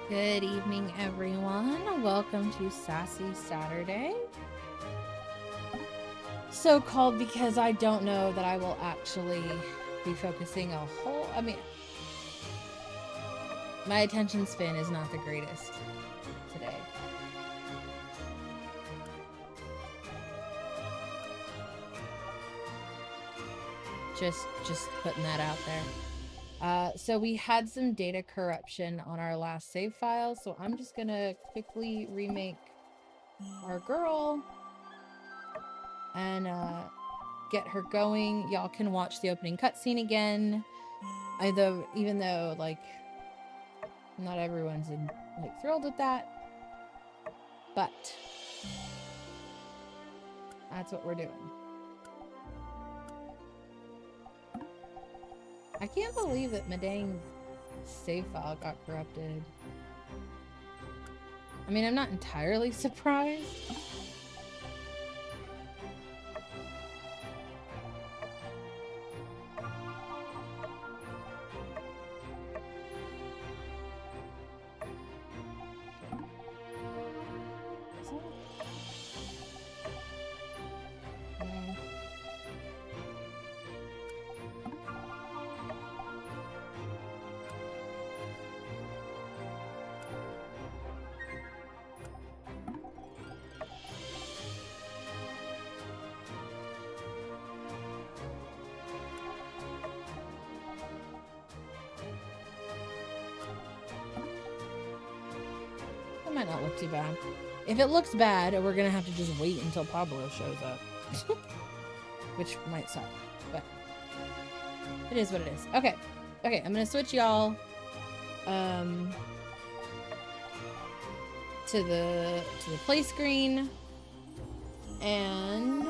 Good evening, everyone. Welcome to Sassy Saturday. So called because I don't know that I will actually be focusing my attention span is not the greatest today. Just putting that out there. So we had some data corruption on our last save file, so I'm just gonna quickly remake our girl and get her going. Y'all can watch the opening cutscene again. Even though like not everyone's thrilled with that, but that's what we're doing. I can't believe that my dang save file got corrupted. I mean, I'm not entirely surprised. Might not look too bad. If it looks bad, we're gonna have to just wait until Pablo shows up. Which might suck, but it is what it is. Okay, I'm gonna switch y'all to the play screen, and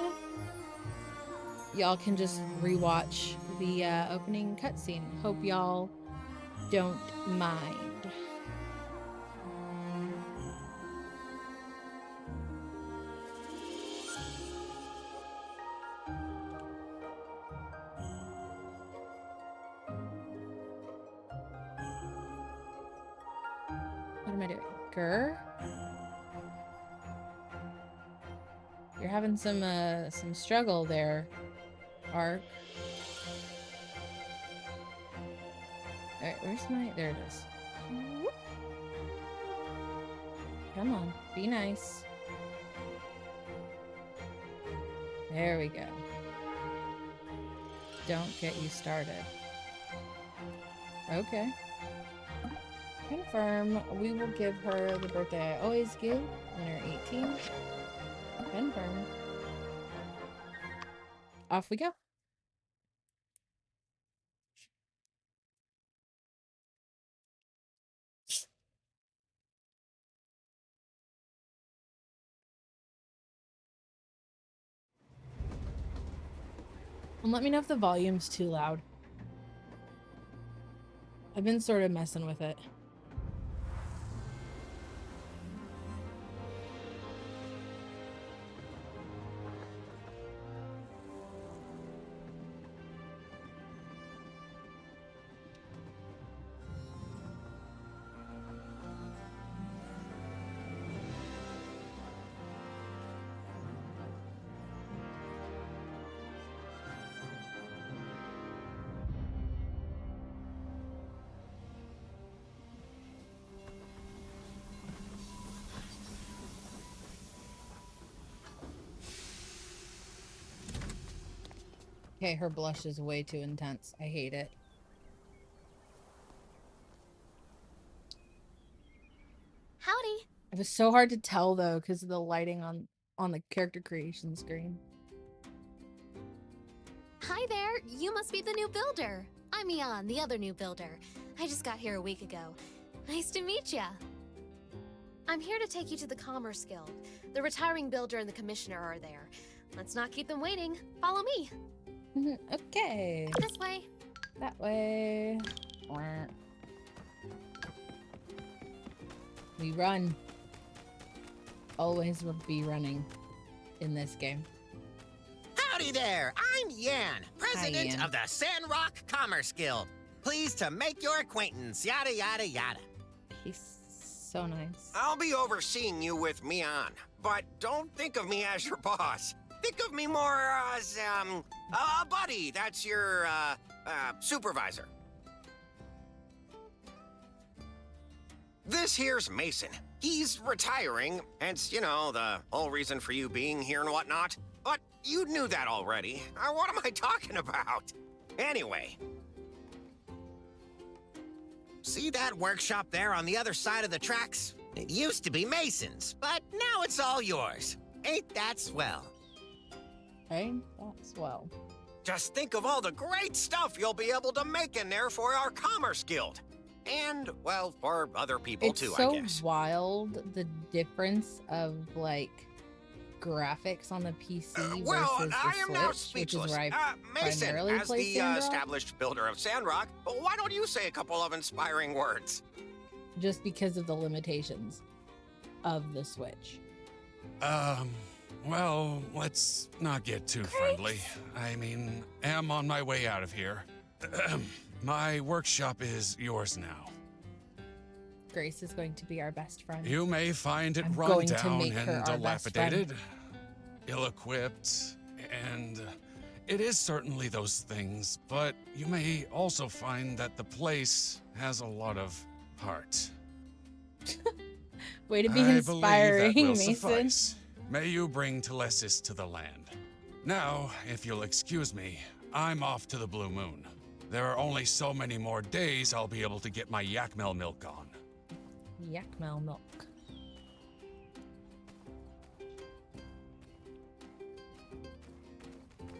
y'all can just rewatch the opening cutscene. Hope y'all don't mind. am I doing? Grr? You're having some struggle there, Ark. Alright, where's my... There it is. Come on, be nice. There we go. Don't get you started. Okay. Confirm. We will give her the birthday I always give when her 18. Confirm. Off we go. And let me know if the volume's too loud. I've been sort of messing with it. Okay, her blush is way too intense. I hate it. Howdy. It was so hard to tell though because of the lighting on the character creation screen. Hi there. You must be the new builder. I'm Ian, the other new builder. I just got here a week ago. Nice to meet ya. I'm here to take you to the Commerce Guild. The retiring builder and the commissioner are there. Let's not keep them waiting. Follow me. Okay. This way. That way. We run. Always will be running in this game. Howdy there, I'm Yan, president Yan. of the Sandrock Commerce Guild. Pleased to make your acquaintance, yada yada yada. He's so nice. I'll be overseeing you with Mian, but don't think of me as your boss. Think of me more as, a buddy. That's your, supervisor. This here's Mason. He's retiring, hence, you know, the whole reason for you being here and whatnot. But you knew that already. What am I talking about? Anyway. See that workshop there on the other side of the tracks? It used to be Mason's, but now it's all yours. Ain't that swell? Right? That's well. Just think of all the great stuff you'll be able to make in there for our Commerce Guild. And, well, for other people It's too, so I guess. wild, the difference of, like, graphics on the PC Well, versus the I am now Switch, which is speechless. where I Mason, primarily as play the Sandrock. established builder of Sandrock, why don't you say a couple of inspiring words? Just because of the limitations of the Switch. Well, let's not get too friendly. I mean, am on my way out of here. My workshop is yours now. Grace is going to be our best friend. You may find it I'm run going to down make her and our best friend. dilapidated, ill-equipped, and it is certainly those things, but you may also find that the place has a lot of heart. Way to be I inspiring, believe that will Mason. suffice. May you bring Telesis to the land. Now, if you'll excuse me, I'm off to the Blue Moon. There are only so many more days I'll be able to get my Yakmel milk on. Yakmel milk.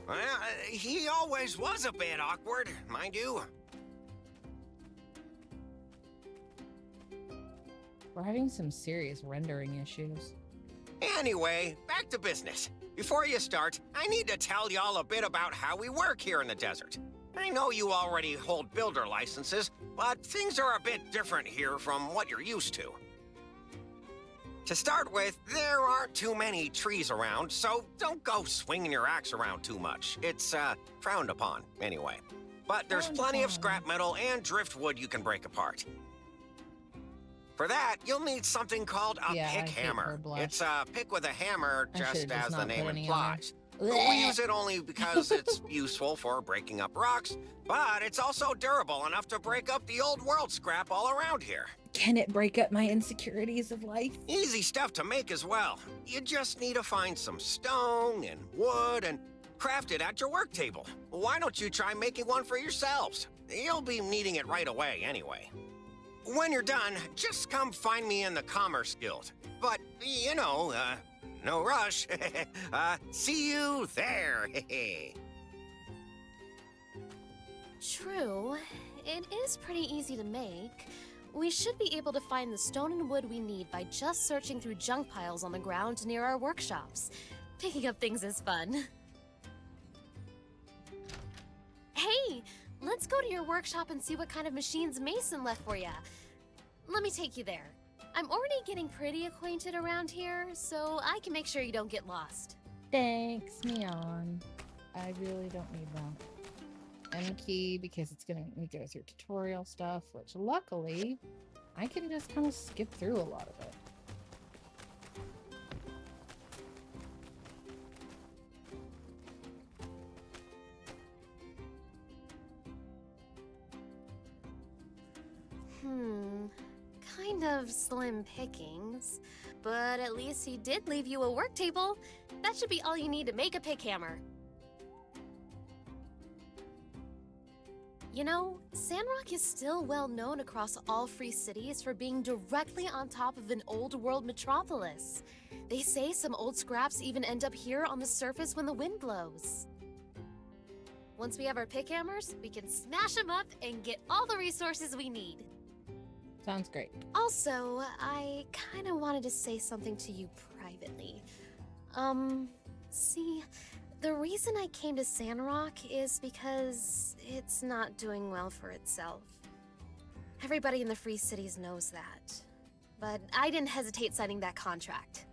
Well, he always was a bit awkward, mind you. We're having some serious rendering issues. Anyway, back to business. Before you start, I need to tell y'all a bit about how we work here in the desert. I know you already hold builder licenses, but things are a bit different here from what you're used to. To start with, there aren't too many trees around, so don't go swinging your axe around too much. It's, frowned upon, anyway. But there's Frowned plenty of upon. scrap metal and driftwood you can break apart. For that, you'll need something called a Yeah, I pick hate hammer. her blush. It's a pick with a hammer, I just should've just as the not name put any on there. implies. We use it only because it's useful for breaking up rocks, but it's also durable enough to break up the old world scrap all around here. Can it break up my insecurities of life? Easy stuff to make as well. You just need to find some stone and wood and craft it at your work table. Why don't you try making one for yourselves? You'll be needing it right away anyway. When you're done, just come find me in the Commerce Guild. But, you know, no rush. See you there. True. It is pretty easy to make. We should be able to find the stone and wood we need by just searching through junk piles on the ground near our workshops. Picking up things is fun. Hey! Let's go to your workshop and see what kind of machines Mason left for ya. Let me take you there. I'm already getting pretty acquainted around here, so I can make sure you don't get lost. Thanks, Neon. I really don't need that. M key, because it's gonna make me go through tutorial stuff, which luckily, I can just kind of skip through a lot of it. Kind of slim pickings, but at least he did leave you a work table. That should be all you need to make a pick hammer. You know, Sandrock is still well known across all free cities for being directly on top of an old world metropolis. They say some old scraps even end up here on the surface when the wind blows. Once we have our pick hammers, we can smash them up and get all the resources we need. Sounds great. Also, I kind of wanted to say something to you privately. See, the reason I came to Sandrock is because it's not doing well for itself. Everybody in the Free Cities knows that. But I didn't hesitate signing that contract.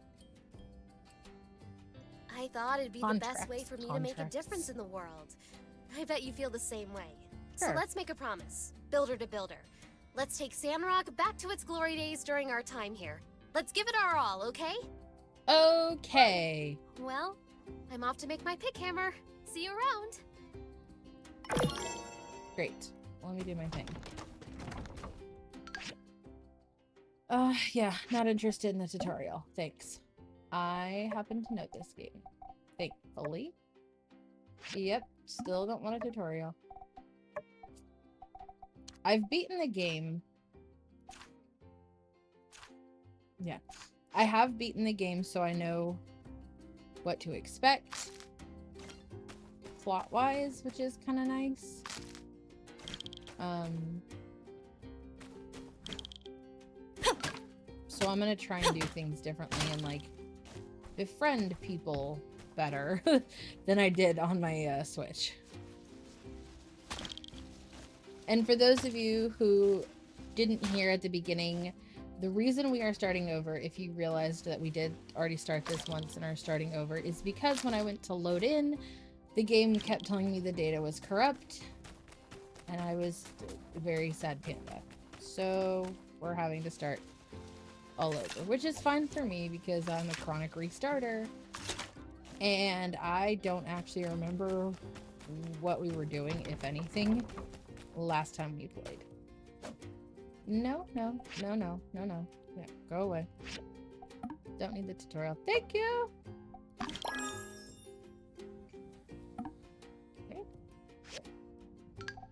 I thought it'd be the best way for me to make a difference in the world. I bet you feel the same way. Sure. So let's make a promise, builder to builder. Let's take Sandrock back to its glory days during our time here. Let's give it our all, okay? Okay. Well, I'm off to make my pick hammer. See you around. Great. Let me do my thing. Yeah, not interested in the tutorial. Thanks. I happen to know this game. Thankfully. Yep, still don't want a tutorial. I've beaten the game. Yeah. I have beaten the game, so I know what to expect. Plot-wise, which is kind of nice. So I'm gonna try and do things differently and, like, befriend people better than I did on my Switch. And for those of you who didn't hear at the beginning, the reason we are starting over, if you realized that we did already start this once and are starting over, is because when I went to load in, the game kept telling me the data was corrupt, and I was a very sad panda. So we're having to start all over, which is fine for me because I'm a chronic restarter, and I don't actually remember what we were doing, if anything, last time we played. No. Yeah, go away. Don't need the tutorial. Thank you! Okay.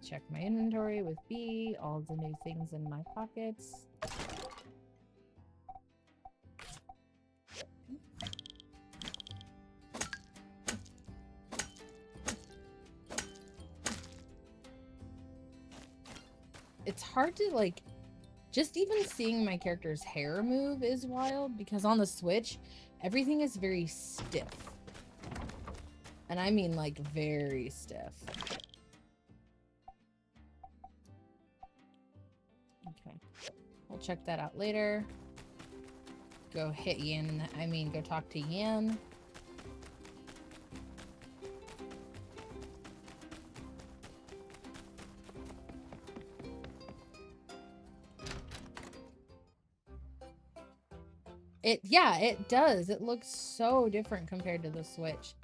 Check my inventory with B, all the new things in my pockets. It's hard to, like, just even seeing my character's hair move is wild, because on the Switch, everything is very stiff. And I mean, like, very stiff. Okay. We'll check that out later. Go hit Yan, go talk to Yan. Yeah, it does. It looks so different compared to the Switch.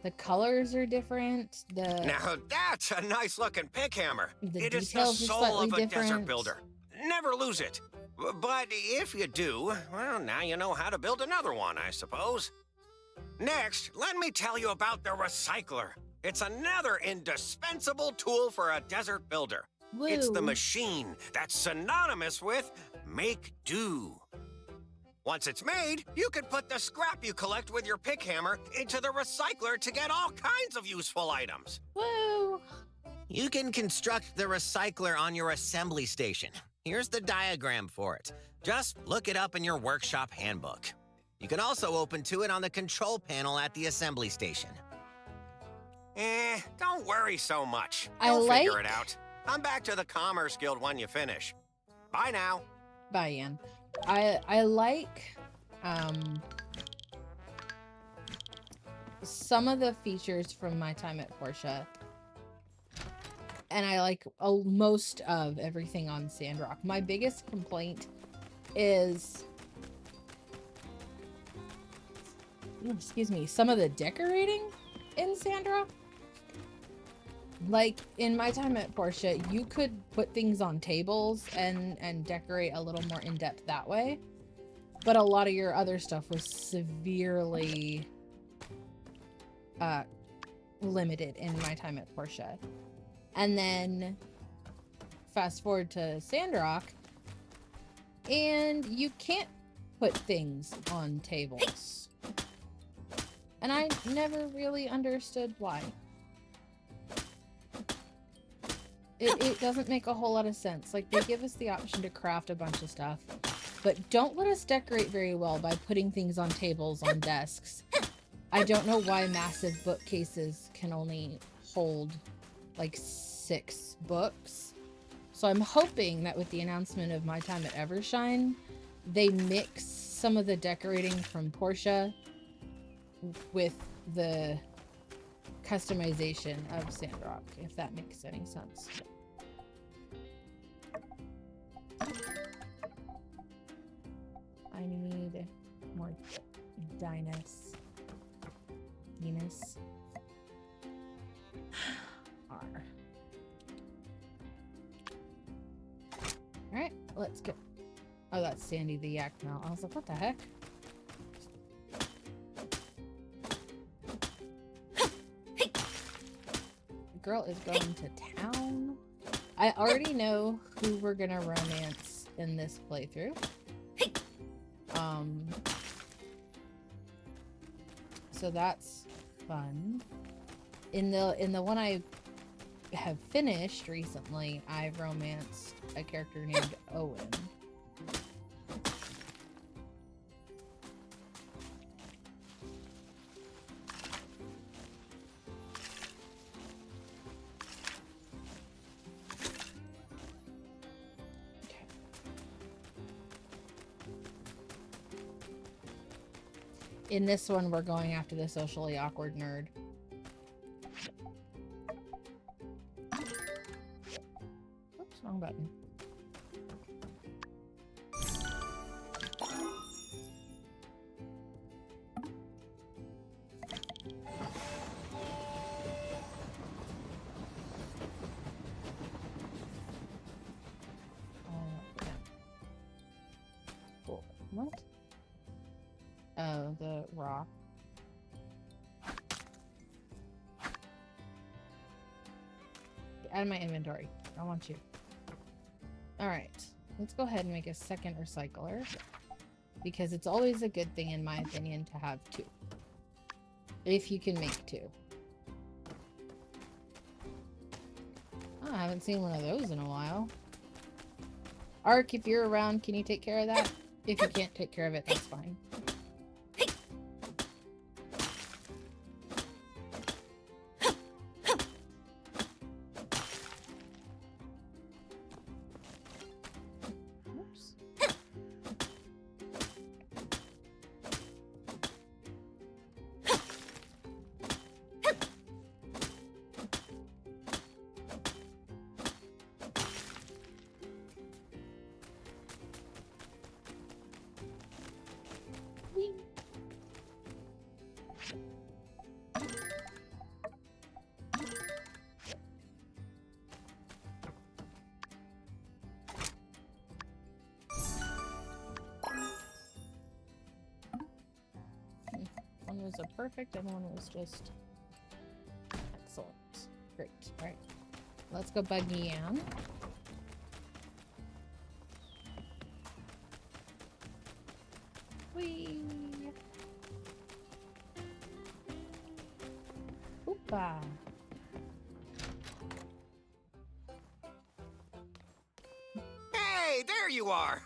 The colors are different. Now that's a nice looking pick hammer. The It is the details are soul slightly of a desert different. builder. Never lose it. But if you do, well, now you know how to build another one, I suppose. Next, let me tell you about the recycler. It's another indispensable tool for a desert builder. Woo. It's the machine that's synonymous with make do. Once it's made, you can put the scrap you collect with your pick hammer into the recycler to get all kinds of useful items. Woo! You can construct the recycler on your assembly station. Here's the diagram for it. Just look it up in your workshop handbook. You can also open to it on the control panel at the assembly station. Don't worry so much. I You'll like- figure it out. Come back to the Commerce Guild when you finish. Bye now. Bye, Ian. I like some of the features from my time at Porsche, and I like most of everything on Sandrock. My biggest complaint is, excuse me, some of the decorating in Sandrock. Like, in my time at Porsche, you could put things on tables and decorate a little more in-depth that way. But a lot of your other stuff was severely limited in my time at Porsche. And then fast forward to Sandrock, and you can't put things on tables. And I never really understood why. It doesn't make a whole lot of sense. Like, they give us the option to craft a bunch of stuff, but don't let us decorate very well by putting things on tables, on desks. I don't know why massive bookcases can only hold, like, 6 books. So I'm hoping that with the announcement of my time at Evershine, they mix some of the decorating from Porsche with the customization of Sandrock, if that makes any sense. I need more Venus. R. Alright, let's go. Oh, that's Sandy the Yak now. I was like, what the heck? The girl is going to town. I already know who we're gonna romance in this playthrough. So that's fun. In the one I have finished recently, I've romanced a character named Owen. In this one, we're going after the socially awkward nerd. Oops, wrong button. Yeah. Cool. What? Oh, the rock. Get out of my inventory. I want you. Alright. Let's go ahead and make a second recycler. Because it's always a good thing, in my opinion, to have 2. If you can make 2. Oh, I haven't seen one of those in a while. Ark, if you're around, can you take care of that? If you can't take care of it, that's fine. was a perfect and one was just excellent. Great. All right. Let's go buggy in. Whee! Oopa! Hey, there you are.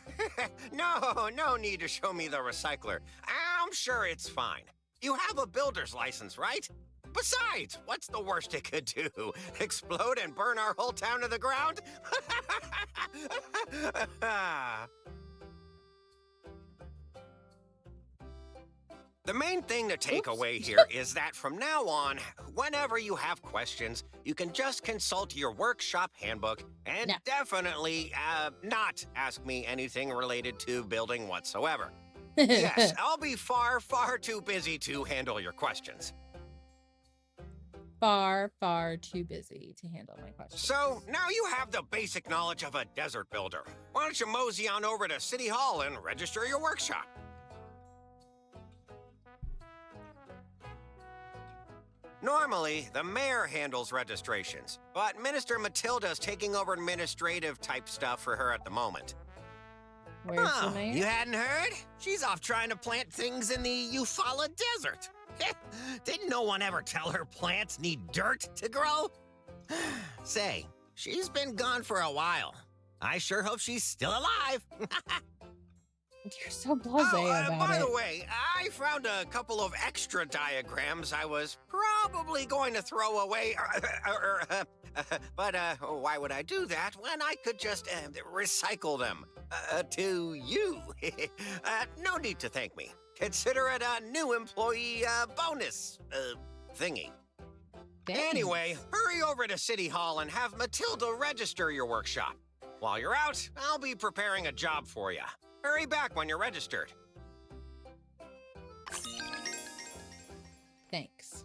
No need to show me the recycler. I'm sure it's fine. You have a builder's license, right? Besides, what's the worst it could do? Explode and burn our whole town to the ground? The main thing to take away here is that from now on, whenever you have questions, you can just consult your workshop handbook and definitely not ask me anything related to building whatsoever. Yes, I'll be far too busy to handle your questions. Far too busy to handle my questions. So, now you have the basic knowledge of a desert builder. Why don't you mosey on over to City Hall and register your workshop? Normally, the mayor handles registrations, but Minister Matilda's taking over administrative type stuff for her at the moment. Where's the mayor? You hadn't heard? She's off trying to plant things in the Eufaula Desert. Didn't no one ever tell her plants need dirt to grow? Say, she's been gone for a while. I sure hope she's still alive. You're so blasé about by it. the way, I found a couple of extra diagrams I was probably going to throw away. But why would I do that when I could just recycle them to you? No need to thank me. Consider it a new employee bonus thingy. Thanks. Anyway, hurry over to City Hall and have Matilda register your workshop. While you're out, I'll be preparing a job for you. Hurry back when you're registered. Thanks.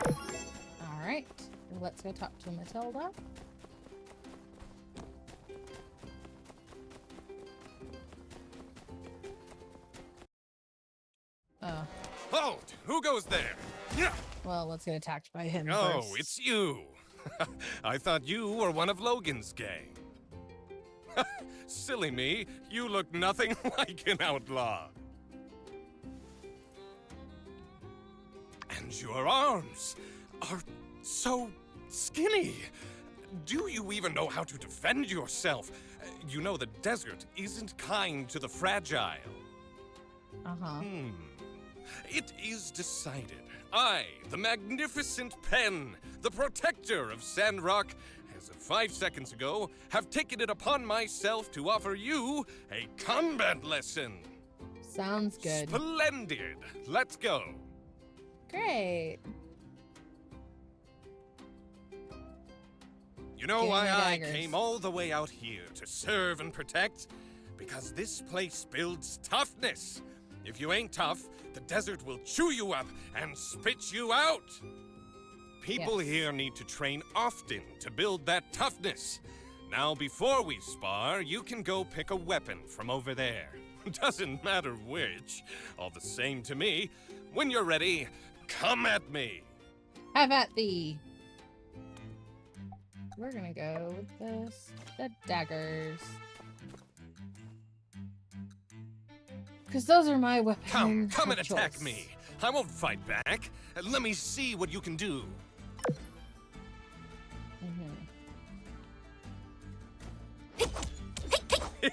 All right, let's go talk to Matilda. Oh. Halt! Who goes there? Yeah. Well, let's get attacked by him Oh, first. it's you. I thought you were one of Logan's gang. Silly me, you look nothing like an outlaw. And your arms are so skinny. Do you even know how to defend yourself? You know the desert isn't kind to the fragile. Uh-huh. It is decided. I, the magnificent pen, the protector of Sandrock, as of 5 seconds ago, have taken it upon myself to offer you a combat lesson. Sounds good. Splendid. Let's go. Great. You know Give why me I daggers. came all the way out here to serve and protect? Because this place builds toughness. If you ain't tough, the desert will chew you up and spit you out. People Yes. here need to train often to build that toughness. Now, before we spar, you can go pick a weapon from over there. Doesn't matter which. All the same to me. When you're ready, come at me. Have at thee. We're gonna go with this. The daggers. Because those are my weapons. Come and of attack choice. me. I won't fight back. Let me see what you can do.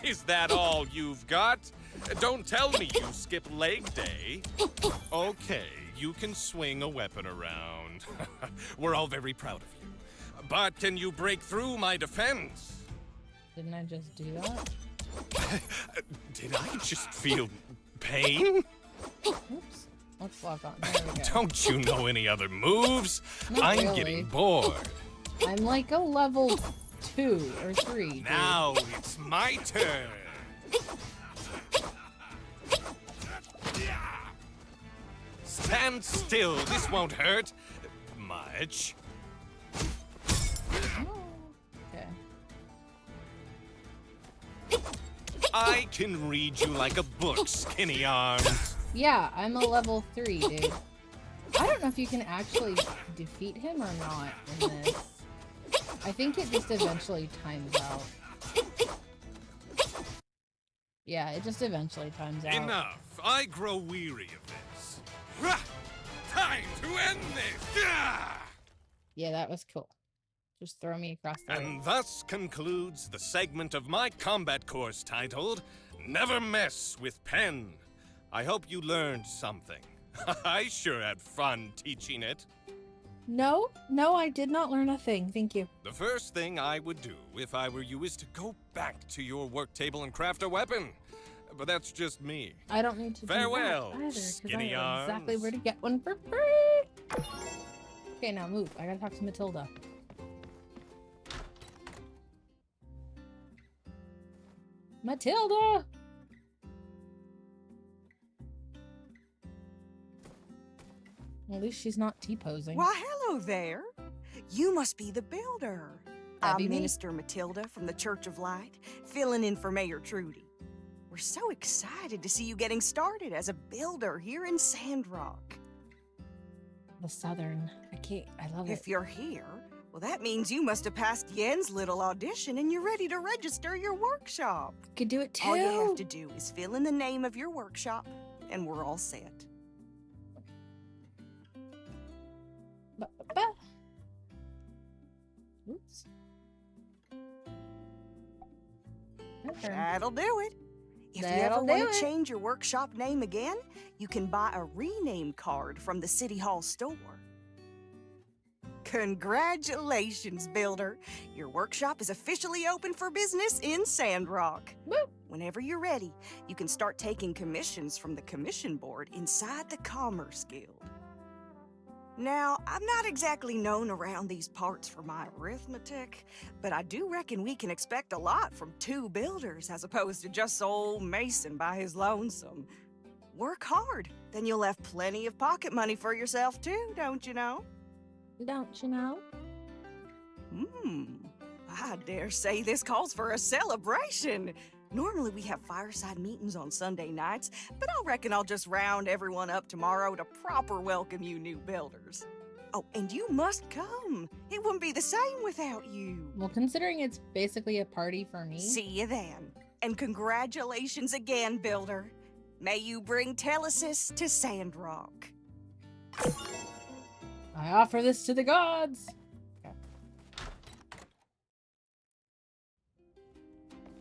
Is that all you've got? Don't tell me you skip leg day. Okay, you can swing a weapon around. We're all very proud of you. But can you break through my defense? Didn't I just do that? Did I just feel pain? Oops. Let's lock on. There we go. Don't you know any other moves? Not I'm really. getting bored. I'm like a level 2 or 3. Dude. Now it's my turn. Stand still. This won't hurt much. Oh, okay. I can read you like a book, Skinny Arms. Yeah, I'm a level 3, dude. I don't know if you can actually defeat him or not in this. I think it just eventually times out. Yeah, it just eventually times out. Enough. I grow weary of this. Rah! Time to end this! Gah! Yeah, that was cool. Just throw me across the room. And thus concludes the segment of my combat course titled Never Mess with Pen. I hope you learned something. I sure had fun teaching it. No, I did not learn a thing. Thank you. The first thing I would do if I were you is to go back to your work table and craft a weapon. But that's just me. I don't need to Farewell, do that either, because I Skinny know exactly Arms. where to get one for free. Okay, now move. I gotta talk to Matilda. Matilda! At least she's not T-posing. Why, hello there. You must be the builder. That'd be I'm me. Minister Matilda from the Church of Light, filling in for Mayor Trudy. We're so excited to see you getting started as a builder here in Sandrock. The Southern. I love it. If you're here, well, that means you must have passed Yen's little audition and you're ready to register your workshop. Could do it too. All you have to do is fill in the name of your workshop, and we're all set. Ba-ba-ba. Oops. Okay. That'll do it. If you That'll ever do want it. to change your workshop name again, you can buy a rename card from the City Hall store. Congratulations, Builder. Your workshop is officially open for business in Sandrock. Woo. Whenever you're ready, you can start taking commissions from the commission board inside the Commerce Guild. Now, I'm not exactly known around these parts for my arithmetic, but I do reckon we can expect a lot from 2 builders as opposed to just old Mason by his lonesome. Work hard, then you'll have plenty of pocket money for yourself too, don't you know? Don't you know? I dare say this calls for a celebration. Normally we have fireside meetings on Sunday nights, but I reckon I'll just round everyone up tomorrow to proper welcome you new builders. Oh, and you must come. It wouldn't be the same without you. Well, considering it's basically a party for me. See you then. And congratulations again, Builder. May you bring Telesis to Sandrock. I offer this to the gods. Okay.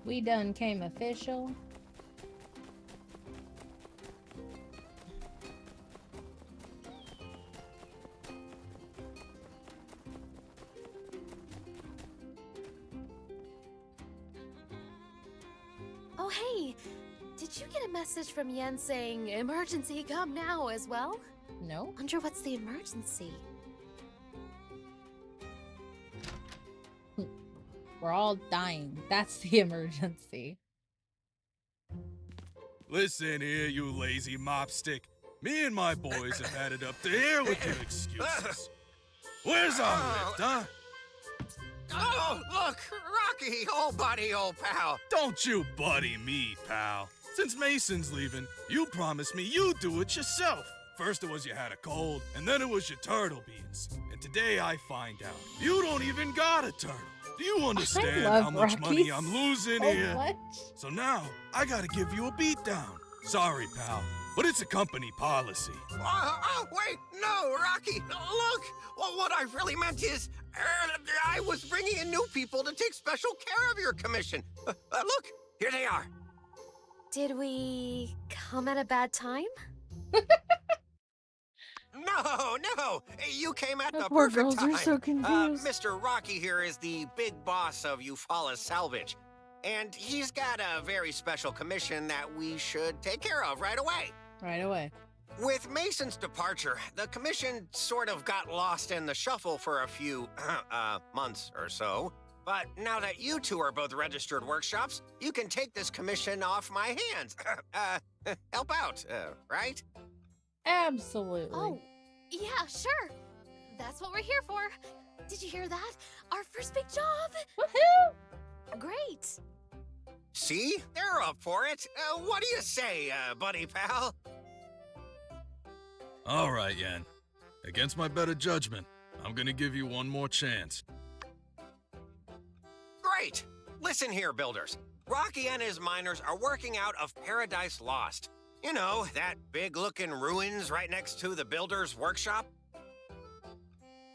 We done came official. Oh, hey! Did you get a message from Yen saying, emergency, come now as well? No? Wonder what's the emergency? We're all dying. That's the emergency. Listen here, you lazy mopstick. Me and my boys have had it up to here with your excuses. Where's our lift, huh? Oh, look! Rocky, old buddy, old pal. Don't you buddy me, pal. Since Mason's leaving, you promised me you'd do it yourself. First it was you had a cold, and then it was your turtle beans. And today I find out you don't even got a turtle. Do you understand love how much Rocky money I'm losing so here? much. So now, I gotta give you a beatdown. Sorry, pal, but it's a company policy. Wait, no, Rocky, look! Well, what I really meant is, I was bringing in new people to take special care of your commission. Look, here they are. Did we come at a bad time? No, you came at The the poor perfect girls time. are so confused. Mr. Rocky here is the big boss of Eufaula Salvage, and he's got a very special commission that we should take care of right away. Right away. With Mason's departure, the commission sort of got lost in the shuffle for a few months or so. But now that you two are both registered workshops, you can take this commission off my hands. Help out, right? Absolutely. Oh, yeah, sure. That's what we're here for. Did you hear that? Our first big job! Woohoo! Great. See? They're up for it. What do you say, buddy pal? All right, Yan. Against my better judgment, I'm gonna give you one more chance. Great! Listen here, builders. Rocky and his miners are working out of Paradise Lost. You know, that big-looking ruins right next to the builder's workshop?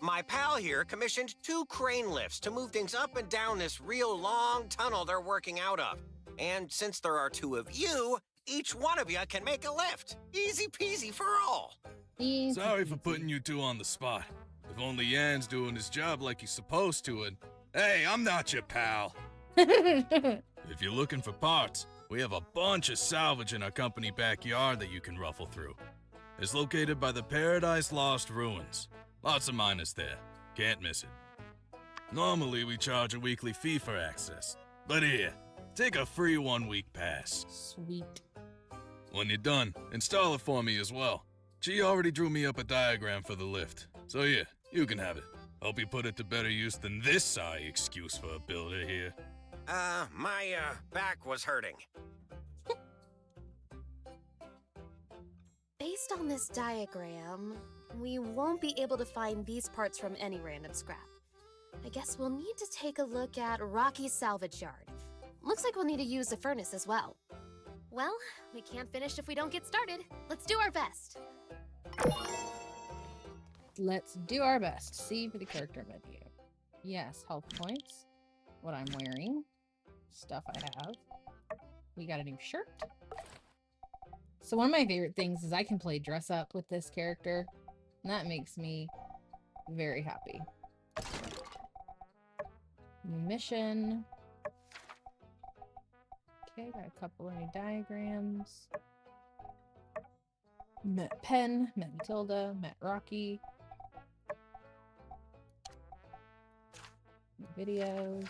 My pal here commissioned 2 crane lifts to move things up and down this real long tunnel they're working out of. And since there are 2 of you, each one of you can make a lift. Easy peasy for all. Easy Sorry for peasy. putting you two on the spot. If only Yan's doing his job like he's supposed to, and hey, I'm not your pal. If you're looking for parts, we have a bunch of salvage in our company backyard that you can ruffle through. It's located by the Paradise Lost ruins. Lots of miners there. Can't miss it. Normally, we charge a weekly fee for access. But here, take a free 1-week pass. Sweet. When you're done, install it for me as well. She already drew me up a diagram for the lift. So yeah, you can have it. Hope you put it to better use than this sorry excuse for a builder here. My back was hurting. Based on this diagram, we won't be able to find these parts from any random scrap. I guess we'll need to take a look at Rocky's salvage yard. Looks like we'll need to use the furnace as well. Well, we can't finish if we don't get started. Let's do our best. Let's do our best. See for the character menu. Yes, health points. What I'm wearing. Stuff I have. We got a new shirt. So one of my favorite things is I can play dress up with this character. And that makes me very happy. New mission. Okay, got a couple of new diagrams. Met Pen, met Matilda, met Rocky. Videos.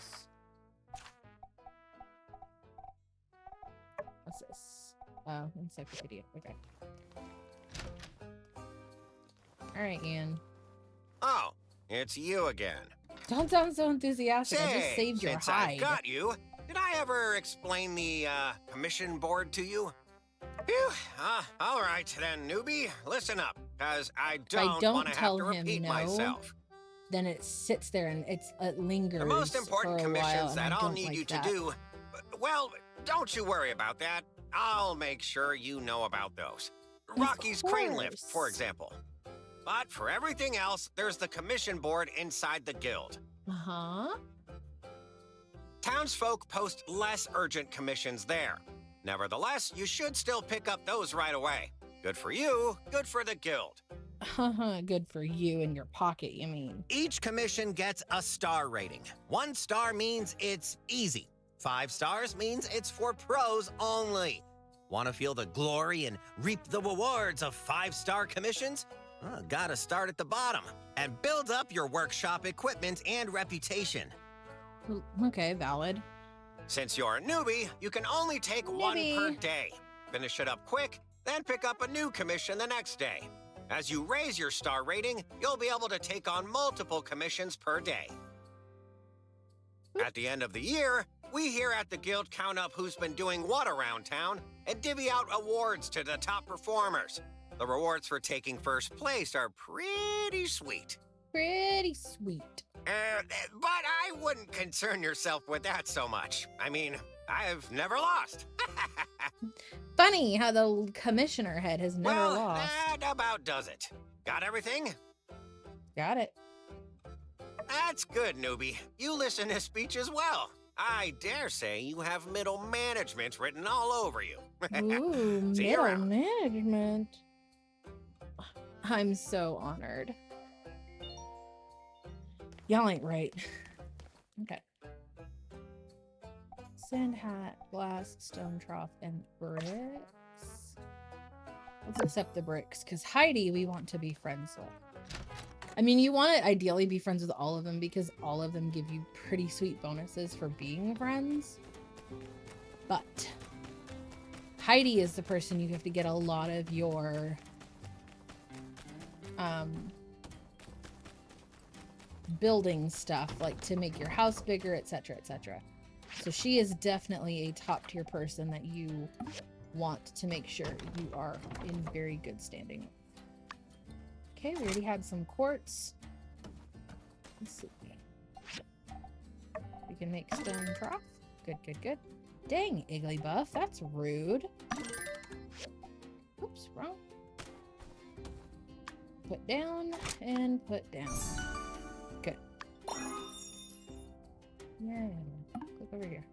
What's this? Oh, encyclopedia. Okay. Alright, Ian. Oh, it's you again. Don't sound so enthusiastic. I just Say, saved your since hide. I've got you, did I ever explain the commission board to you? Phew. All right then, newbie. Listen up, because I don't don't want to have tell to him repeat no, myself. Then it sits there and it lingers. The most important for a while, commissions and that I I'll don't need like you that. to do, well, don't you worry about that. I'll make sure you know about those. Rocky's crane lift, for course. example. But for everything else, there's the commission board inside the guild. Uh-huh. Townsfolk post less urgent commissions there. Nevertheless, you should still pick up those right away. Good for you, good for the guild. Good for you in your pocket, you mean. Each commission gets a star rating. 1 star means it's easy. 5 stars means it's for pros only. Want to feel the glory and reap the rewards of 5-star commissions? Gotta start at the bottom and build up your workshop equipment and reputation. Okay, valid. Since you're a newbie, you can only take 1 per day. Finish it up quick, then pick up a new commission the next day. As you raise your star rating, you'll be able to take on multiple commissions per day. At the end of the year, we here at the Guild count up who's been doing what around town and divvy out awards to the top performers. The rewards for taking first place are pretty sweet. Pretty sweet. But I wouldn't concern yourself with that so much. I mean, I've never lost. Funny how the commissioner head has never well, lost. that about does it. Got everything? Got it. That's good, newbie. You listen to speech as well. I dare say you have middle management written all over you. Ooh, See you middle around. management. I'm so honored. Y'all ain't right. Okay. Sand hat, glass, stone trough, and bricks. Let's accept the bricks, because Heidi we want to be friends with. I mean, you want to ideally be friends with all of them, because all of them give you pretty sweet bonuses for being friends. But Heidi is the person you have to get a lot of your building stuff, like to make your house bigger, etc., etc. So she is definitely a top tier person that you want to make sure you are in very good standing. Okay, we already had some quartz. Let's see. We can make stone trough. Good, good, good. Dang, Igglybuff, that's rude. Oops, wrong. Put down and put down. Good. Yeah. Click over here.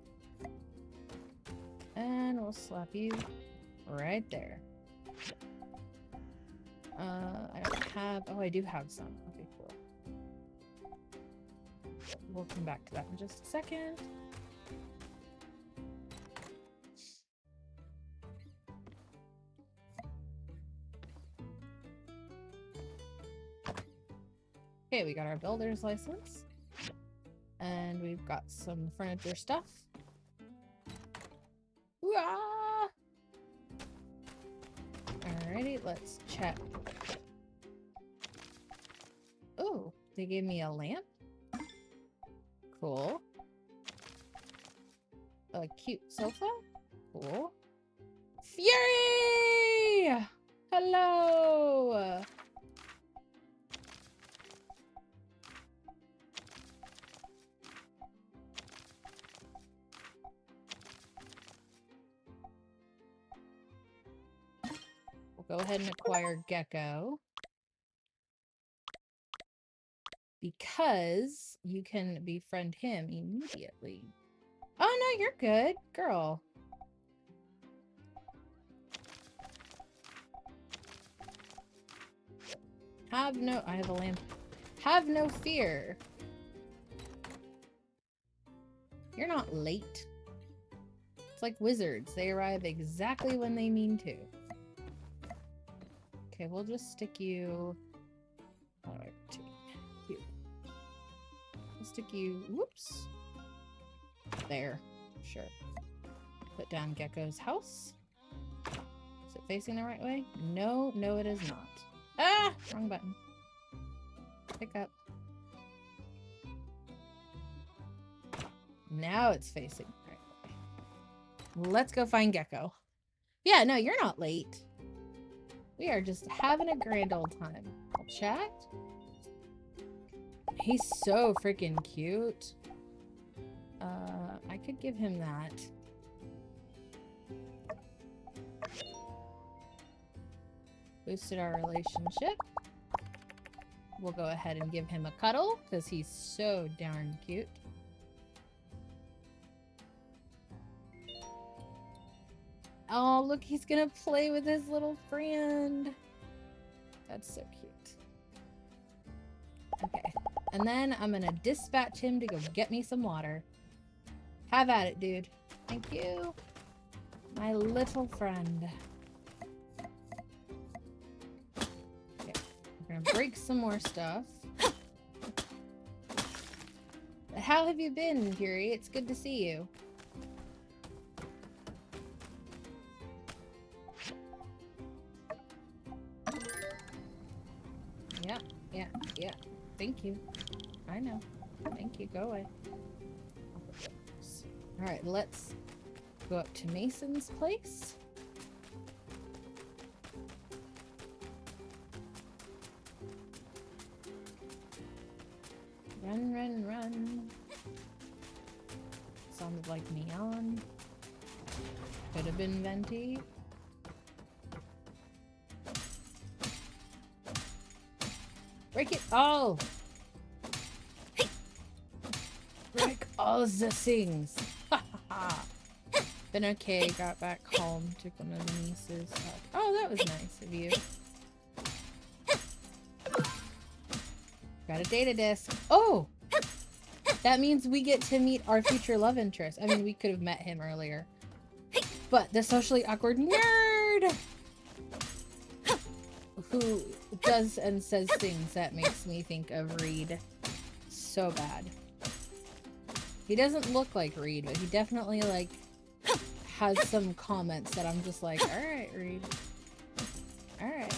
And we'll slap you right there. I don't have... Oh, I do have some. Okay, cool. We'll come back to that in just a second. Okay, we got our builder's license. And we've got some furniture stuff. Wah! Alrighty, let's check. Oh, they gave me a lamp. Cool. A cute sofa. Cool. Fury! Hello! We'll go ahead and acquire Gecko. Because you can befriend him immediately. Oh no, you're good, girl. I have a lamp. Have no fear. You're not late. It's like wizards. They arrive exactly when they mean to. Okay, we'll just stick you... How do I rotate? Here. We'll stick you... Whoops. There. Sure. Put down Gecko's house. Is it facing the right way? No, no it is not. Ah! Wrong button. Pick up. Now it's facing the right way. Let's go find Gecko. Yeah, no, you're not late. We are just having a grand old time. I'll chat. He's so freaking cute. I could give him that. Boosted our relationship. We'll go ahead and give him a cuddle because he's so darn cute. Oh, look, he's gonna play with his little friend. That's so cute. Okay, and then I'm gonna dispatch him to go get me some water. Have at it, dude. Thank you. My little friend. Okay, we're gonna break some more stuff. How have you been, Fury? It's good to see you. Yeah. Thank you. I know. Thank you. Go away. Alright, let's go up to Mason's place. Run, run, run. Sounded like neon. Could have been venti. Break it all! Break all the things! Ha ha ha! Been okay, got back home, took one of the nieces. Oh, that was nice of you. Got a data disc. Oh! That means we get to meet our future love interest. I mean, we could have met him earlier. But the socially awkward nerd! Who does and says things that makes me think of Reed so bad. He doesn't look like Reed, but he definitely, like, has some comments that I'm just like, alright, Reed. Alright.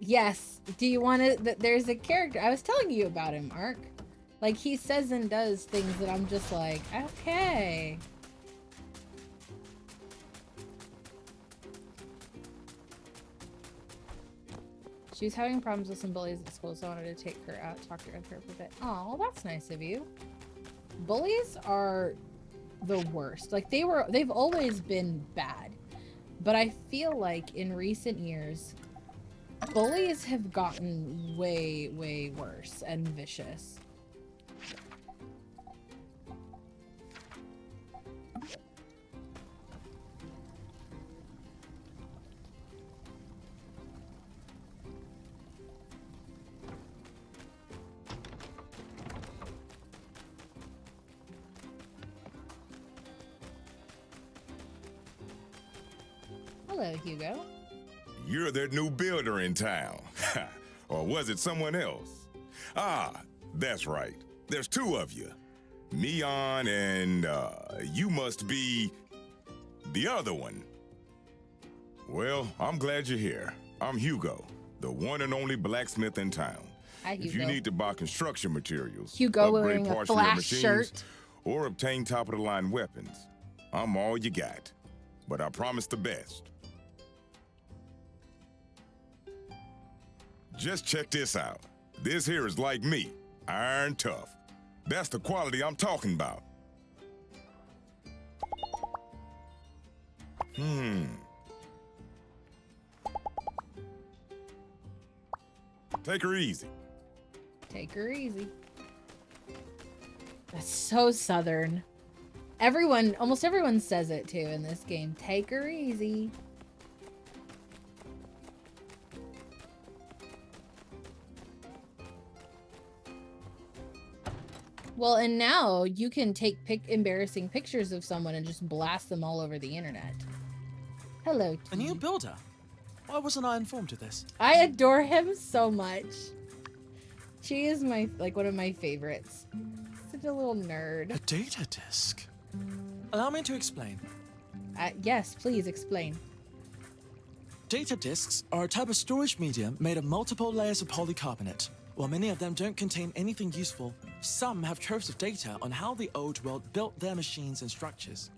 Yes. Do you want to? There's a character. I was telling you about him, Ark. Like, he says and does things that I'm just like, okay. She was having problems with some bullies at school, so I wanted to take her out, talk to her for a bit. Oh, well, that's nice of you. Bullies are the worst. Like, they've always been bad. But I feel like in recent years, bullies have gotten way, way worse and vicious. Hello, Hugo. You're that new builder in town. Or was it someone else? Ah, that's right. There's two of you. Mion and, you must be the other one. Well, I'm glad you're here. I'm Hugo, the one and only blacksmith in town. Hi, Hugo. If you need to buy construction materials, Hugo upgrade wearing a parts for your flash machines, shirt, or obtain top-of-the-line weapons, I'm all you got. But I promise the best. Just check this out. This here is like me, iron tough. That's the quality I'm talking about. Take her easy. Take her easy. That's so southern. Everyone, almost everyone says it too in this game. Take her easy. Well, and now you can take embarrassing pictures of someone and just blast them all over the internet. Hello, A new builder? Why wasn't I informed of this? I adore him so much. She is one of my favorites. Such a little nerd. A data disk? Allow me to explain. Yes, please explain. Data disks are a type of storage medium made of multiple layers of polycarbonate. While many of them don't contain anything useful, some have troves of data on how the old world built their machines and structures.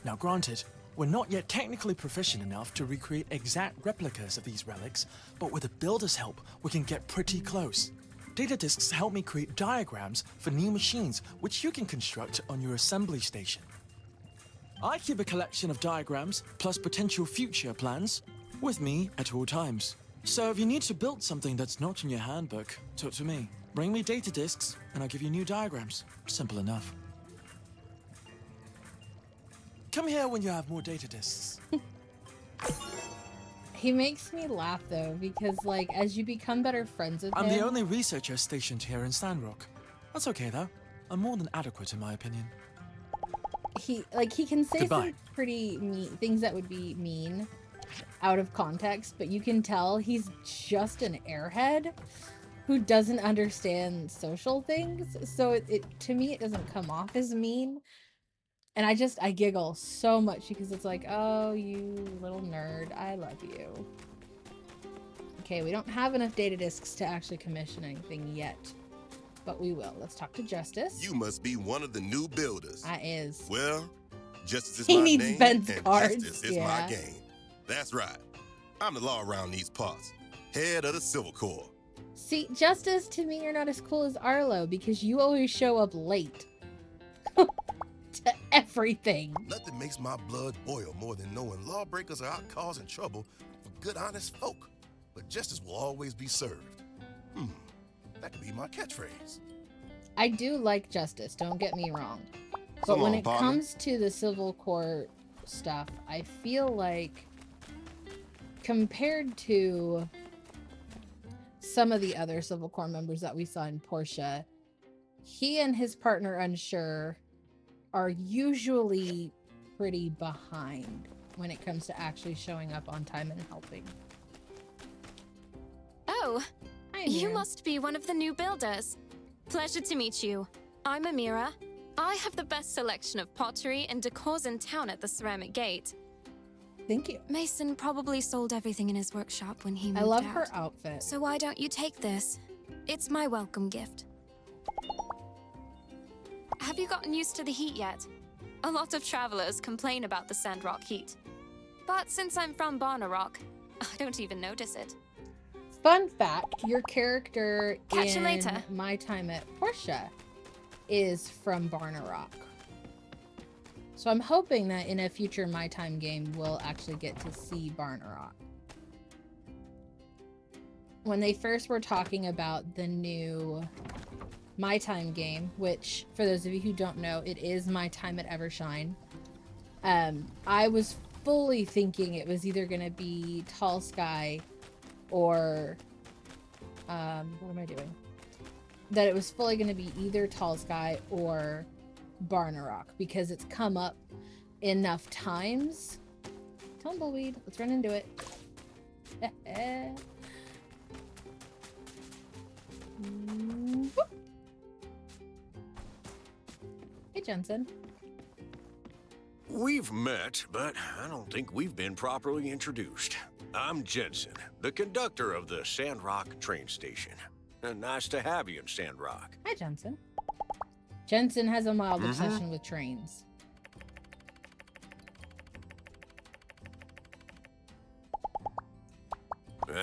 Now granted, we're not yet technically proficient enough to recreate exact replicas of these relics, but with a builder's help, we can get pretty close. Data disks help me create diagrams for new machines, which you can construct on your assembly station. I keep a collection of diagrams, plus potential future plans, with me at all times. So if you need to build something that's not in your handbook, talk to me. Bring me data disks, and I'll give you new diagrams. Simple enough. Come here when you have more data disks. He makes me laugh though, because like as you become better friends with I'm him, the only researcher stationed here in Sandrock. That's okay though. I'm more than adequate in my opinion. he can say Goodbye. some pretty mean things that would be mean out of context, but you can tell he's just an airhead who doesn't understand social things. So it to me it doesn't come off as mean. And I giggle so much because it's like, oh, you little nerd, I love you. Okay, we don't have enough data disks to actually commission anything yet, but we will. Let's talk to Justice. You must be one of the new builders. I is. Well, Justice is He my needs name, Ben's and cards, Justice is yeah. my game. That's right. I'm the law around these parts. Head of the Civil Corps. See, Justice, to me, you're not as cool as Arlo because you always show up late to everything. Nothing makes my blood boil more than knowing lawbreakers are out causing trouble for good, honest folk. But justice will always be served. That could be my catchphrase. I do like Justice, don't get me wrong. But Come when on, it partner. comes to the Civil Court stuff, I feel like compared to some of the other Civil Corps members that we saw in Portia, he and his partner Unsure are usually pretty behind when it comes to actually showing up on time and helping. Oh, Hi, you Amira. must be one of the new builders. Pleasure to meet you. I'm Amira. I have the best selection of pottery and decors in town at the Ceramic Gate. Thank you. Mason probably sold everything in his workshop when he moved I love out. her outfit. So why don't you take this? It's my welcome gift. Have you gotten used to the heat yet? A lot of travelers complain about the Sandrock heat. But since I'm from Barnarock, I don't even notice it. Fun fact, your character Catch you in later. My Time at Portia is from Barnarock. So I'm hoping that in a future My Time game, we'll actually get to see Barnarock. When they first were talking about the new My Time game, which, for those of you who don't know, it is My Time at Evershine, I was fully thinking it was either going to be Tall Sky or, what am I doing? That it was fully going to be either Tall Sky or Barnarock, because it's come up enough times. Tumbleweed, let's run into it. Hey, Jensen. We've met, but I don't think we've been properly introduced. I'm Jensen, the conductor of the Sandrock train station. Nice to have you in Sandrock. Hi, Jensen. Jensen has a mild obsession with trains.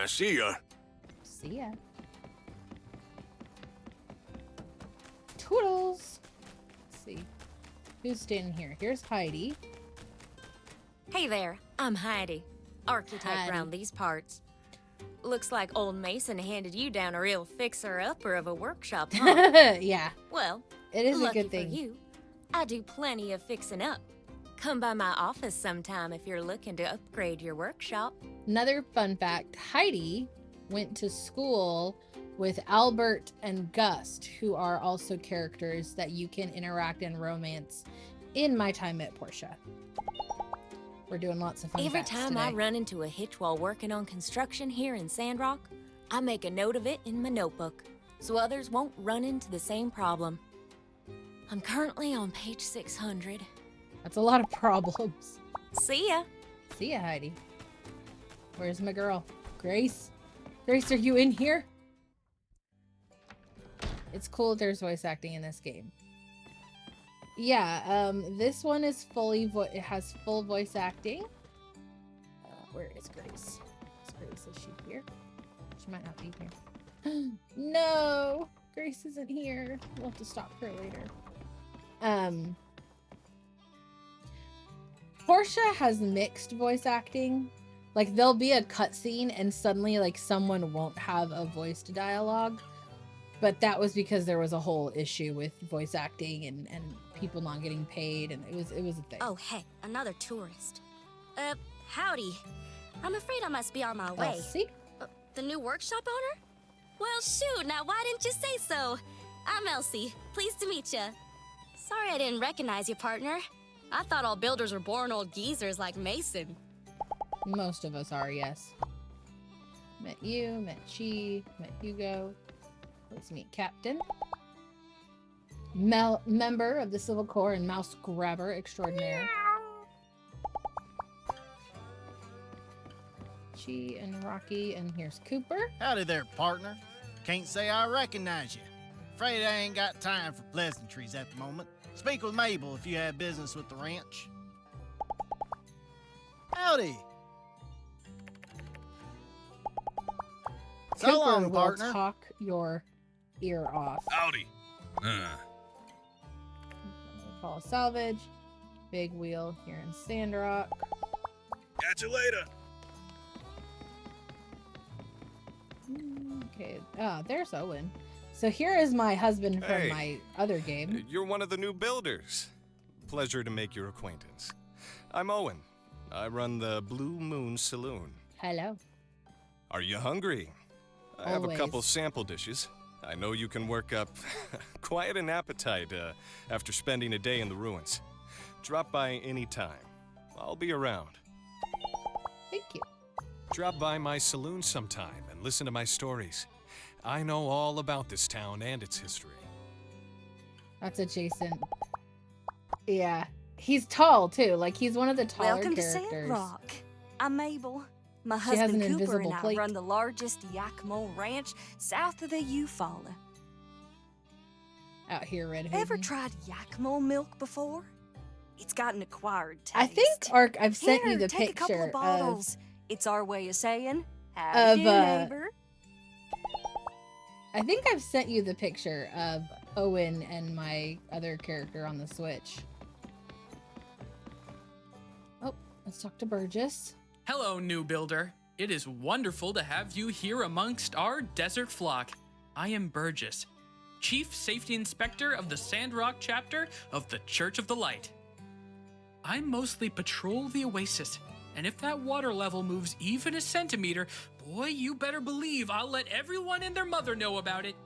See ya. See ya. Toodles. Let's see. Who's standing here? Here's Heidi. Hey there, I'm Heidi, architect Heidi. around these parts. Looks like old Mason handed you down a real fixer-upper of a workshop, huh? Yeah. Well, It is a lucky good thing. for you, I do plenty of fixing up. Come by my office sometime if you're looking to upgrade your workshop. Another fun fact, Heidi went to school with Albert and Gust, who are also characters that you can interact and romance in My Time at Portia. We're doing lots of fun Every facts time today. I run into a hitch while working on construction here in Sandrock, I make a note of it in my notebook, so others won't run into the same problem. I'm currently on page 600. That's a lot of problems. See ya! See ya, Heidi. Where's my girl? Grace? Grace, are you in here? It's cool there's voice acting in this game. Yeah, this one is fully it has full voice acting. Where is Grace? Is she here? She might not be here. No! Grace isn't here. We'll have to stop her later. Portia has mixed voice acting. Like, there'll be a cutscene and suddenly, like, someone won't have a voiced dialogue. But that was because there was a whole issue with voice acting and people not getting paid, and it was a thing. Oh, hey, another tourist. Howdy. I'm afraid I must be on my way. Elsie? The new workshop owner? Well, shoot, now why didn't you say so? I'm Elsie. Pleased to meet ya. Sorry I didn't recognize you, partner. I thought all builders were born old geezers like Mason. Most of us are, yes. Met you, met Chi, met Hugo. Let's meet Captain. Member of the Civil Corps and Mouse Grabber Extraordinaire. Chi and Rocky, and here's Cooper. Howdy there, partner. Can't say I recognize you. Afraid I ain't got time for pleasantries at the moment. Speak with Mabel if you have business with the ranch. Howdy. So Cooper long, will partner. talk your ear off. Howdy. Call salvage. Big wheel here in Sandrock. Catch you later. Okay. Ah, there's Owen. So here is my husband from Hey. my other game. You're one of the new builders. Pleasure to make your acquaintance. I'm Owen. I run the Blue Moon Saloon. Hello. Are you hungry? I have a Always. couple sample dishes. I know you can work up quite an appetite after spending a day in the ruins. Drop by any time. I'll be around. Thank you. Drop by my saloon sometime and listen to my stories. I know all about this town and its history. That's adjacent. Yeah. He's tall, too. Like, he's one of the taller Welcome to characters. Sandrock. I'm Mabel. My She has husband an Cooper and invisible I plate. run the largest Yakimo ranch south of the Eufaula. Out here, Red Ever Hoodie. tried Yakimo milk before? It's got an acquired taste. I think, Ark, I've sent Here, you the take a couple picture of bottles. It's our way of saying, of howdy do, neighbor. I think I've sent you the picture of Owen and my other character on the Switch. Oh, let's talk to Burgess. Hello, new builder. It is wonderful to have you here amongst our desert flock. I am Burgess, Chief Safety Inspector of the Sandrock chapter of the Church of the Light. I mostly patrol the oasis, and if that water level moves even a centimeter, boy, you better believe I'll let everyone and their mother know about it.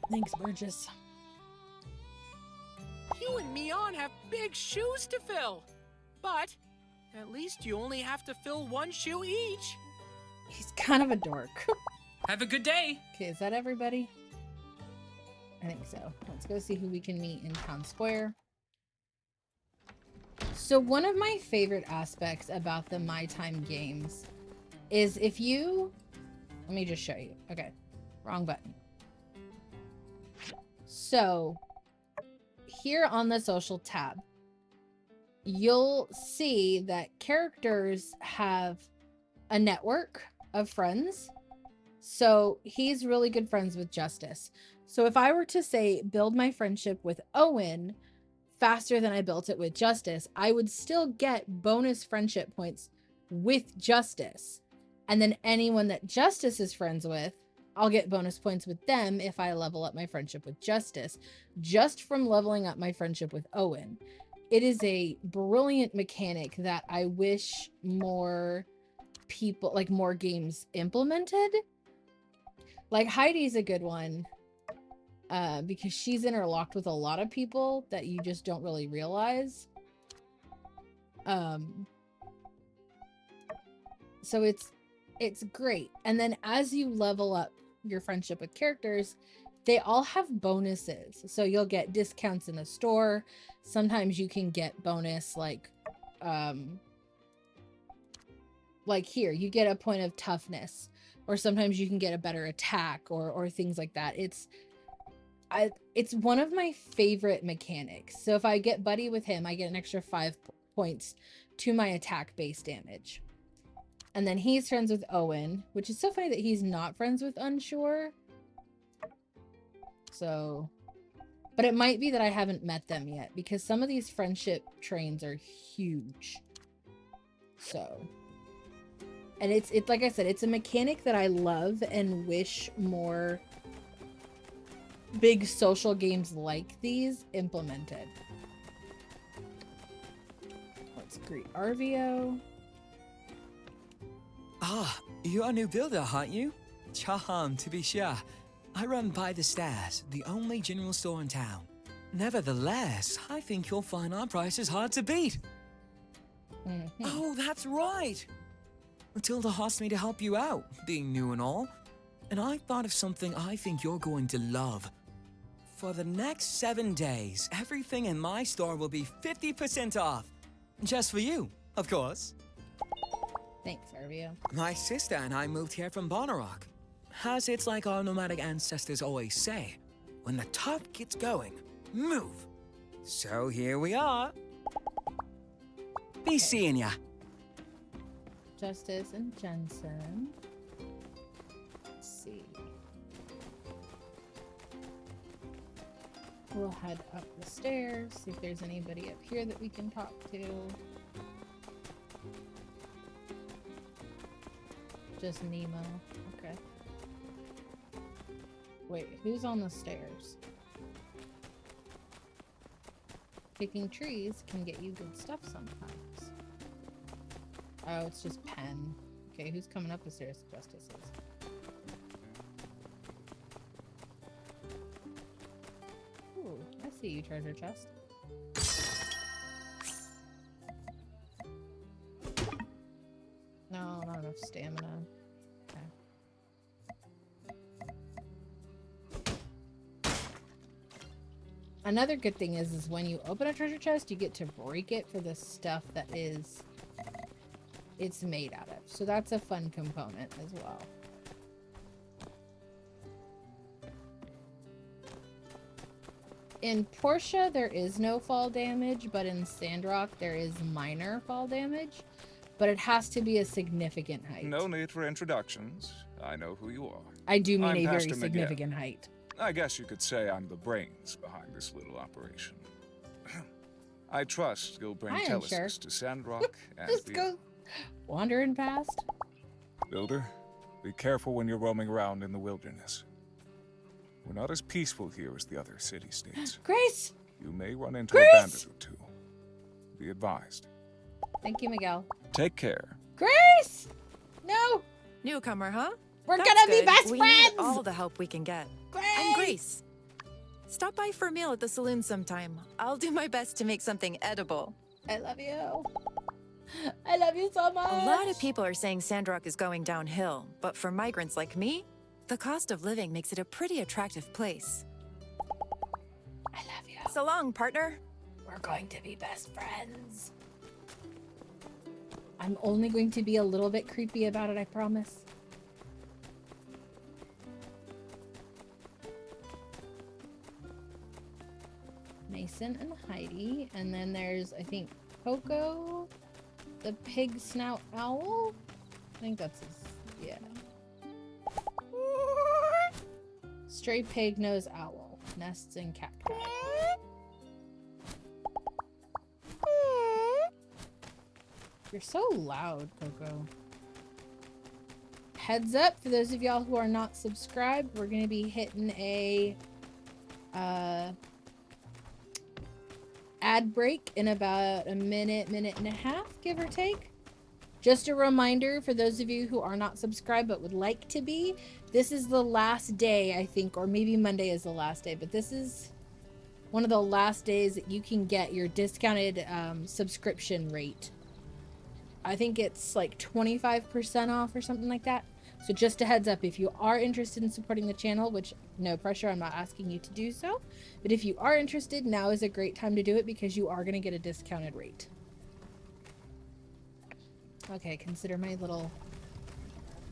Thanks, Burgess. You and Mion have big shoes to fill. But at least you only have to fill one shoe each. He's kind of a dork. Have a good day. Okay, is that everybody? I think so. Let's go see who we can meet in Town Square. So one of my favorite aspects about the My Time games is if you... Let me just show you. Okay, wrong button. So here on the social tab, you'll see that characters have a network of friends. So he's really good friends with Justice. So if I were to say build my friendship with Owen faster than I built it with Justice, I would still get bonus friendship points with Justice. And then anyone that Justice is friends with, I'll get bonus points with them if I level up my friendship with Justice, just from leveling up my friendship with Owen. It is a brilliant mechanic that I wish more people, like more games implemented. Like Heidi's a good one, because she's interlocked with a lot of people that you just don't really realize. So it's great. And then as you level up your friendship with characters, they all have bonuses. So you'll get discounts in the store. Sometimes you can get bonus like here, you get a point of toughness, or sometimes you can get a better attack or things like that. It's one of my favorite mechanics. So if I get buddy with him, I get an extra 5 points to my attack base damage. And then he's friends with Owen, which is so funny that he's not friends with Unsure. So, but it might be that I haven't met them yet, because some of these friendship trains are huge. So, and it's like I said, it's a mechanic that I love and wish more big social games like these implemented. Let's greet Arvio. Ah, you're a new builder, aren't you? Charmed, to be sure. I run by the stairs, the only general store in town. Nevertheless, I think you'll find our prices hard to beat. Oh, that's right. Matilda asked me to help you out, being new and all. And I thought of something I think you're going to love. For the next 7 days, everything in my store will be 50% off. Just for you, of course. Thanks, Arvio. My sister and I moved here from Bonnerock. As it's like our nomadic ancestors always say, when the top gets going, move. So here we are. Be seeing ya. Justice and Jensen. Let's see. We'll head up the stairs, see if there's anybody up here that we can talk to. Just Nemo. Okay. Wait, who's on the stairs? Picking trees can get you good stuff sometimes. Oh, it's just Pen. Okay, who's coming up the stairs? Justice is. Ooh, I see you, treasure chest. No, not enough stamina. Okay. Another good thing is when you open a treasure chest, you get to break it for the stuff that is it's made out of. So that's a fun component as well. In Portia, there is no fall damage, but in Sandrock, there is minor fall damage. But it has to be a significant height. No need for introductions. I know who you are. I do mean I'm a very Pastor Miguel. significant height. I guess you could say I'm the brains behind this little operation. I trust you'll bring I am sure. Telesis to Sandrock and Just beyond. go wandering past. Builder, be careful when you're roaming around in the wilderness. We're not as peaceful here as the other city-states. Grace! You may run into Grace! a bandit or two. Be advised. Thank you, Miguel. Take care. Grace! No! Newcomer, huh? We're That's gonna be good. best we friends! Need all the help we can get. Grace! I'm Grace. Stop by for a meal at the saloon sometime. I'll do my best to make something edible. I love you. I love you so much. A lot of people are saying Sandrock is going downhill, but for migrants like me, the cost of living makes it a pretty attractive place. I love you. So long, partner. We're going to be best friends. I'm only going to be a little bit creepy about it, I promise. Mason and Heidi, and then there's, I think, Coco, the pig snout owl. I think that's his, yeah. Stray pig nose owl nests in cacti. You're so loud, Coco. Heads up for those of y'all who are not subscribed, we're gonna be hitting a ad break in about a minute and a half, give or take. Just a reminder for those of you who are not subscribed but would like to be, this is the last day, I think, or maybe Monday is the last day, but this is one of the last days that you can get your discounted subscription rate. I think it's like 25% off or something like that. So just a heads up, if you are interested in supporting the channel, which no pressure, I'm not asking you to do so, but if you are interested, now is a great time to do it because you are going to get a discounted rate. Okay, consider my little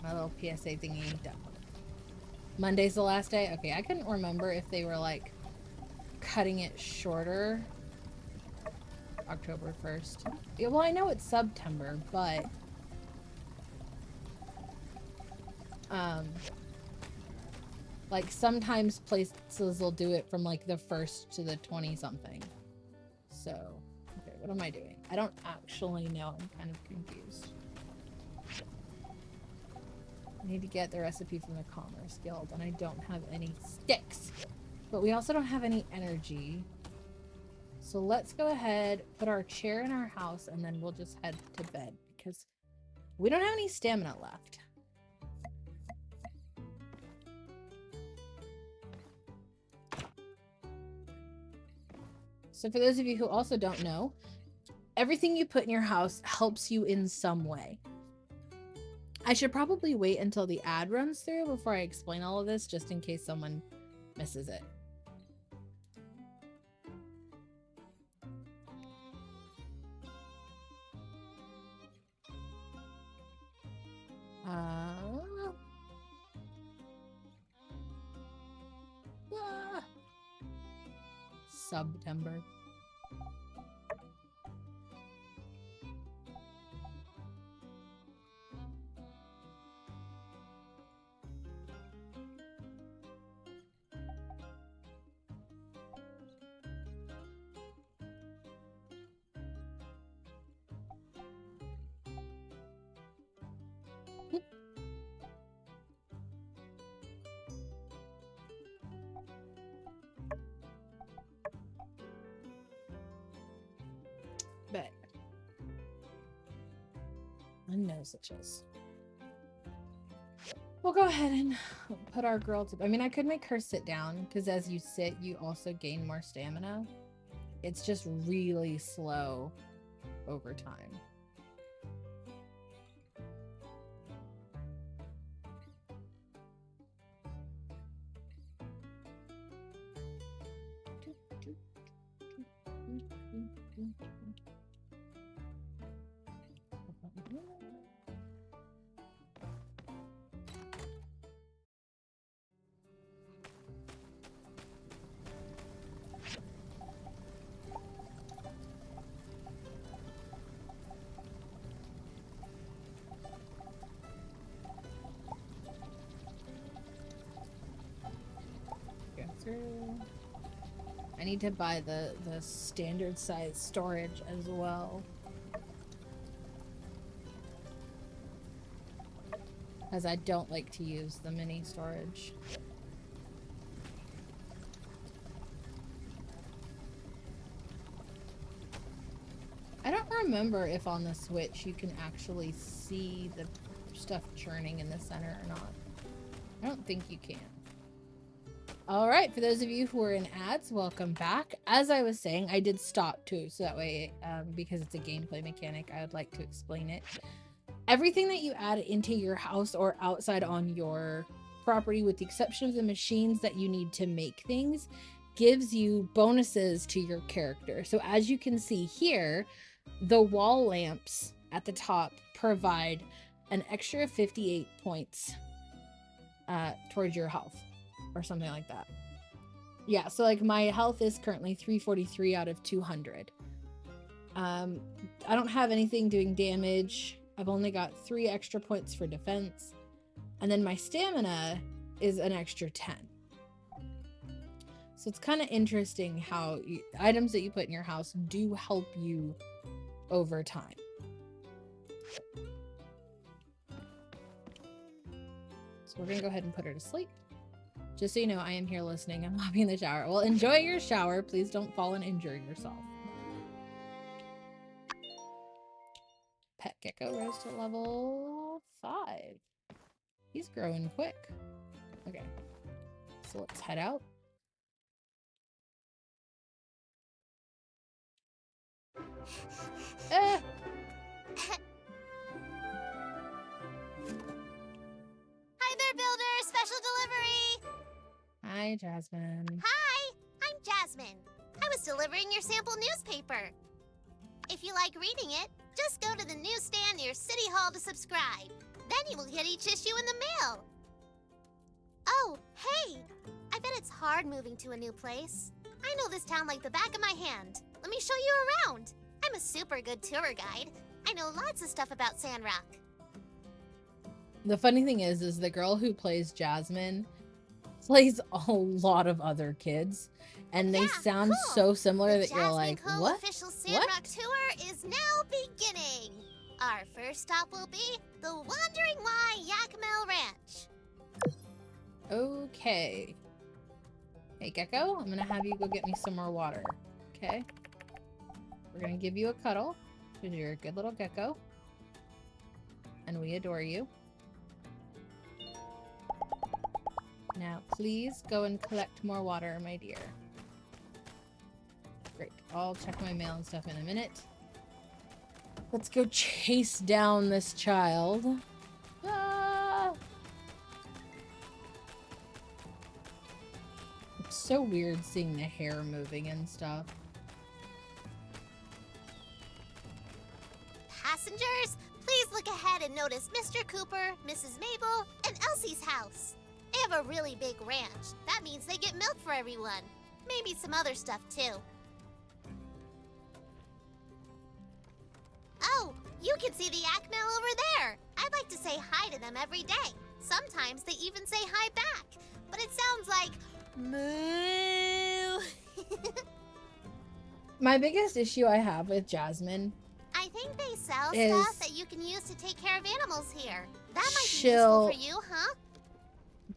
PSA thingy done. Monday's the last day? Okay, I couldn't remember if they were like cutting it shorter. October 1st. Yeah, well, I know it's September, but like sometimes places will do it from like the 1st to the 20 something. So, okay, what am I doing? I don't actually know. I'm kind of confused. I need to get the recipe from the Commerce Guild, and I don't have any sticks. But we also don't have any energy. So let's go ahead, put our chair in our house, and then we'll just head to bed because we don't have any stamina left. So for those of you who also don't know, everything you put in your house helps you in some way. I should probably wait until the ad runs through before I explain all of this, just in case someone misses it. September. But no suches. We'll go ahead and put our girl to. I mean, I could make her sit down because as you sit, you also gain more stamina. It's just really slow over time. need to buy the standard size storage as well. As I don't like to use the mini storage. I don't remember if on the Switch you can actually see the stuff churning in the center or not. I don't think you can. Alright, for those of you who are in ads, welcome back. As I was saying, I did stop too, so that way, because it's a gameplay mechanic, I would like to explain it. Everything that you add into your house or outside on your property, with the exception of the machines that you need to make things, gives you bonuses to your character. So as you can see here, the wall lamps at the top provide an extra 58 points towards your health or something like that. Yeah, so like my health is currently 343 out of 200. I don't have anything doing damage. I've only got 3 extra points for defense. And then my stamina is an extra 10. So it's kind of interesting how items that you put in your house do help you over time. So we're going to go ahead and put her to sleep. Just so you know, I am here listening. I'm not in the shower. Well, enjoy your shower. Please don't fall and injure yourself. Pet gecko rose to level 5. He's growing quick. Okay. So let's head out. Hi there, Builder! Special delivery! Hi, Jasmine. Hi! I'm Jasmine. I was delivering your sample newspaper. If you like reading it, just go to the newsstand near City Hall to subscribe. Then you will get each issue in the mail. Oh, hey! I bet it's hard moving to a new place. I know this town like the back of my hand. Let me show you around. I'm a super good tour guide. I know lots of stuff about Sandrock. The funny thing is the girl who plays Jasmine plays a lot of other kids, and they sound so similar that you're like, what? The official Sandrock tour is now beginning. Our first stop will be the Wandering Y Yakmel Ranch. Okay. Hey, Gecko, I'm gonna have you go get me some more water. Okay? We're gonna give you a cuddle, because you're a good little gecko. And we adore you. Now, please go and collect more water, my dear. Great. I'll check my mail and stuff in a minute. Let's go chase down this child. Ah! It's so weird seeing the hair moving and stuff. Passengers, please look ahead and notice Mr. Cooper, Mrs. Mabel, and Elsie's house. They have a really big ranch. That means they get milk for everyone. Maybe some other stuff, too. Oh, you can see the Yakmel over there. I'd like to say hi to them every day. Sometimes they even say hi back. But it sounds like moo. My biggest issue I have with Jasmine, I think they sell is stuff that you can use to take care of animals here. That might be useful for you, huh?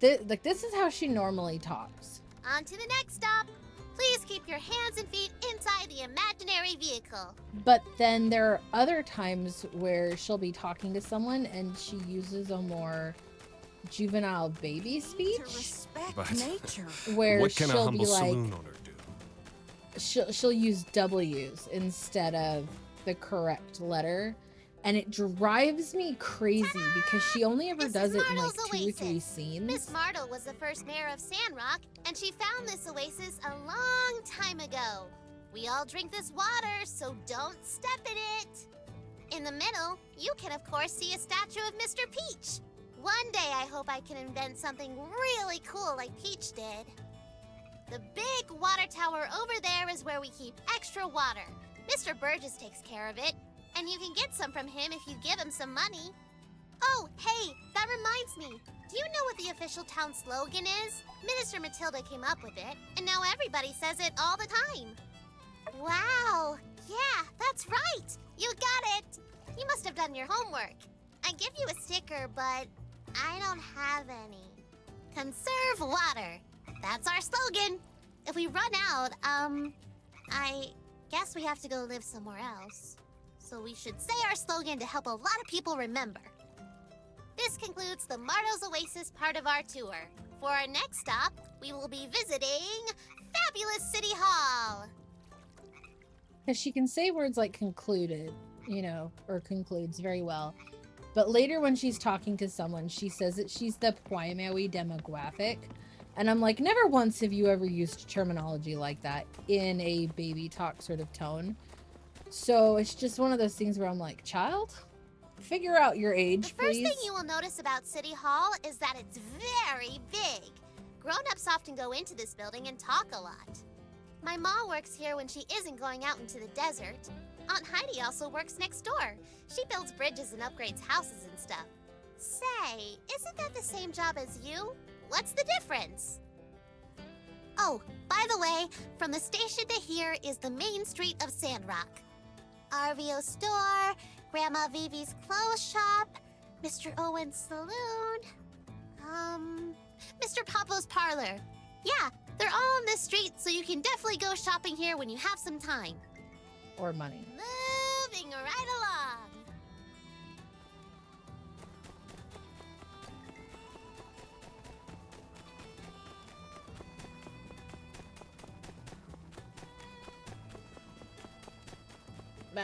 Like, this is how she normally talks. On to the next stop. Please keep your hands and feet inside the imaginary vehicle. But then there are other times where she'll be talking to someone and she uses a more juvenile baby speech. To respect But nature. Where what can a she'll humble be like, saloon owner do? she'll use W's instead of the correct letter. And it drives me crazy because she only ever does it in like 2 or 3 scenes. Miss Martle was the first mayor of Sandrock, and she found this oasis a long time ago. We all drink this water, so don't step in it. In the middle, you can of course see a statue of Mr. Peach. One day I hope I can invent something really cool like Peach did. The big water tower over there is where we keep extra water. Mr. Burgess takes care of it. And you can get some from him if you give him some money. Oh, hey, that reminds me. Do you know what the official town slogan is? Minister Matilda came up with it, and now everybody says it all the time. Wow, yeah, that's right. You got it. You must have done your homework. I give you a sticker, but I don't have any. Conserve water. That's our slogan. If we run out, I guess we have to go live somewhere else. So we should say our slogan to help a lot of people remember. This concludes the Mardo's Oasis part of our tour. For our next stop, we will be visiting Fabulous City Hall. Because she can say words like concluded, you know, or concludes very well. But later when she's talking to someone, she says that she's the primary demographic. And I'm like, never once have you ever used terminology like that in a baby talk sort of tone. So it's just one of those things where I'm like, child, figure out your age, The first please. thing you will notice about City Hall is that it's very big. Grown-ups often go into this building and talk a lot. My mom works here when she isn't going out into the desert. Aunt Heidi also works next door. She builds bridges and upgrades houses and stuff. Say, isn't that the same job as you? What's the difference? Oh, by the way, from the station to here is the main street of Sandrock. RVO store, Grandma Vivi's clothes shop, Mr. Owen's saloon, Mr. Pablo's parlor. Yeah, they're all on this street, so you can definitely go shopping here when you have some time. Or money. Moving right along. Bah.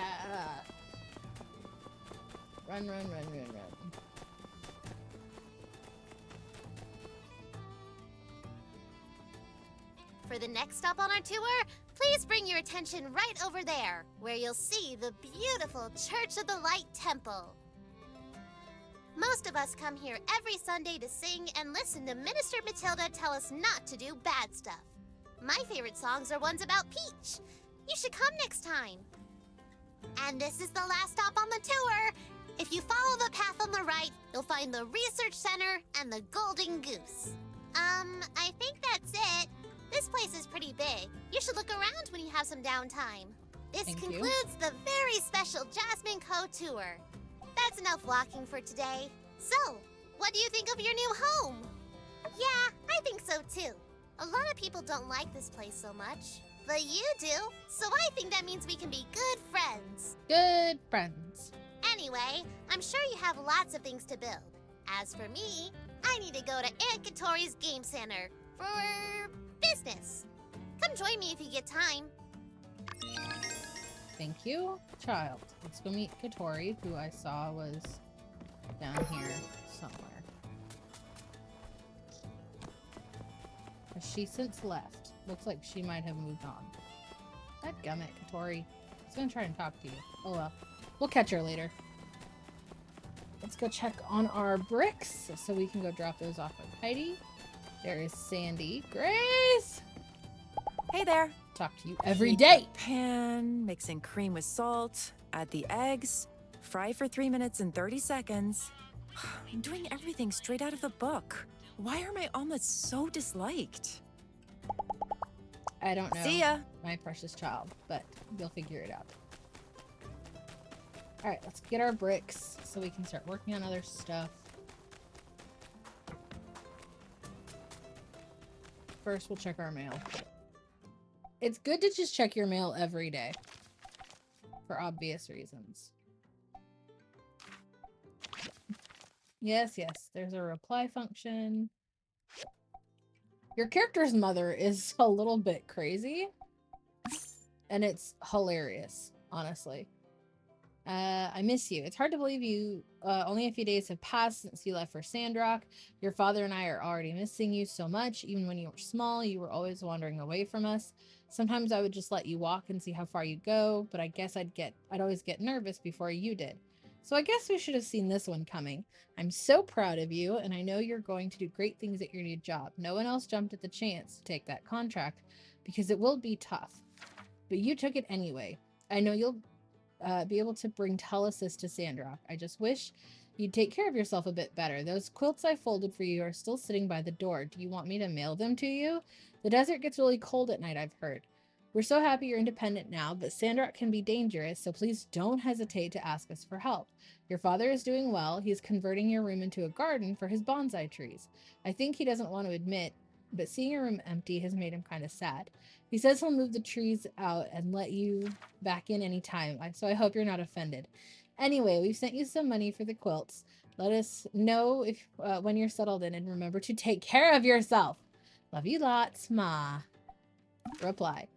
Run, run, run, run, run. For the next stop on our tour, please bring your attention right over there, where you'll see the beautiful Church of the Light Temple. Most of us come here every Sunday to sing and listen to Minister Matilda tell us not to do bad stuff. My favorite songs are ones about Peach. You should come next time. And this is the last stop on the tour. If you follow the path on the right, you'll find the Research Center and the Golden Goose. I think that's it. This place is pretty big. You should look around when you have some downtime. This concludes the very special Jasmine Co. tour. That's enough walking for today. So, what do you think of your new home? Yeah, I think so too. A lot of people don't like this place so much, but you do. So I think that means we can be good friends. Good friends. Anyway, I'm sure you have lots of things to build. As for me, I need to go to Aunt Katori's Game Center for business. Come join me if you get time. Thank you, child. Let's go meet Katori, who I saw was down here somewhere. Has she since left? Looks like she might have moved on. Dadgummit, Katori. I was gonna try and talk to you. Oh well. We'll catch her later. Let's go check on our bricks so we can go drop those off with Heidi. There is Sandy. Grace! Hey there. Talk to you every Heat day. the pan, mix in cream with salt, add the eggs, fry for 3 minutes and 30 seconds. I'm doing everything straight out of the book. Why are my omelets so disliked? I don't know. See ya. My precious child, but you'll figure it out. Alright, let's get our bricks so we can start working on other stuff. First, we'll check our mail. It's good to just check your mail every day. For obvious reasons. Yes, yes, there's a reply function. Your character's mother is a little bit crazy. And it's hilarious, honestly. I miss you. It's hard to believe you only a few days have passed since you left for Sandrock. Your father and I are already missing you so much. Even when you were small, you were always wandering away from us. Sometimes I would just let you walk and see how far you go, but I guess I'd always get nervous before you did. So I guess we should have seen this one coming. I'm so proud of you, and I know you're going to do great things at your new job. No one else jumped at the chance to take that contract because it will be tough. But you took it anyway. I know you'll be able to bring Telesis to Sandrock. I just wish you'd take care of yourself a bit better. Those quilts I folded for you are still sitting by the door. Do you want me to mail them to you? The desert gets really cold at night, I've heard. We're so happy you're independent now, but Sandrock can be dangerous, so please don't hesitate to ask us for help. Your father is doing well. He's converting your room into a garden for his bonsai trees. I think he doesn't want to admit, but seeing your room empty has made him kind of sad. He says he'll move the trees out and let you back in anytime, so I hope you're not offended. Anyway, we've sent you some money for the quilts. Let us know if when you're settled in, and remember to take care of yourself. Love you lots, Ma. Reply.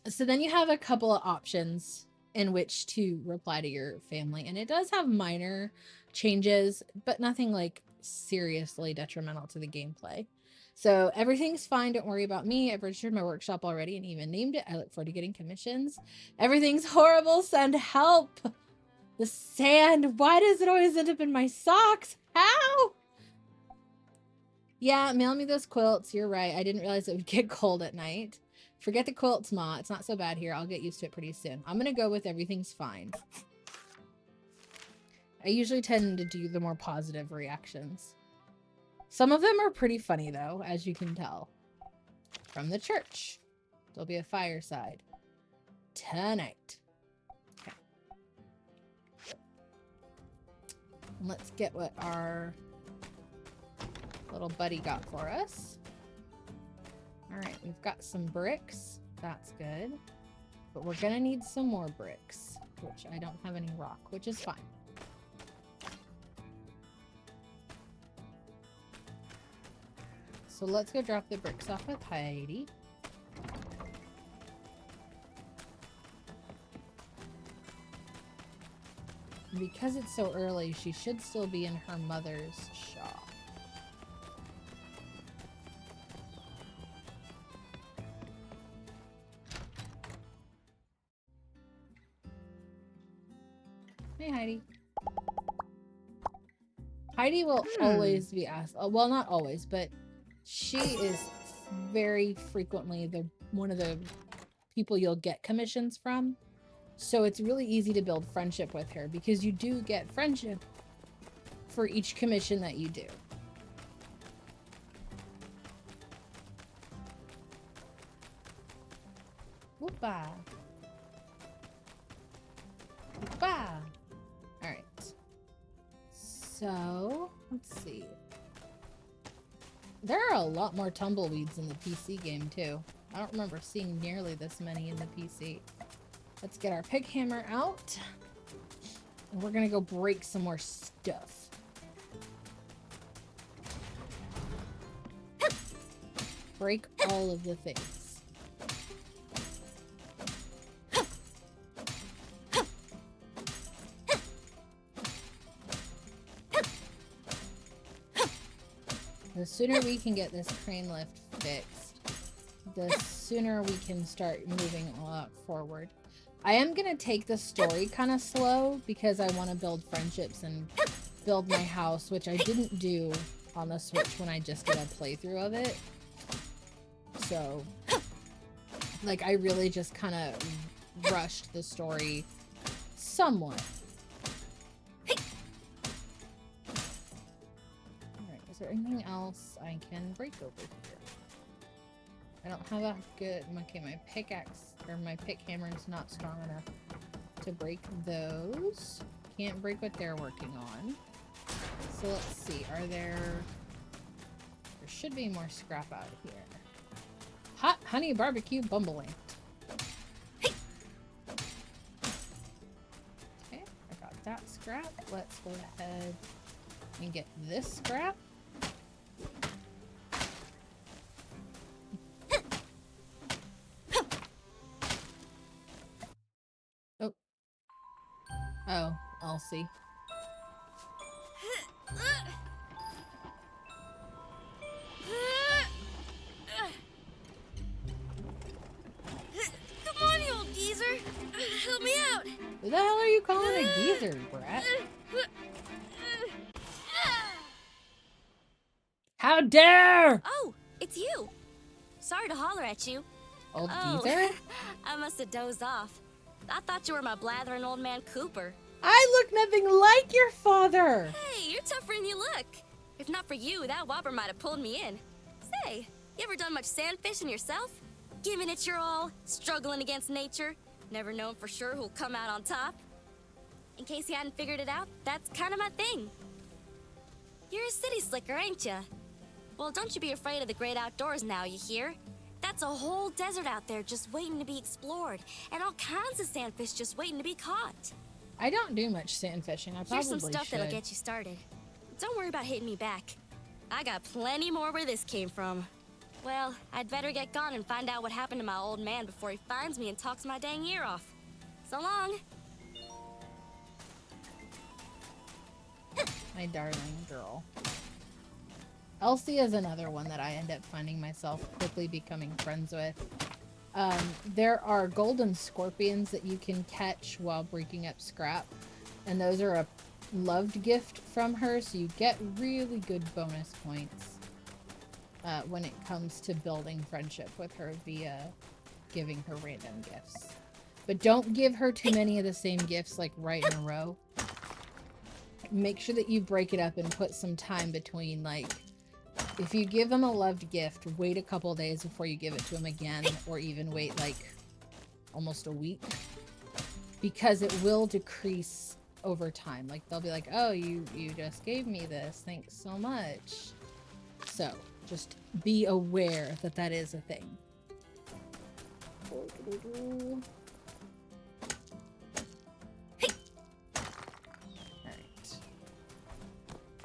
So then you have a couple of options in which to reply to your family, and it does have minor changes, but nothing like seriously detrimental to the gameplay. So everything's fine, don't worry about me. I've registered my workshop already and even named it. I look forward to getting commissions. Everything's horrible, send help. The sand, why does it always end up in my socks? How? Yeah, mail me those quilts, you're right. I didn't realize it would get cold at night. Forget the quilts, Ma. It's not so bad here. I'll get used to it pretty soon. I'm gonna go with everything's fine. I usually tend to do the more positive reactions. Some of them are pretty funny, though, as you can tell. From the church. There'll be a fireside. Tonight. Okay. Let's get what our little buddy got for us. Alright, we've got some bricks. That's good. But we're gonna need some more bricks, which I don't have any rock, which is fine. So let's go drop the bricks off with Heidi. Because it's so early, she should still be in her mother's shop. Hey, Heidi. Heidi will always be asked. Well, not always, but she is very frequently one of the people you'll get commissions from. So it's really easy to build friendship with her because you do get friendship for each commission that you do. Whoopah. Whoopah. Alright. So, let's see. There are a lot more tumbleweeds in the PC game, too. I don't remember seeing nearly this many in the PC. Let's get our pick hammer out. And we're gonna go break some more stuff. Break all of the things. The sooner we can get this crane lift fixed, the sooner we can start moving a lot forward. I am going to take the story kind of slow because I want to build friendships and build my house, which I didn't do on the Switch when I just did a playthrough of it. So, like, I really just kind of rushed the story somewhat. Is there anything else I can break over here? I don't have a good... Okay, my pickaxe, or my pick hammer is not strong enough to break those. Can't break what they're working on. So let's see, are there... There should be more scrap out here. Hot honey barbecue bumbling. Okay, I got that scrap. Let's go ahead and get this scrap. Oh, I'll see. Come on, you old geezer. Help me out. Who the hell are you calling a geezer, brat? How dare! Oh, it's you. Sorry to holler at you. Old geezer? I must have dozed off. I thought you were my blathering old man Cooper. I look nothing like your father! Hey, you're tougher than you look. If not for you, that whopper might have pulled me in. Say, you ever done much sand fishing yourself? Giving it your all, struggling against nature, never known for sure who'll come out on top? In case you hadn't figured it out, that's kind of my thing. You're a city slicker, ain't ya? Well, don't you be afraid of the great outdoors now, you hear? That's a whole desert out there just waiting to be explored, and all kinds of sandfish just waiting to be caught. I don't do much sand fishing. I probably Here's some stuff should. that'll get you started. Don't worry about hitting me back. I got plenty more where this came from. Well, I'd better get gone and find out what happened to my old man before he finds me and talks my dang ear off. So long. My darling girl. Elsie is another one that I end up finding myself quickly becoming friends with. There are golden scorpions that you can catch while breaking up scrap, and those are a loved gift from her, so you get really good bonus points when it comes to building friendship with her via giving her random gifts. But don't give her too many of the same gifts like right in a row. Make sure that you break it up and put some time between, like, if you give them a loved gift, wait a couple days before you give it to them again, or even wait like almost a week, because it will decrease over time. Like, they'll be like, oh, you just gave me this, thanks so much. So just be aware that that is a thing.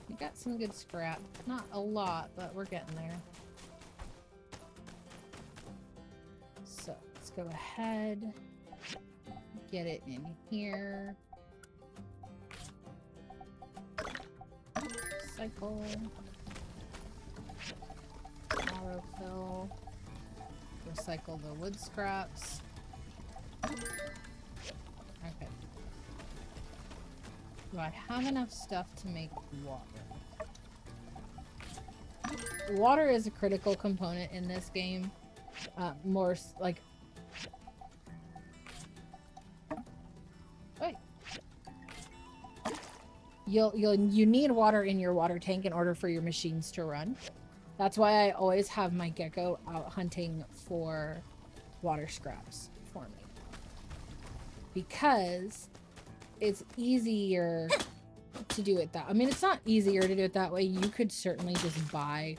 We got some good scrap. Not a lot, but we're getting there. So let's go ahead, get it in here. Recycle. Autofill. Recycle the wood scraps. Okay. Do I have enough stuff to make water? Water is a critical component in this game. More like... Wait. You need water in your water tank in order for your machines to run. That's why I always have my gecko out hunting for water scraps for me. Because it's easier to do it that... I mean, it's not easier to do it that way. You could certainly just buy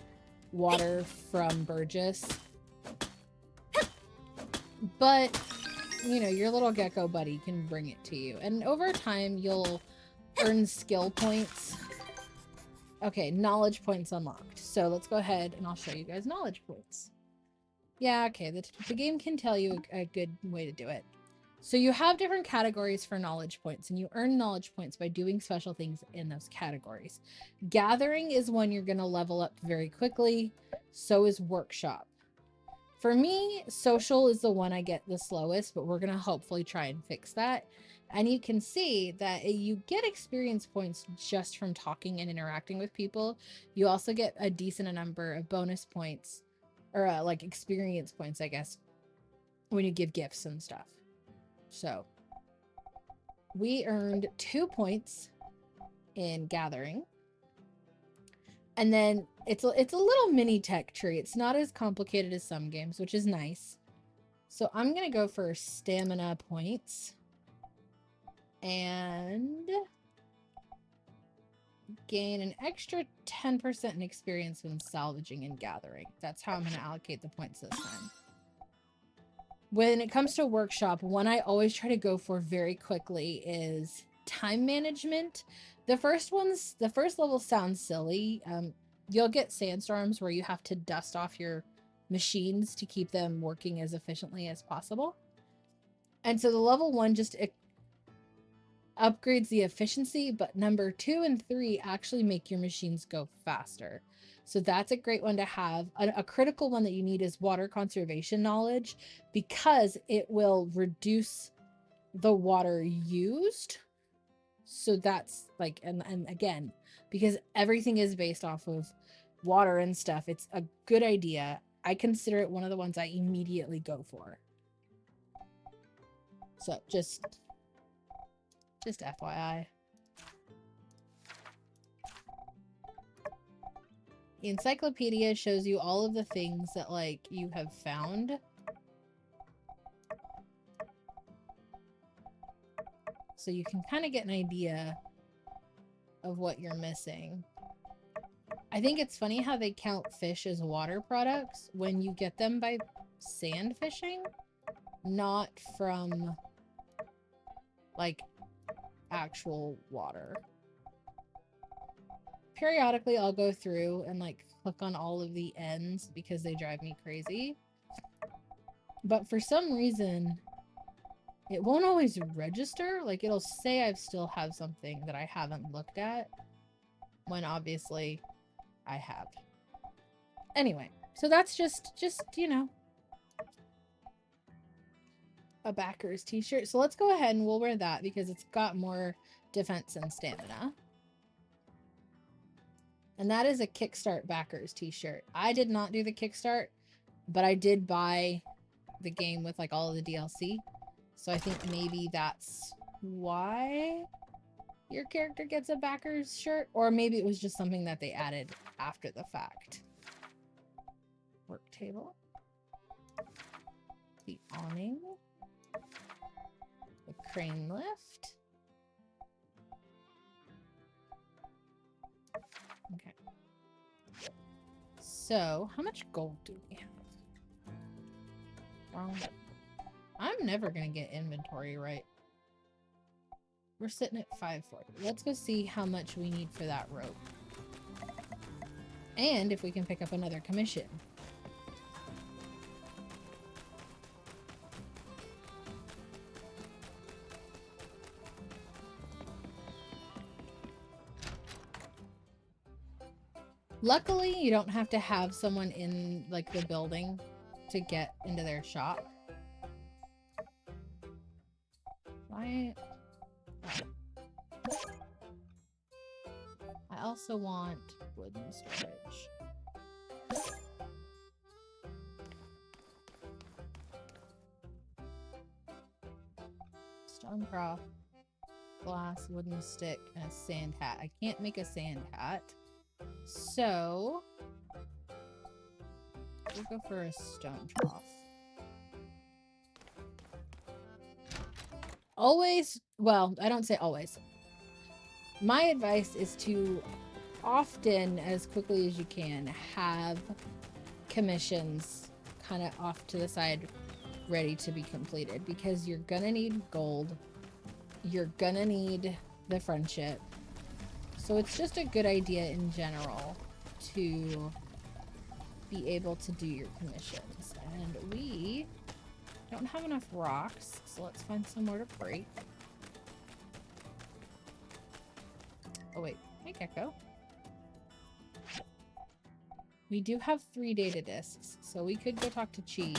water from Burgess. But, you know, your little gecko buddy can bring it to you. And over time, you'll earn skill points. Okay, knowledge points unlocked. So let's go ahead and I'll show you guys knowledge points. Yeah, okay, the game can tell you a good way to do it. So you have different categories for knowledge points, and you earn knowledge points by doing special things in those categories. Gathering is one you're going to level up very quickly. So is workshop. For me, social is the one I get the slowest, but we're going to hopefully try and fix that. And you can see that you get experience points just from talking and interacting with people. You also get a decent number of bonus points, or like experience points, I guess, when you give gifts and stuff. So we earned 2 points in gathering. And then it's a little mini tech tree. It's not as complicated as some games, which is nice. So I'm going to go for stamina points. And gain an extra 10% in experience when salvaging and gathering. That's how I'm going to allocate the points this time. When it comes to workshop, one I always try to go for very quickly is time management. The first level sounds silly. You'll get sandstorms where you have to dust off your machines to keep them working as efficiently as possible. And so the level 1 just upgrades the efficiency, but number 2 and 3 actually make your machines go faster. So that's a great one to have. A critical one that you need is water conservation knowledge, because it will reduce the water used. So that's like, and again, because everything is based off of water and stuff, it's a good idea. I consider it one of the ones I immediately go for. So just FYI. The encyclopedia shows you all of the things that, like, you have found. So you can kind of get an idea of what you're missing. I think it's funny how they count fish as water products when you get them by sand fishing, not from, like, actual water. Periodically, I'll go through and, like, click on all of the ends because they drive me crazy. But for some reason, it won't always register. Like, it'll say I still have something that I haven't looked at, when obviously I have. Anyway, so that's just, you know, a backer's t-shirt. So let's go ahead and we'll wear that because it's got more defense and stamina. And that is a Kickstart backers t-shirt. I did not do the Kickstart, but I did buy the game with, like, all of the DLC. So I think maybe that's why your character gets a backers shirt, or maybe it was just something that they added after the fact. Work table. The awning. The crane lift. Okay. So, how much gold do we have? Wrong button. I'm never gonna get inventory right. We're sitting at 540. Let's go see how much we need for that rope. And if we can pick up another commission. Luckily, you don't have to have someone in, like, the building to get into their shop. Why? I also want wooden storage. Stone cross, glass, wooden stick, and a sand hat. I can't make a sand hat. So we'll go for a stone trough. Always, well, I don't say always. My advice is to often, as quickly as you can, have commissions kind of off to the side ready to be completed, because you're gonna need gold. You're gonna need the friendship. So it's just a good idea in general to be able to do your commissions. And we don't have enough rocks, so let's find somewhere to break. Oh wait, hey Gecko. We do have 3 data discs, so we could go talk to Chi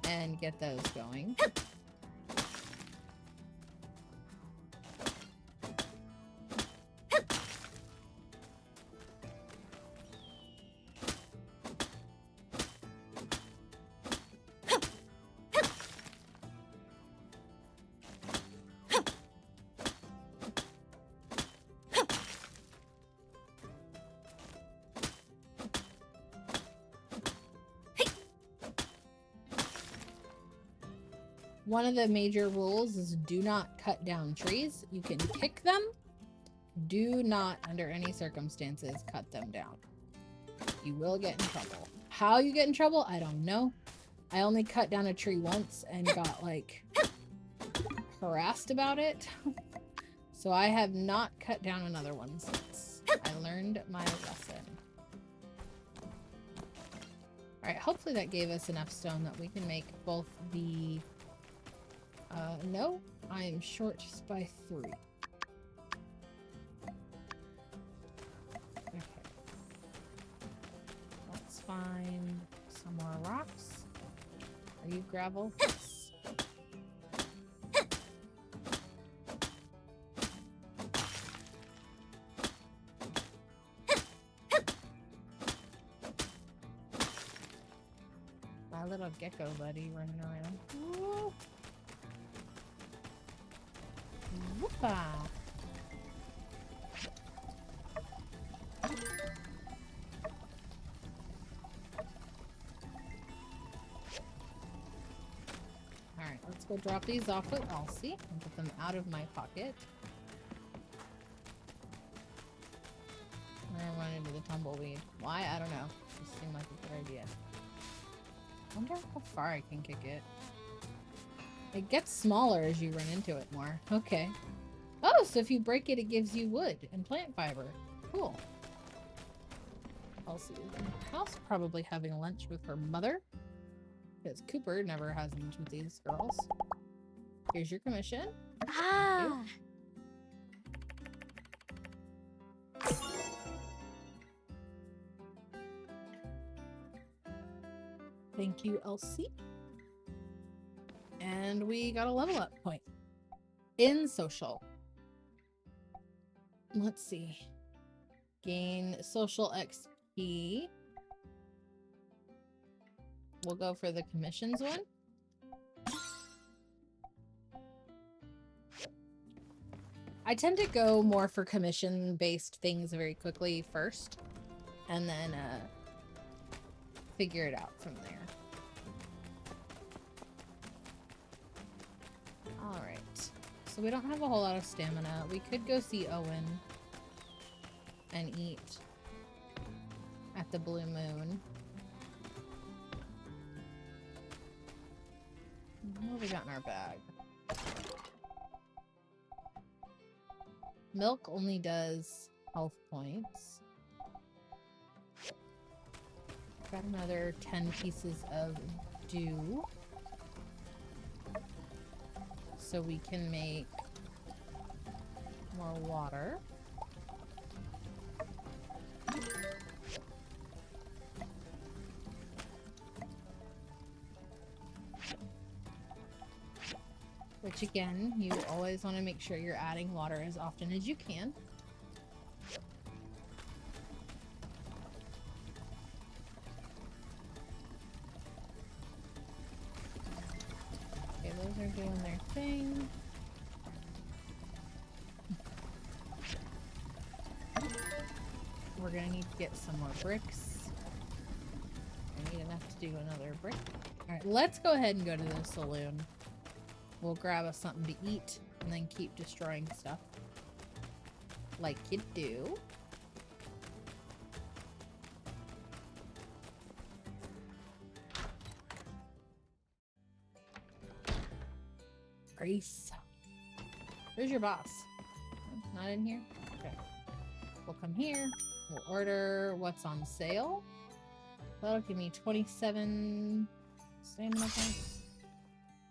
and get those going. One of the major rules is do not cut down trees. You can pick them. Do not, under any circumstances, cut them down. You will get in trouble. How you get in trouble, I don't know. I only cut down a tree once and got, like, harassed about it. So I have not cut down another one since. I learned my lesson. Alright, hopefully that gave us enough stone that we can make both the... no, I am short just by 3. Okay. Let's find some more rocks. Are you gravel? Yes. My little gecko buddy running around. Ooh. Alright, let's go drop these off with Elsie and get them out of my pocket. And run into the tumbleweed. Why? I don't know. Just seemed like a good idea. I wonder how far I can kick it. It gets smaller as you run into it more. Okay. Oh, so if you break it, it gives you wood and plant fiber. Cool. Elsie is in the house, probably having lunch with her mother. Because Cooper never has lunch with these girls. Here's your commission. Ah! Thank you, Elsie. And we got a level up point. In social. Let's see. Gain social XP. We'll go for the commissions one. I tend to go more for commission-based things very quickly first. And then, figure it out from there. Alright. So we don't have a whole lot of stamina. We could go see Owen and eat at the Blue Moon. What have we got in our bag? Milk only does health points. Got another 10 pieces of dew. So we can make more water. Which again, you always want to make sure you're adding water as often as you can. Okay, those are doing their thing. We're gonna need to get some more bricks. I need enough to do another brick. Alright, let's go ahead and go to the saloon. We'll grab us something to eat and then keep destroying stuff. Like you do. Grace. Where's your boss? Not in here? Okay. We'll come here. We'll order what's on sale. That'll give me 27 stamina points.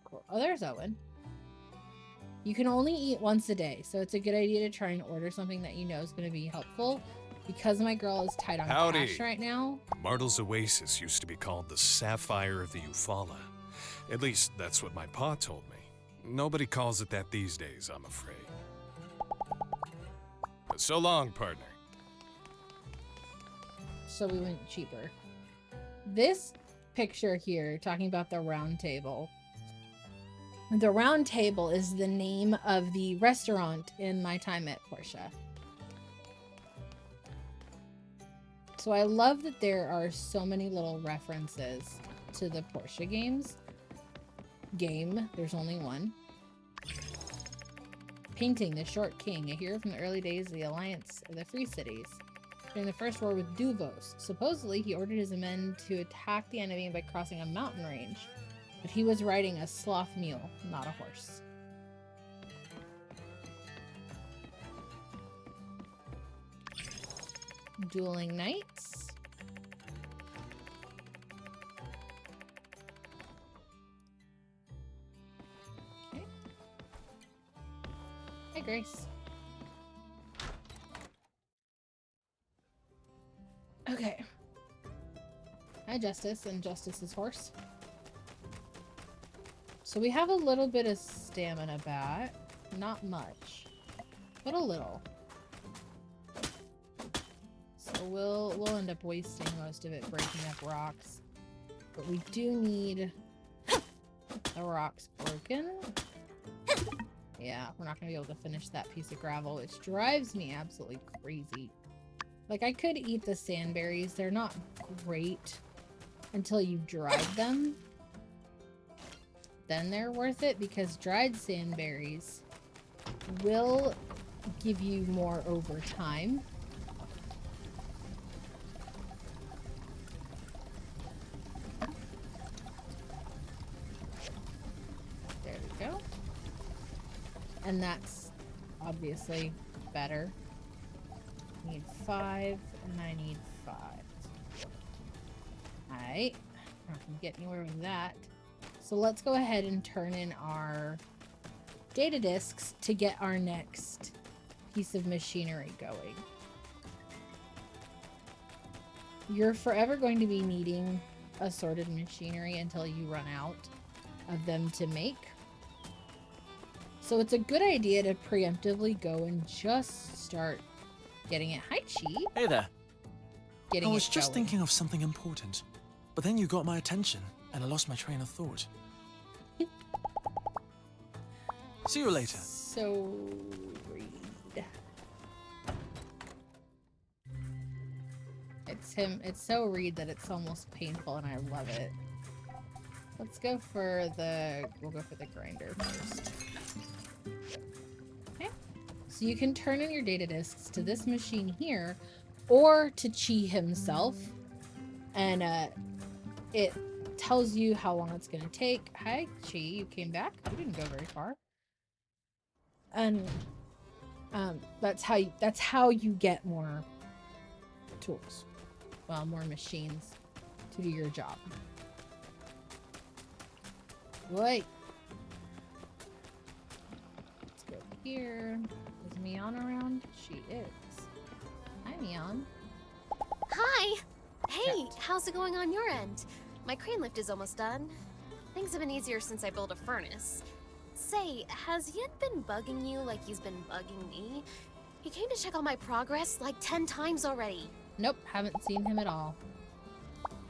Cool. Oh, there's Owen. You can only eat once a day, so it's a good idea to try and order something that you know is going to be helpful. Because my girl is tight on cash right now. Martel's Oasis used to be called the Sapphire of the Eufaula. At least, that's what my pa told me. Nobody calls it that these days, I'm afraid. But so long, partner. So we went cheaper. This picture here, talking about the round table. The Round Table is the name of the restaurant in my time at Portia. So I love that there are so many little references to the Portia games. There's only one. Painting the Short King, a hero from the early days of the Alliance of the Free Cities. During the First War with Duvos, supposedly he ordered his men to attack the enemy by crossing a mountain range. But he was riding a sloth mule, not a horse. Dueling Knights. Okay. Hi, Grace. Okay. Hi, Justice and Justice's horse. So we have a little bit of stamina back. Not much, but a little. So we'll end up wasting most of it breaking up rocks. But we do need the rocks broken. Yeah, we're not gonna be able to finish that piece of gravel, which drives me absolutely crazy. Like, I could eat the sandberries. They're not great until you've dried them. Then they're worth it, because dried sandberries will give you more over time. There we go. And that's obviously better. Need 5, and I need 5. Alright. Not gonna get anywhere with that. So let's go ahead and turn in our data disks to get our next piece of machinery going. You're forever going to be needing assorted machinery until you run out of them to make. So it's a good idea to preemptively go and just start getting it. Hi, Chi. Hey there. Getting I was it just going. thinking of something important, but then you got my attention, and I lost my train of thought. See you later. So Reed. It's him. It's so Reed that it's almost painful, and I love it. Let's go for the. We'll go for the grinder first. Okay. So you can turn in your data disks to this machine here, or to Chi himself, and it tells you how long it's gonna take. Hi, Chi. You came back. You didn't go very far. And that's how you get more tools, well, more machines to do your job. Wait. Let's go here. Is Mion around? She is. Hi, Mion. Hi! Hey, how's it going on your end? My crane lift is almost done. Things have been easier since I built a furnace. Say, has Yin been bugging you like he's been bugging me? He came to check on my progress like 10 times already. Nope, haven't seen him at all.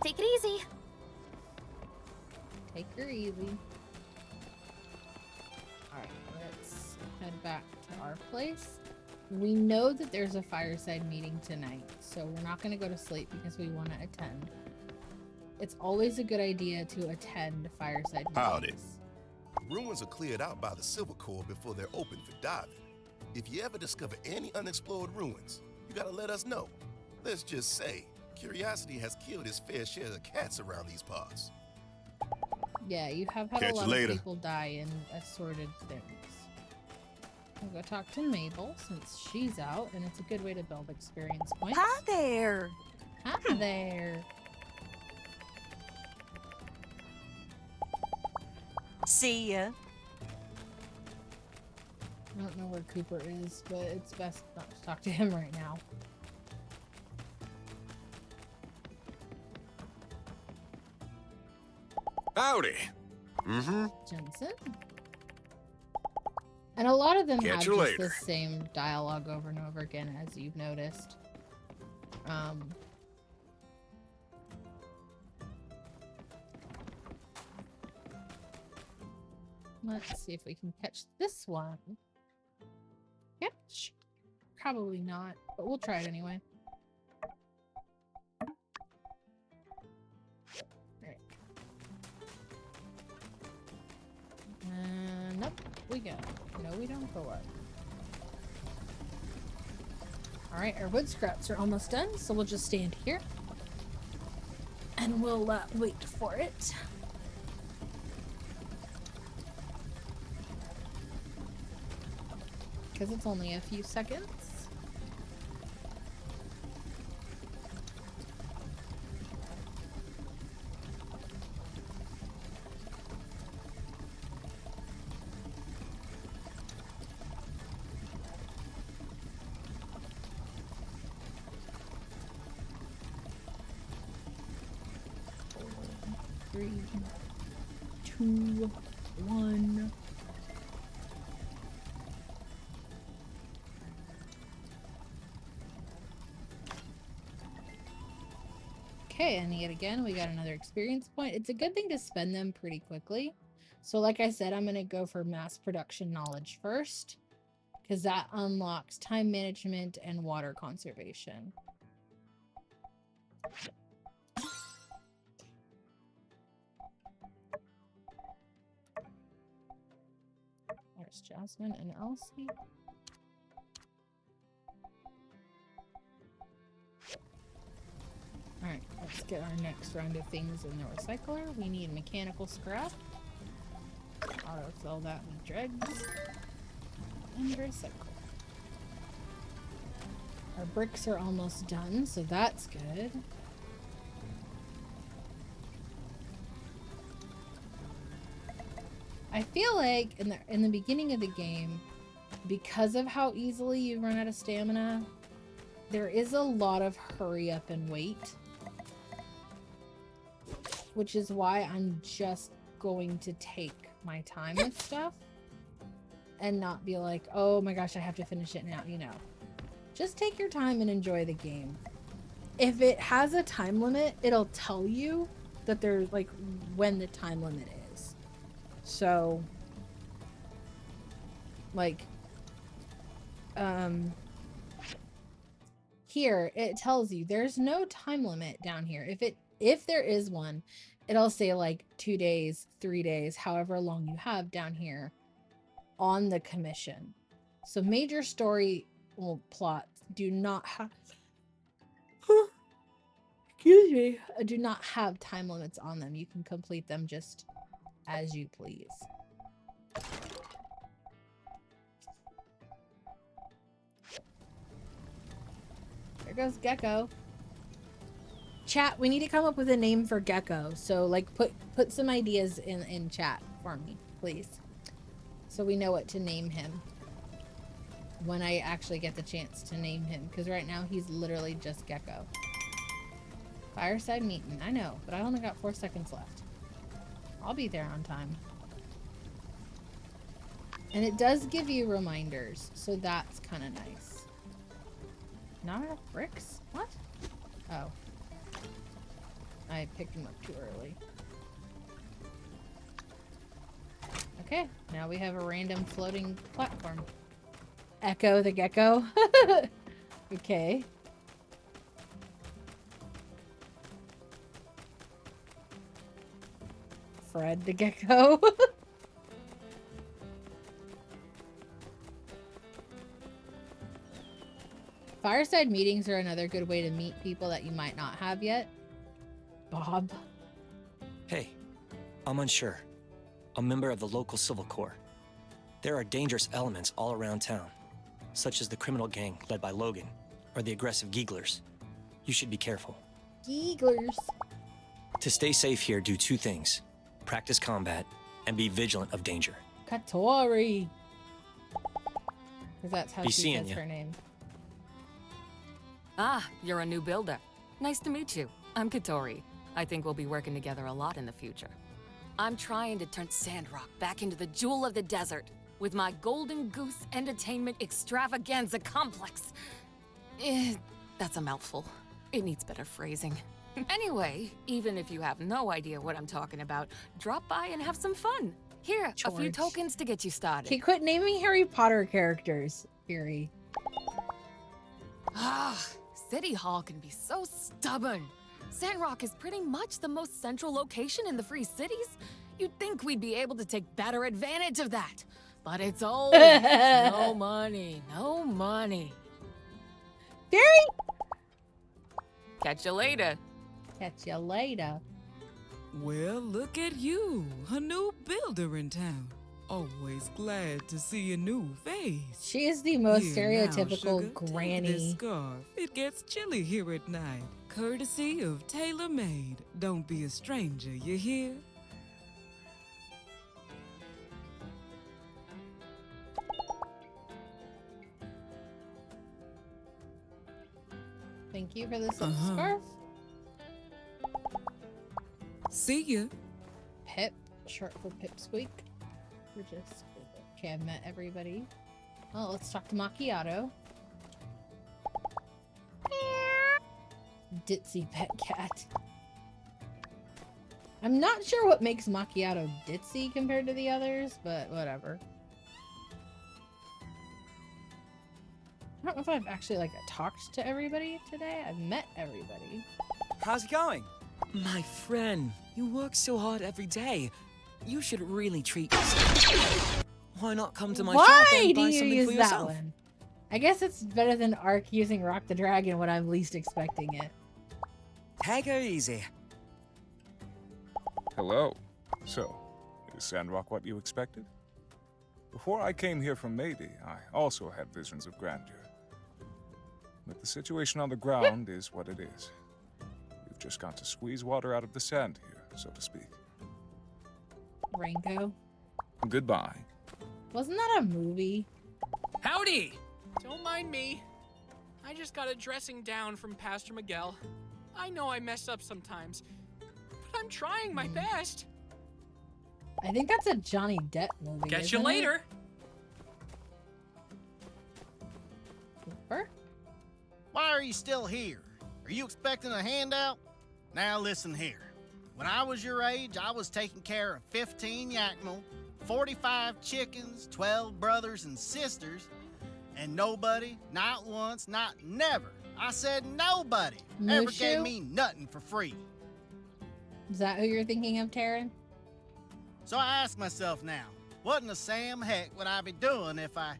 Take it easy. Take her easy. Alright, let's head back to our place. We know that there's a fireside meeting tonight, so we're not going to go to sleep because we want to attend. It's always a good idea to attend fireside meetings. Howdy. Ruins are cleared out by the Civil Corps before they're open for diving. If you ever discover any unexplored ruins, you gotta let us know. Let's just say, curiosity has killed its fair share of cats around these parts. Yeah, you have had Catch a you lot later. of people die in assorted things. We'll go talk to Mabel since she's out, and it's a good way to build experience points. Hi there. Hi there. See ya. I don't know where Cooper is, but it's best not to talk to him right now. Howdy. Mm-hmm. Jensen? And a lot of them Catch have you just later. the same dialogue over and over again, as you've noticed. Let's see if we can catch this one. Catch? Probably not, but we'll try it anyway. Alright. Nope, we go. No, we don't go up. Alright, our wood scraps are almost done, so we'll just stand here. And we'll wait for it. Because it's only a few seconds. Four, 3, 2, 1. Okay, and yet again, we got another experience point. It's a good thing to spend them pretty quickly So like I said, I'm going to go for mass production knowledge first, because that unlocks time management and water conservation. There's Jasmine and Elsie. Alright, let's get our next round of things in the recycler. We need mechanical scrap. Autofill that with dregs. And recycle. Our bricks are almost done, so that's good. I feel like in the beginning of the game, because of how easily you run out of stamina, there is a lot of hurry up and wait. Which is why I'm just going to take my time with stuff and not be like, oh my gosh, I have to finish it now, you know. Just take your time and enjoy the game. If it has a time limit, it'll tell you that there's like when the time limit is. So like here it tells you there's no time limit down here. If there is one, it'll say like 2 days, 3 days, however long you have down here on the commission. So major story plots do not have excuse me, do not have time limits on them. You can complete them just as you please. There goes Gecko. Chat, we need to come up with a name for Gecko. So like put some ideas in chat for me, please. So we know what to name him when I actually get the chance to name him, because right now he's literally just Gecko. Fireside meeting, I know, but I only got 4 seconds left. I'll be there on time. And it does give you reminders, so that's kind of nice. Not enough bricks? What? Oh. I picked them up too early. Okay, now we have a random floating platform. Echo the Gecko. Okay. Fred the Gecko. Fireside meetings are another good way to meet people that you might not have yet. Bob. Hey, I'm unsure. A member of the local Civil Corps. There are dangerous elements all around town, such as the criminal gang led by Logan, or the aggressive Geeglers. You should be careful. Geeglers. To stay safe here, do 2 things. Practice combat, and be vigilant of danger. Katori. Because that's how Be she seeing says ya. her name. Ah, you're a new builder. Nice to meet you. I'm Katori. I think we'll be working together a lot in the future. I'm trying to turn Sandrock back into the jewel of the desert with my Golden Goose Entertainment Extravaganza Complex. That's a mouthful. It needs better phrasing. Anyway, even if you have no idea what I'm talking about, drop by and have some fun. Here, a few George. tokens to get you started. Okay, quit naming Harry Potter characters, Fury. Ah, City Hall can be so stubborn. Sandrock is pretty much the most central location in the Free Cities. You'd think we'd be able to take better advantage of that. But it's always no money, no money. Fury! Catch you later. Catch you later. Well, look at you, a new builder in town. Always glad to see a new face. She is the most Here now, stereotypical sugar, take granny. this scarf. It gets chilly here at night. Courtesy of Tailor Made. Don't be a stranger, you hear? Thank you for the silk scarf. See ya. Pip, short for Pipsqueak. We're just okay. I've met everybody. Oh, let's talk to Macchiato. Ditzy pet cat. I'm not sure what makes Macchiato ditzy compared to the others, but whatever. I don't know if I've actually, like, talked to everybody today. I've met everybody. How's it going? My friend, you work so hard every day. You should really treat yourself. Why not come to my shop Why and do buy you something use for that yourself? one? I guess it's better than Ark using Rock the Dragon when I'm least expecting it. Take her easy. Hello. So, is Sandrock what you expected? Before I came here from Mayday, I also had visions of grandeur. But the situation on the ground is what it is. We've just got to squeeze water out of the sand here, so to speak. Rango. Goodbye. Wasn't that a movie? Howdy! Don't mind me. I just got a dressing down from Pastor Miguel. I know I mess up sometimes, but I'm trying my best. I think that's a Johnny Depp movie. Catch you isn't it? later. Cooper? Why are you still here? Are you expecting a handout? Now listen here. When I was your age, I was taking care of 15 Yakmel, 45 chickens, 12 brothers and sisters, and nobody, not once, not never, I said nobody, ever gave Mushu? me nothing for free. Is that who you're thinking of, Taryn? So I ask myself now, what in the Sam heck would I be doing if I...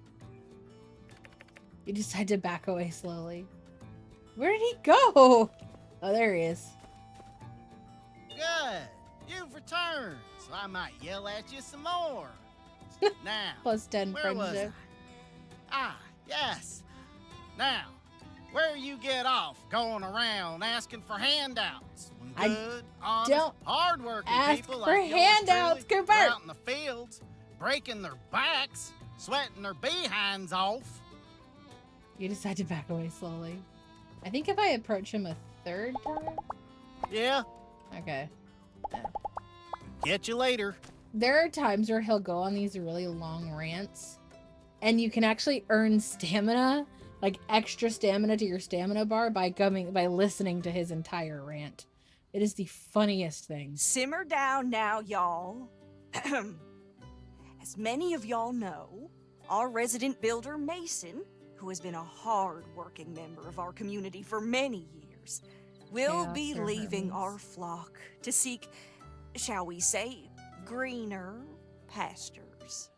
You decide to back away slowly. Where did he go? Oh, there he is. Good, you've returned, so I might yell at you some more. Now, Plus 10 where was friendship. I? Ah, yes. Now, where you get off going around asking for handouts when I good, honest, don't hardworking ask people for like yours handouts, truly Cooper. are out in the fields, breaking their backs, sweating their behinds off. You decide to back away slowly. I think if I approach him a third time? Yeah, Okay. get you later. There are times where he'll go on these really long rants, and you can actually earn stamina, like extra stamina to your stamina bar by listening to his entire rant. It is the funniest thing. Simmer down now, y'all. As many of y'all know, our resident builder, Mason, who has been a hard-working member of our community for many years, will Chaos be or leaving Hermes. our flock to seek, shall we say, greener pastures.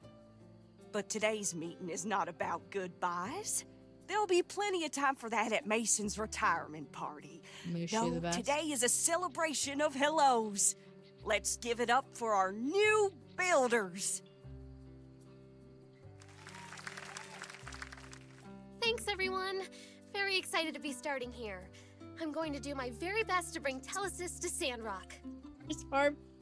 But today's meeting is not about goodbyes. There'll be plenty of time for that at Mason's retirement party. Mushu No, the best. today is a celebration of hellos. Let's give it up for our new builders. Thanks, everyone. Very excited to be starting here. I'm going to do my very best to bring Telesis to Sandrock.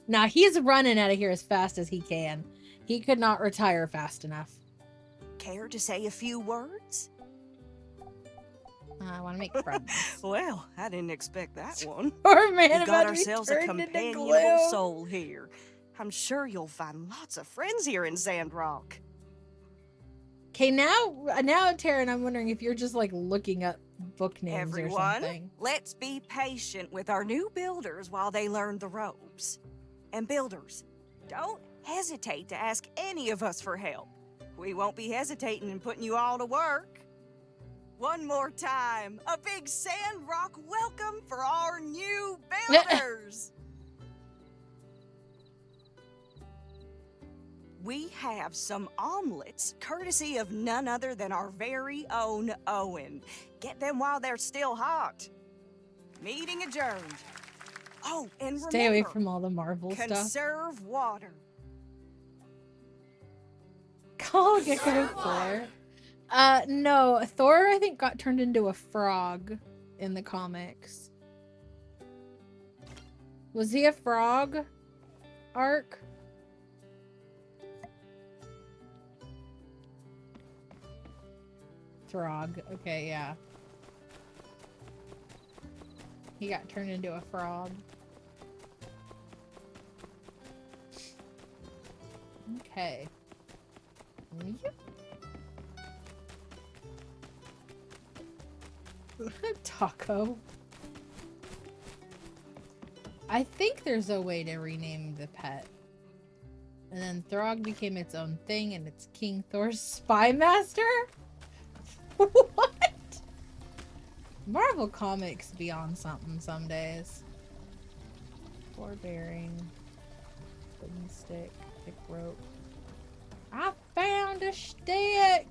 Now he's running out of here as fast as he can. He could not retire fast enough. Care to say a few words? I want to make friends. Well, I didn't expect that one. Poor man We've got about to be ourselves a turned into companionable glue. soul here. I'm sure you'll find lots of friends here in Sandrock. Okay, now, Taryn, I'm wondering if you're just like looking up book names or Everyone, something. let's be patient with our new builders while they learn the ropes. And builders, don't hesitate to ask any of us for help. We won't be hesitating in putting you all to work. One more time, a big Sandrock welcome for our new builders. We have some omelets, courtesy of none other than our very own Owen. Get them while they're still hot. Meeting adjourned. Oh, and remember, Stay away from all the Marvel stuff. conserve water. Call Gecko Thor. No, Thor I think got turned into a frog in the comics. Was he a frog? Arc? Throg. Okay, yeah. He got turned into a frog. Okay. Yep. Taco. I think there's a way to rename the pet. And then Throg became its own thing, and it's King Thor's spy master? What? Marvel Comics be on something some days. Forbearing. Wooden stick. Thick rope. I found a stick!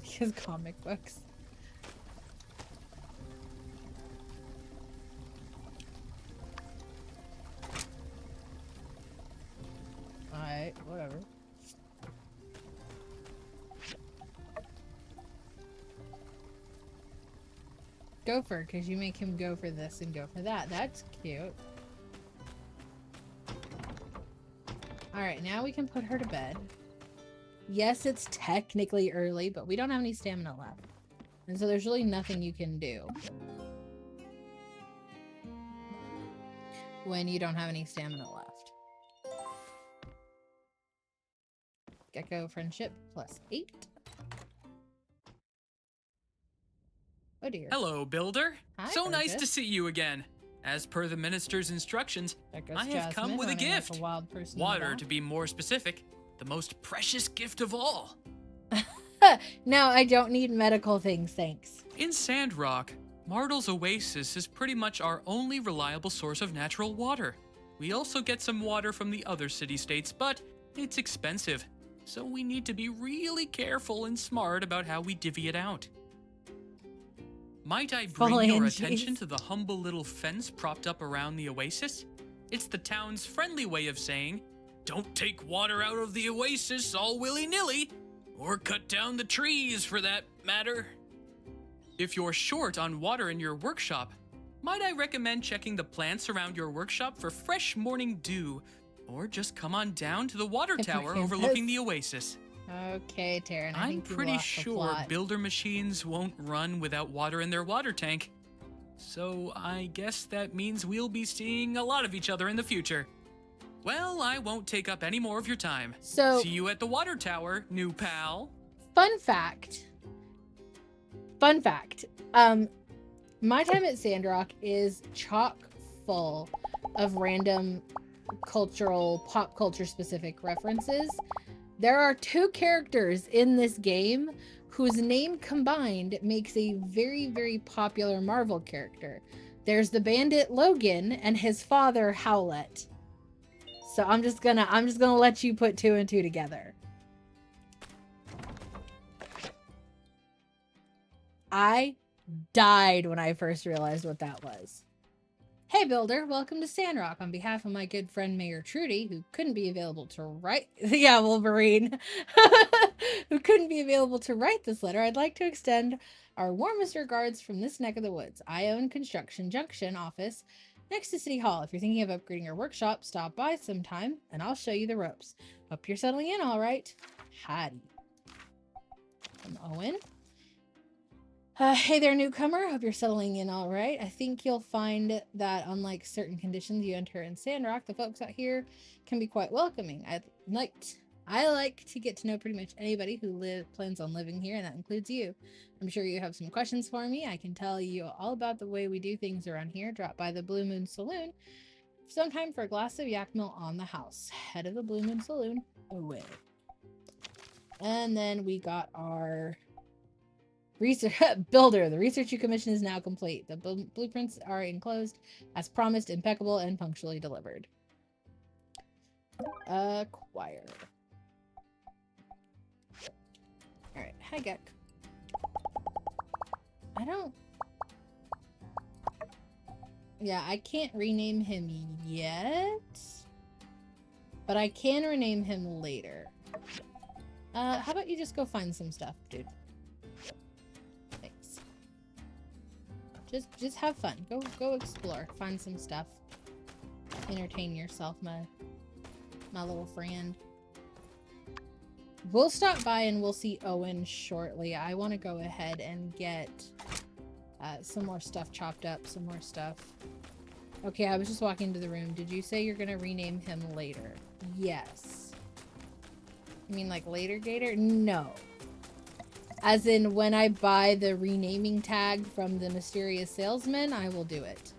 His comic books. Alright, whatever. Gopher, because you make him go for this and go for that. That's cute. Alright, now we can put her to bed. Yes, it's technically early, but we don't have any stamina left. And so there's really nothing you can do when you don't have any stamina left. Gecko friendship +8. Oh dear. Hello, Builder. Hi, So nice Burgess. to see you again. As per the minister's instructions, There I goes have come Jasmine with a running like gift. a wild person in the Water, back. to be more specific. The most precious gift of all. No, I don't need medical things, thanks. In Sandrock, Martel's Oasis is pretty much our only reliable source of natural water. We also get some water from the other city-states, but it's expensive. So we need to be really careful and smart about how we divvy it out. Might I bring your Phalanges. attention to the humble little fence propped up around the oasis? It's the town's friendly way of saying, don't take water out of the oasis all willy-nilly, or cut down the trees for that matter. If you're short on water in your workshop, might I recommend checking the plants around your workshop for fresh morning dew, or just come on down to the water tower overlooking the oasis. Okay, Taryn, I I'm think you pretty lost the sure plot. builder machines won't run without water in their water tank. So I guess that means we'll be seeing a lot of each other in the future. Well, I won't take up any more of your time. So- see you at the water tower, new pal. Fun fact. My time at Sandrock is chock full of random pop culture specific references. There are 2 characters in this game whose name combined makes a very, very popular Marvel character. There's the bandit Logan and his father Howlett. So I'm just gonna let you put 2 and 2 together. I died when I first realized what that was. Hey Builder, welcome to Sandrock. On behalf of my good friend Mayor Trudy, who couldn't be available to write yeah, Wolverine. Who couldn't be available to write this letter, I'd like to extend our warmest regards from this neck of the woods. I own Construction Junction office next to City Hall. If you're thinking of upgrading your workshop, stop by sometime and I'll show you the ropes. Hope you're settling in all right. Hattie. From Owen. Hey there, newcomer. Hope you're settling in all right. I think you'll find that unlike certain conditions you enter in Sandrock, the folks out here can be quite welcoming. I like to get to know pretty much anybody who plans on living here, and that includes you. I'm sure you have some questions for me. I can tell you all about the way we do things around here. Drop by the Blue Moon Saloon sometime for a glass of yak milk on the house. Head of the Blue Moon Saloon away. And then we got our research builder. The research you commissioned is now complete. The blueprints are enclosed as promised, impeccable, and punctually delivered. Acquired. Alright, hi Gek. Yeah, I can't rename him yet, but I can rename him later. How about you just go find some stuff, dude? Thanks. Just have fun. Go explore. Find some stuff. Entertain yourself, my little friend. We'll stop by and we'll see Owen shortly. I want to go ahead and get some more stuff chopped up, some more stuff. Okay, I was just walking into the room. Did you say you're going to rename him later? Yes. You mean like later, Gator? No. As in, when I buy the renaming tag from the mysterious salesman, I will do it.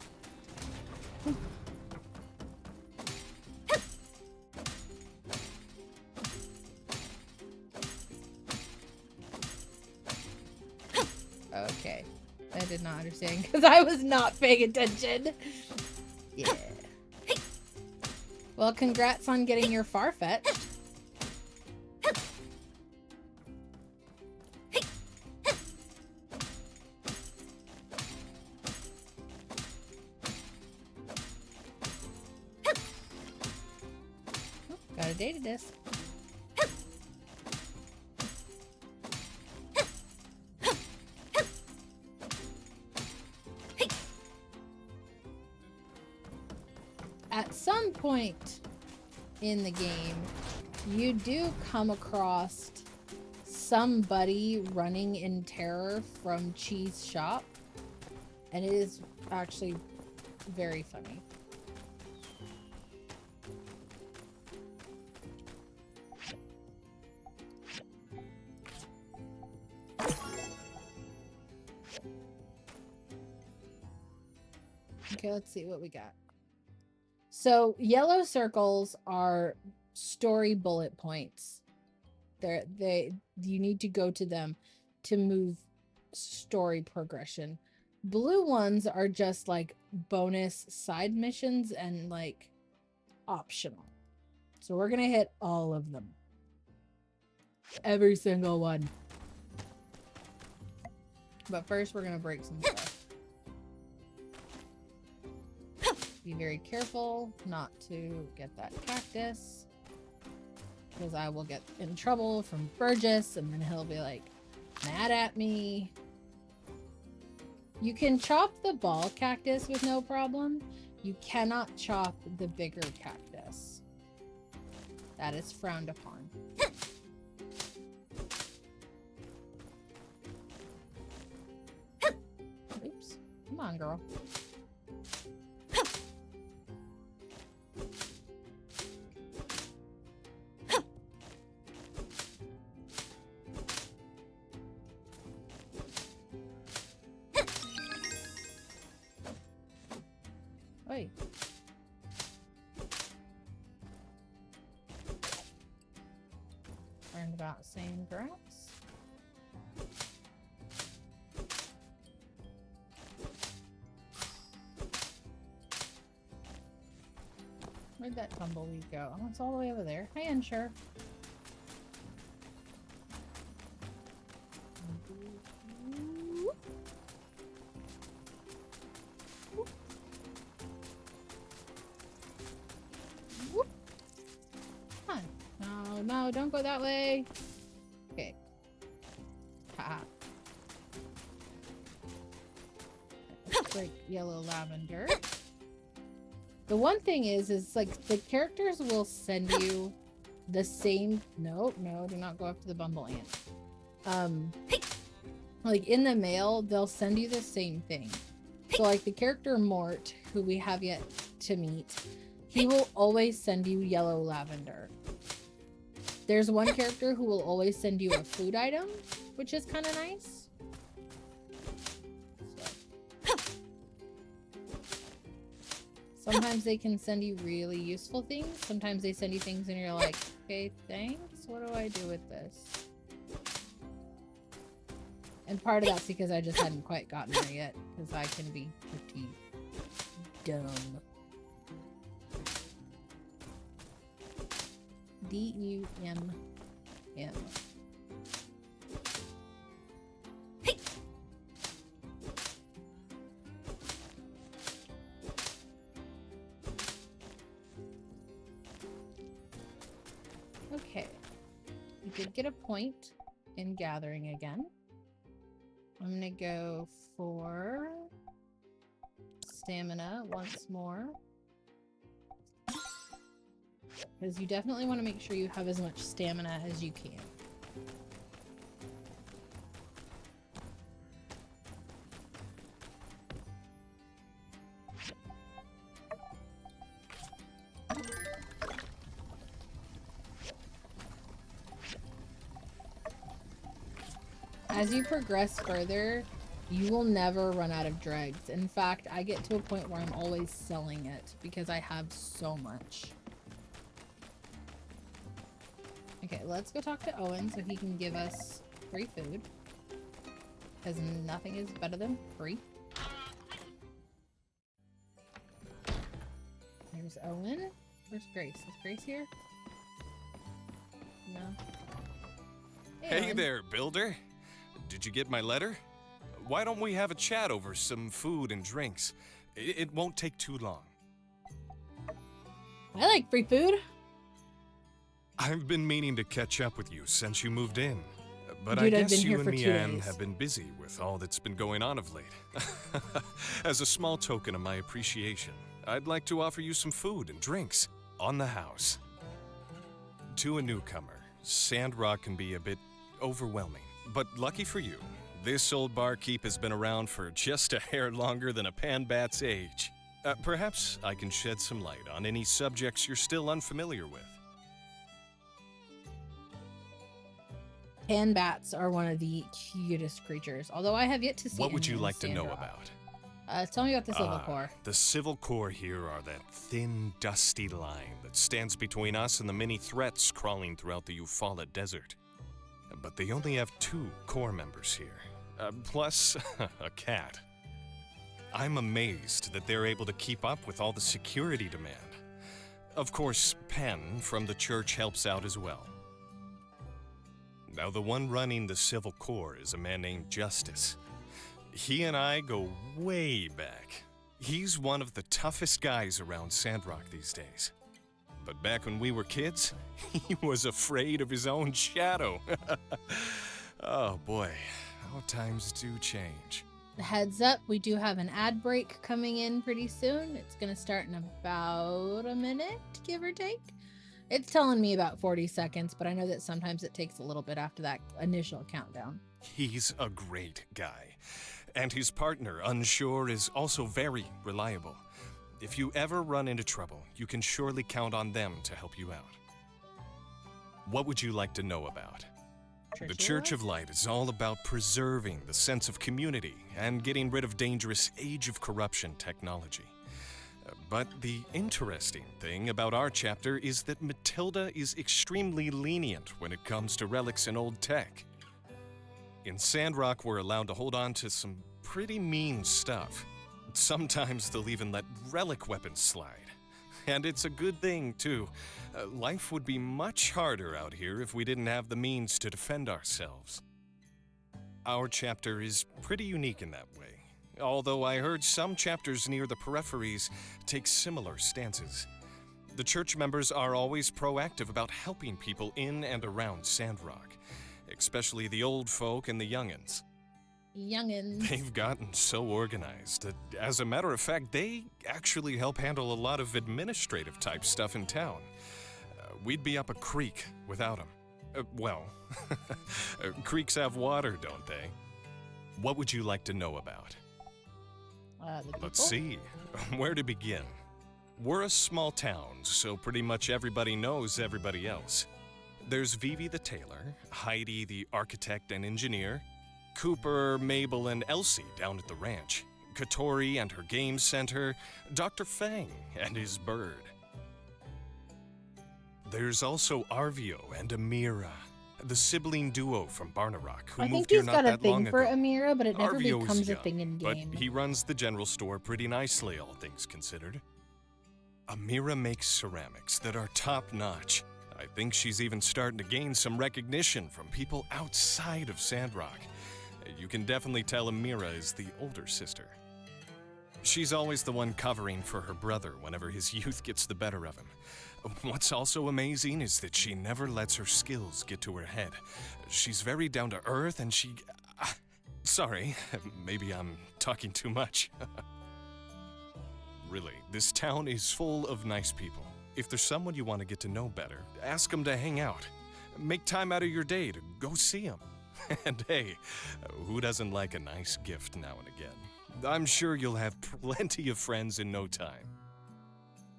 Okay. I did not understand because I was not paying attention. Yeah. Well, congrats on getting your Farfetch'd. Got a data disc. At some point in the game, you do come across somebody running in terror from Chi's shop, and it is actually very funny. Okay, let's see what we got. So yellow circles are story bullet points. You need to go to them to move story progression. Blue ones are just like bonus side missions and like optional. So we're gonna hit all of them. Every single one. But first we're gonna break some stuff. Be very careful not to get that cactus, because I will get in trouble from Burgess and then he'll be like mad at me. You can chop the ball cactus with no problem. You cannot chop the bigger cactus. That is frowned upon. Oops. Come on, girl. Oi. Learned about Sandrock. Where'd that tumbleweed go? Oh, it's all the way over there. Hi, Unsure. Come on. No, no, don't go that way. Okay. Haha. Let's break yellow lavender. The one thing is like the characters will send you the same. No, do not go up to the bumble ant. Like in the mail, they'll send you the same thing. So like the character Mort, who we have yet to meet, he will always send you yellow lavender. There's one character who will always send you a food item, which is kind of nice. Sometimes they can send you really useful things. Sometimes they send you things and you're like, okay, thanks. What do I do with this? And part of that's because I just hadn't quite gotten there yet, because I can be pretty dumb. D-U-M-M. Okay, we did get a point in gathering again. I'm gonna go for stamina once more, because you definitely want to make sure you have as much stamina as you can. As you progress further, you will never run out of dregs. In fact, I get to a point where I'm always selling it because I have so much. Okay, let's go talk to Owen so he can give us free food. Because nothing is better than free. There's Owen. Where's Grace? Is Grace here? No. Hey Owen. there, Builder. Did you get my letter? Why don't we have a chat over some food and drinks? It won't take too long. I like free food. I've been meaning to catch up with you since you moved in. But Dude, I I've been guess here you and for 2 Mian days. have been busy with all that's been going on of late. As a small token of my appreciation, I'd like to offer you some food and drinks on the house. To a newcomer, Sandrock can be a bit overwhelming. But lucky for you, this old barkeep has been around for just a hair longer than a panbat's age. Perhaps I can shed some light on any subjects you're still unfamiliar with. Panbats are one of the cutest creatures, although I have yet to see What would any you in like to know Sandrock. about? Tell me about the Civil Corps. The Civil Corps here are that thin, dusty line that stands between us and the many threats crawling throughout the Eufaula Desert. But they only have 2 Corps members here, plus a cat. I'm amazed that they're able to keep up with all the security demand. Of course, Penn from the church helps out as well. Now, the one running the Civil Corps is a man named Justice. He and I go way back. He's one of the toughest guys around Sandrock these days. But back when we were kids, he was afraid of his own shadow. Oh boy, how times do change. Heads up, we do have an ad break coming in pretty soon. It's going to start in about a minute, give or take. It's telling me about 40 seconds, but I know that sometimes it takes a little bit after that initial countdown. He's a great guy. And his partner, Unsure, is also very reliable. If you ever run into trouble, you can surely count on them to help you out. What would you like to know about? The Church of Light is all about preserving the sense of community and getting rid of dangerous Age of Corruption technology. But the interesting thing about our chapter is that Matilda is extremely lenient when it comes to relics and old tech. In Sandrock, we're allowed to hold on to some pretty mean stuff. Sometimes they'll even let relic weapons slide. And it's a good thing, too. Life would be much harder out here if we didn't have the means to defend ourselves. Our chapter is pretty unique in that way. Although I heard some chapters near the peripheries take similar stances. The church members are always proactive about helping people in and around Sandrock, especially the old folk and the youngins. Youngins. They've gotten so organized that, as a matter of fact, they actually help handle a lot of administrative type stuff in town. We'd be up a creek without them. Creeks have water, don't they? What would you like to know about? Let's see. Where to begin? We're a small town, so pretty much everybody knows everybody else. There's Vivi the tailor, Heidi the architect and engineer, Cooper, Mabel, and Elsie down at the ranch, Katori and her game center, Dr. Fang and his bird. There's also Arvio and Amira, the sibling duo from Barnarock, who I think moved here he's not got a that long thing for ago. Amira, but it never Arvio's becomes a young, thing in but game. he runs the general store pretty nicely, all things considered. Amira makes ceramics that are top-notch. I think she's even starting to gain some recognition from people outside of Sandrock. You can definitely tell Amira is the older sister. She's always the one covering for her brother whenever his youth gets the better of him. What's also amazing is that she never lets her skills get to her head. She's very down to earth and she... Sorry, maybe I'm talking too much. Really, this town is full of nice people. If there's someone you want to get to know better, ask them to hang out. Make time out of your day to go see them. And hey, who doesn't like a nice gift now and again? I'm sure you'll have plenty of friends in no time.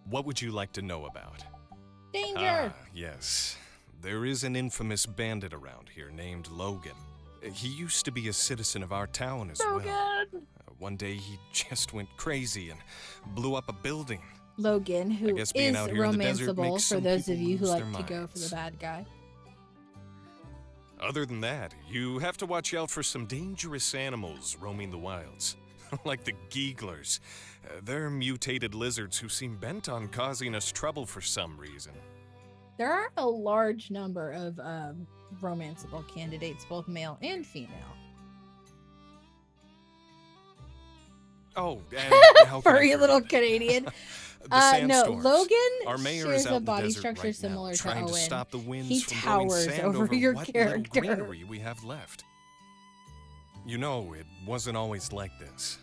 What would you like to know about? Danger! Yes. There is an infamous bandit around here named Logan. He used to be a citizen of our town as well. One day he just went crazy and blew up a building. Logan, who guess being is out here in the desert romanceable makes for some those of people you who lose like their to go for the minds. bad guy. Other than that, you have to watch out for some dangerous animals roaming the wilds. Like the Geeglers. They're mutated lizards who seem bent on causing us trouble for some reason. There are a large number of romanceable candidates, both male and female. Oh, and how could I Furry forget? little Canadian. The No, sandstorms. Logan Our mayor shares is out a in the body desert structure right now, similar to trying Owen. to stop the winds He from blowing towers sand over your what character. little greenery we have left. You know, it wasn't always like this.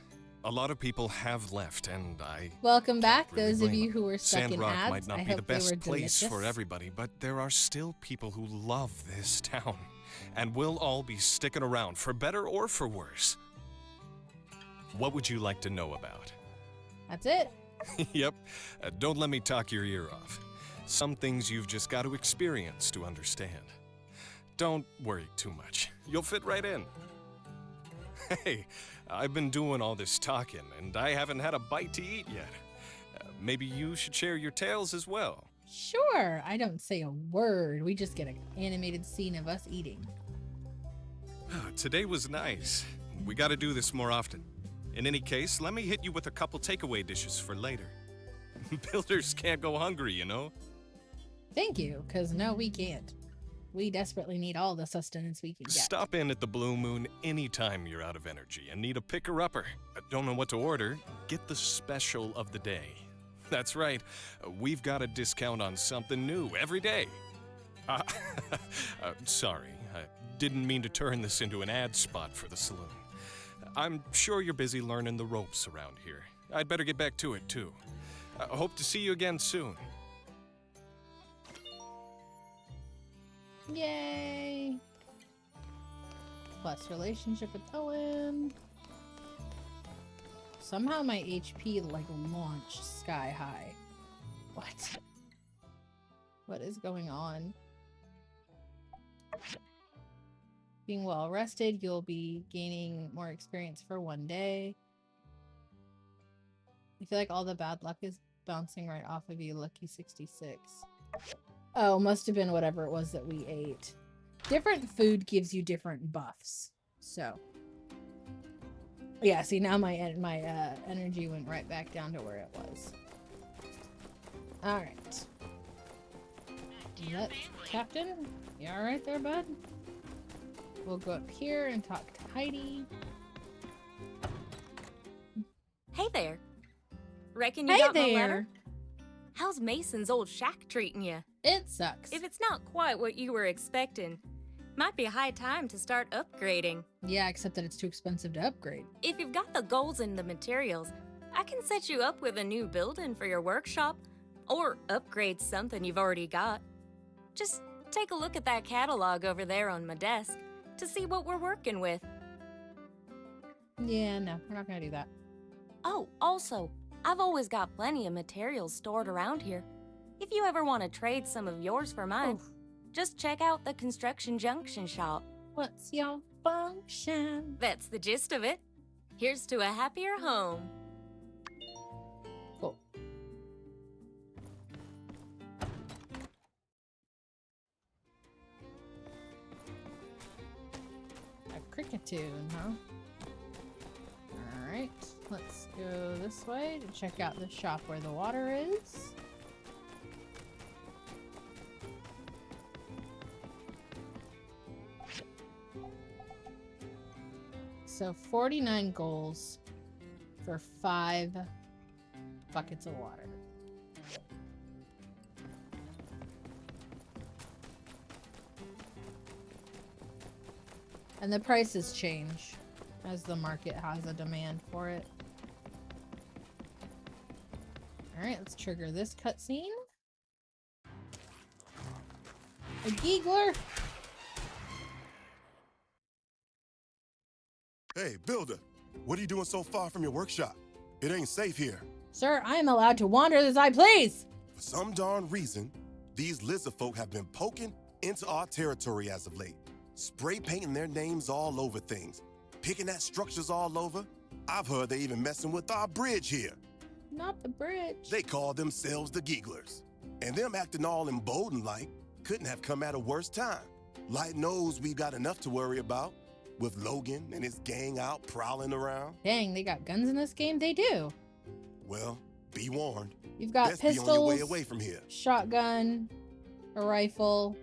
A lot of people have left, and I Welcome back, really those of blame you them. who were stuck in Sandrock ads. might not I be the hope they were best place delicious. for everybody, but there are still people who love this town, and we'll all be sticking around for better or for worse. What would you like to know about? That's it. Yep, don't let me talk your ear off. Some things you've just got to experience to understand. Don't worry too much. You'll fit right in. Hey, I've been doing all this talking, and I haven't had a bite to eat yet. Maybe you should share your tales as well. Sure, I don't say a word. We just get an animated scene of us eating. Today was nice. We gotta do this more often. In any case, let me hit you with a couple takeaway dishes for later. Builders can't go hungry, you know? Thank you, because no, we can't. We desperately need all the sustenance we can get. Stop in at the Blue Moon anytime you're out of energy and need a picker-upper. Don't know what to order? Get the special of the day. That's right, we've got a discount on something new every day. Sorry, I didn't mean to turn this into an ad spot for the saloon. I'm sure you're busy learning the ropes around here. I'd better get back to it, too. Hope to see you again soon. Yay! Plus relationship with Owen. Somehow my HP like launched sky high. What? What is going on? Being well rested, you'll be gaining more experience for one day. I feel like all the bad luck is bouncing right off of you. Lucky 66. Oh, must have been whatever it was that we ate. Different food gives you different buffs. So, yeah. See, now my energy went right back down to where it was. All right. Captain, you all right there, bud? We'll go up here and talk to Heidi. Hey there. Reckon you Hey got my there. letter? How's Mason's old shack treating you? It sucks. If it's not quite what you were expecting, might be a high time to start upgrading. Yeah, except that it's too expensive to upgrade. If you've got the goals and the materials, I can set you up with a new building for your workshop, or upgrade something you've already got. Just take a look at that catalog over there on my desk to see what we're working with. Yeah, no, we're not gonna do that. Oh, also, I've always got plenty of materials stored around here. If you ever want to trade some of yours for mine, just check out the Construction Junction shop. What's your function? That's the gist of it. Here's to a happier home. Cool. A cricket tune, huh? Alright, let's go this way to check out the shop where the water is. So 49 goals for 5 buckets of water. And the prices change as the market has a demand for it. Alright, let's trigger this cutscene. A Geegler! Hey, builder, what are you doing so far from your workshop? It ain't safe here. Sir, I am allowed to wander as I please! For some darn reason, these lizard folk have been poking into our territory as of late. spray painting their names all over things, picking at structures all over. I've heard they even messing with our bridge here. Not the bridge. They call themselves the Gigglers. And them acting all emboldened-like couldn't have come at a worse time. Light knows we've got enough to worry about, with Logan and his gang out prowling around. Dang, they got guns in this game? They do. Well, be warned. You've got Best pistols, be on your way away from here. shotgun, a rifle.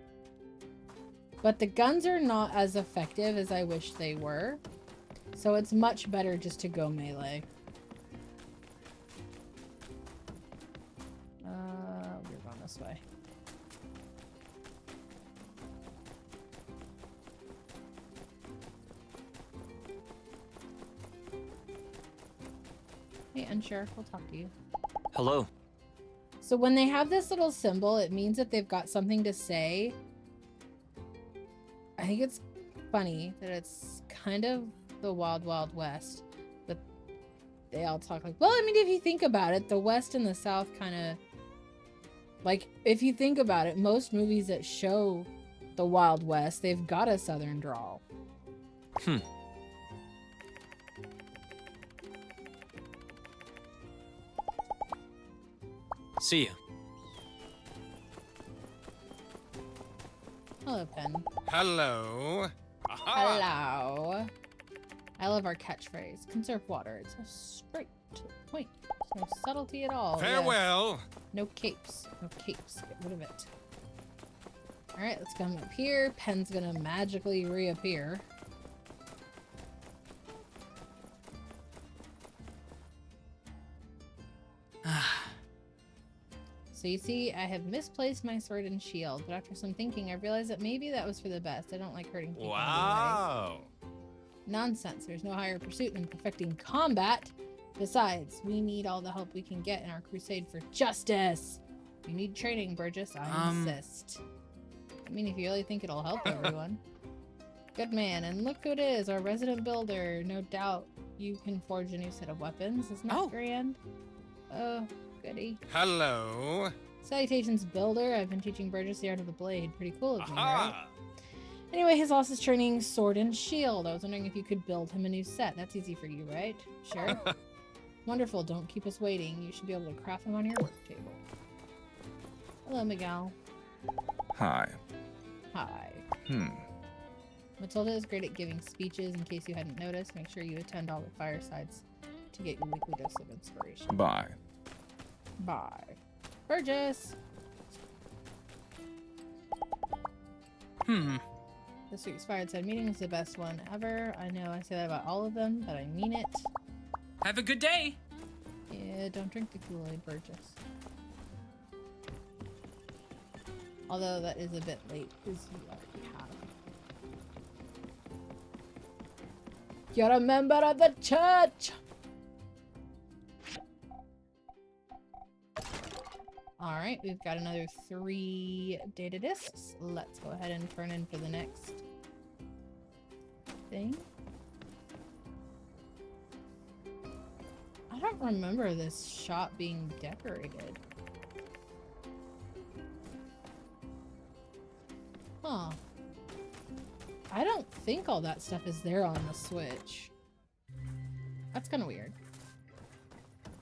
But the guns are not as effective as I wish they were. So it's much better just to go melee. We're going this way. Hey, unsure. We'll talk to you. Hello. So when they have this little symbol, it means that they've got something to say. I think it's funny that it's kind of the Wild Wild West, but they all talk like, well, I mean, if you think about it, the West and the South kind of, like, if you think about it, most movies that show the Wild West, they've got a Southern drawl. See you. Hello, Pen. Hello. Hello. I love our catchphrase. Conserve water. It's a straight to the point. There's no subtlety at all. Farewell. Yes. No capes. No capes. Get rid of it. Alright, let's come up here. Pen's gonna magically reappear. So you see, I have misplaced my sword and shield, but after some thinking, I realized that maybe that was for the best. I don't like hurting people. Wow. Nonsense. There's no higher pursuit than perfecting combat. Besides, we need all the help we can get in our crusade for justice. You need training, Burgess. I insist. I mean, if you really think it'll help everyone. Good man. And look who it is, our resident builder. No doubt you can forge a new set of weapons. Isn't that grand? Oh, goody. Hello. Salutations, builder. I've been teaching Burgess the art of the blade. Pretty cool of me, right? Anyway, his loss is training sword and shield. I was wondering if you could build him a new set. That's easy for you, right? Sure. Wonderful. Don't keep us waiting. You should be able to craft them on your work table. Hello, Miguel. Hi. Hi. Hmm. Matilda is great at giving speeches. In case you hadn't noticed, make sure you attend all the firesides to get your weekly dose of inspiration. Bye. Bye. Burgess! This week's fireside meeting is the best one ever. I know I say that about all of them, but I mean it. Have a good day. Yeah, don't drink the Kool-Aid, Burgess. Although that is a bit late, because you already have. You're a member of the church! Alright, we've got another 3 data discs. Let's go ahead and turn in for the next thing. I don't remember this shop being decorated. Huh. I don't think all that stuff is there on the Switch. That's kind of weird.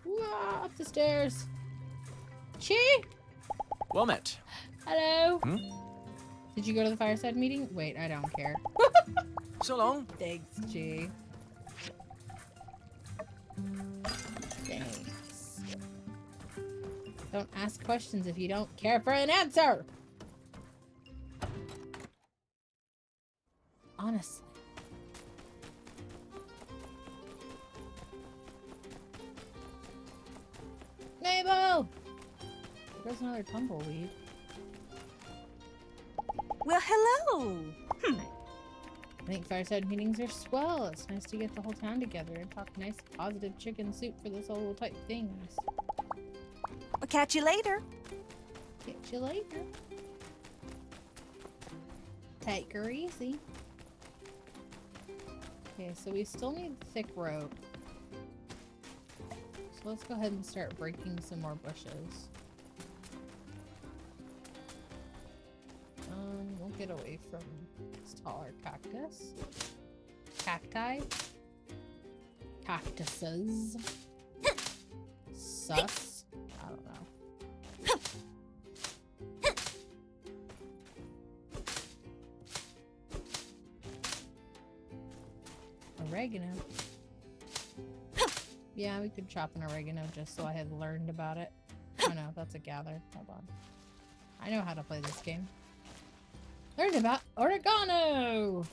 Whoa, up the stairs. Chi? Well met. Hello? Did you go to the fireside meeting? Wait, I don't care. So long. Thanks, Chi. Thanks. Don't ask questions if you don't care for an answer! Honestly. Mabel! There's another tumbleweed. Well, hello! I think fireside meetings are swell. It's nice to get the whole town together and talk nice, positive chicken soup for the soul type things. I'll catch you later. Catch you later. Take her easy. Okay, so we still need thick rope. So let's go ahead and start breaking some more bushes. We'll get away from this taller cactus. Cacti. Cactuses. Sus. I don't know. Oregano. Yeah, we could chop an oregano just so I had learned about it. Oh no, that's a gather. Hold on. I know how to play this game. Learned about oregano!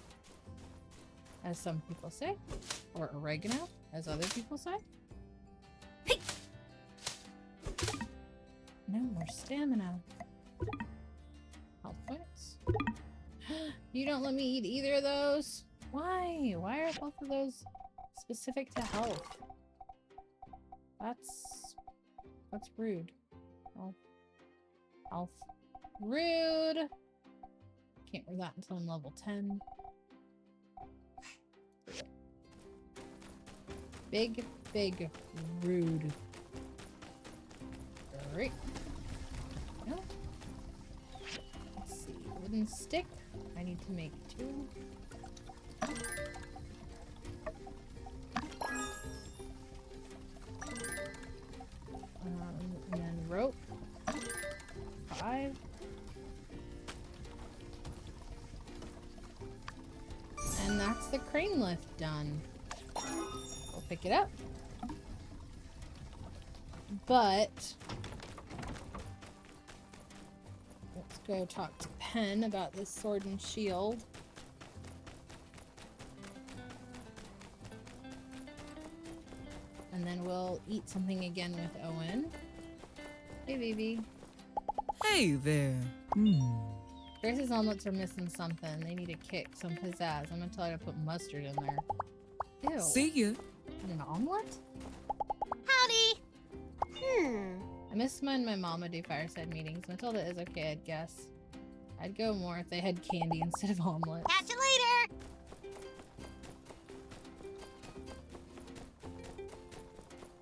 As some people say. Or oregano, as other people say. No more stamina. Health points. You don't let me eat either of those? Why? Why are both of those specific to health? That's rude. Oh. Health. Rude! Can't wear that until I'm level 10. Big rude. Alright. No. Let's see. Wooden stick. I need to make 2. And then rope. 5. And that's the crane lift done. We'll pick it up. But let's go talk to Penn about this sword and shield. And then we'll eat something again with Owen. Hey, baby. Hey there. Grace's omelets are missing something. They need a kick, some pizzazz. I'm gonna tell her to put mustard in there. Ew. See ya. An omelet? Howdy! I miss when my mom would do fireside meetings. Matilda is okay, I'd guess. I'd go more if they had candy instead of omelets. Catch you later!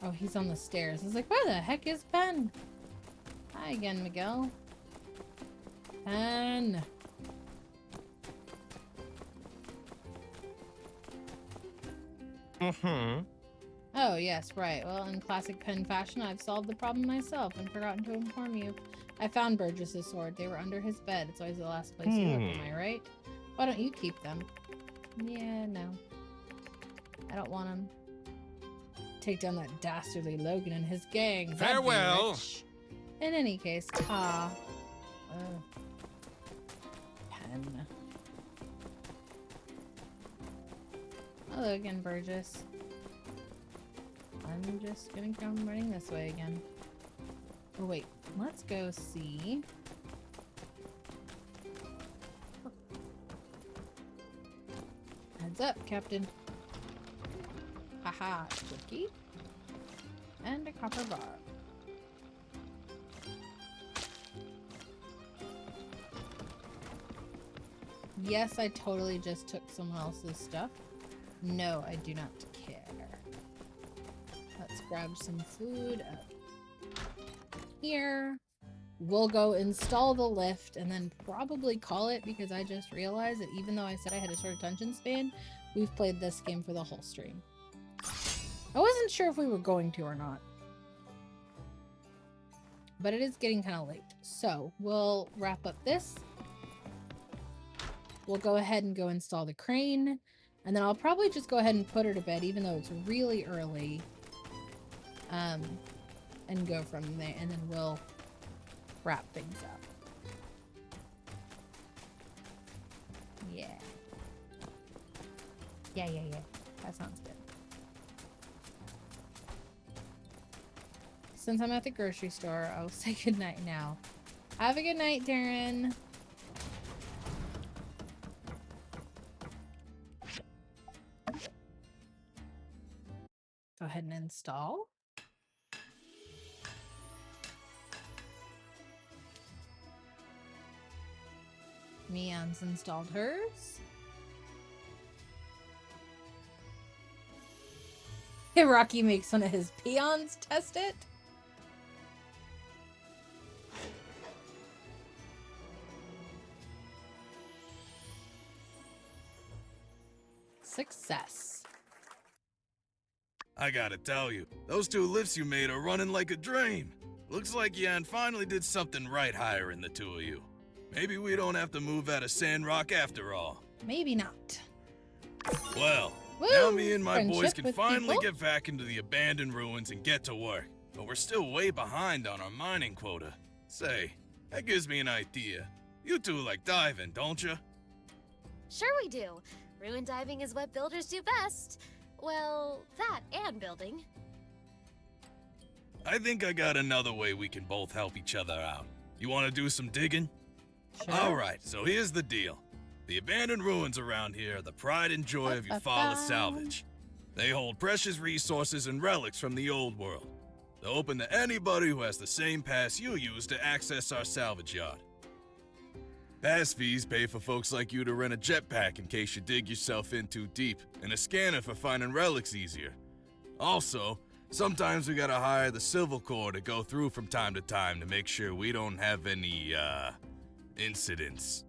Oh, he's on the stairs. I was like, where the heck is Ben? Hi again, Miguel. Ben. Oh, yes, right. Well, in classic Penn fashion, I've solved the problem myself and forgotten to inform you. I found Burgess's sword. They were under his bed. It's always the last place you look, am I right? Why don't you keep them? Yeah, no. I don't want them. Take down that dastardly Logan and his gang. That'd be Farewell. rich. In any case, Penn. Hello again, Burgess. I'm just gonna come running this way again. Oh wait, let's go see. Heads up, Captain. Haha, cookie. And a copper bar. Yes, I totally just took someone else's stuff. No, I do not care. Let's grab some food up here. We'll go install the lift and then probably call it because I just realized that even though I said I had a short attention span, we've played this game for the whole stream. I wasn't sure if we were going to or not. But it is getting kind of late. So we'll wrap up this. We'll go ahead and go install the crane. And then I'll probably just go ahead and put her to bed even though it's really early. And go from there. And then we'll wrap things up. Yeah. Yeah. That sounds good. Since I'm at the grocery store, I'll say goodnight now. Have a good night, Darren. Go ahead and install. Mian's installed hers. Rocky makes one of his peons test it. Success. I gotta tell you, those 2 lifts you made are running like a dream. Looks like Yan finally did something right hiring the 2 of you. Maybe we don't have to move out of Sandrock after all. Maybe not. Well, Woo! now me and my boys Friendship can with finally people? get back into the abandoned ruins and get to work. But we're still way behind on our mining quota. Say, that gives me an idea. You 2 like diving, don't you? Sure we do. Ruin diving is what builders do best. Well, that and building. I think I got another way we can both help each other out. You want to do some digging? Sure. Alright, so here's the deal. The abandoned ruins around here are the pride and joy of Eufaula salvage. They hold precious resources and relics from the old world. They're open to anybody who has the same pass you use to access our salvage yard. Pass fees pay for folks like you to rent a jetpack in case you dig yourself in too deep, and a scanner for finding relics easier. Also, sometimes we gotta hire the Civil Corps to go through from time to time to make sure we don't have any, incidents.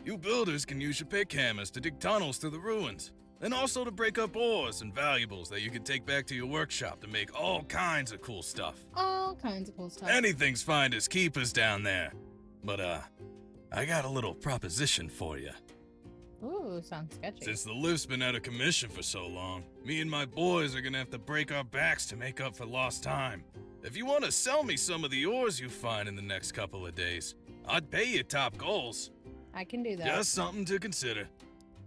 You builders can use your pick hammers to dig tunnels through the ruins, and also to break up ores and valuables that you can take back to your workshop to make all kinds of cool stuff. All kinds of cool stuff. Anything's fine as keepers down there. But, I got a little proposition for you. Ooh, sounds sketchy. Since the lift's been out of commission for so long, me and my boys are gonna have to break our backs to make up for lost time. If you want to sell me some of the ores you find in the next couple of days, I'd pay you top goals. I can do that. Just something to consider.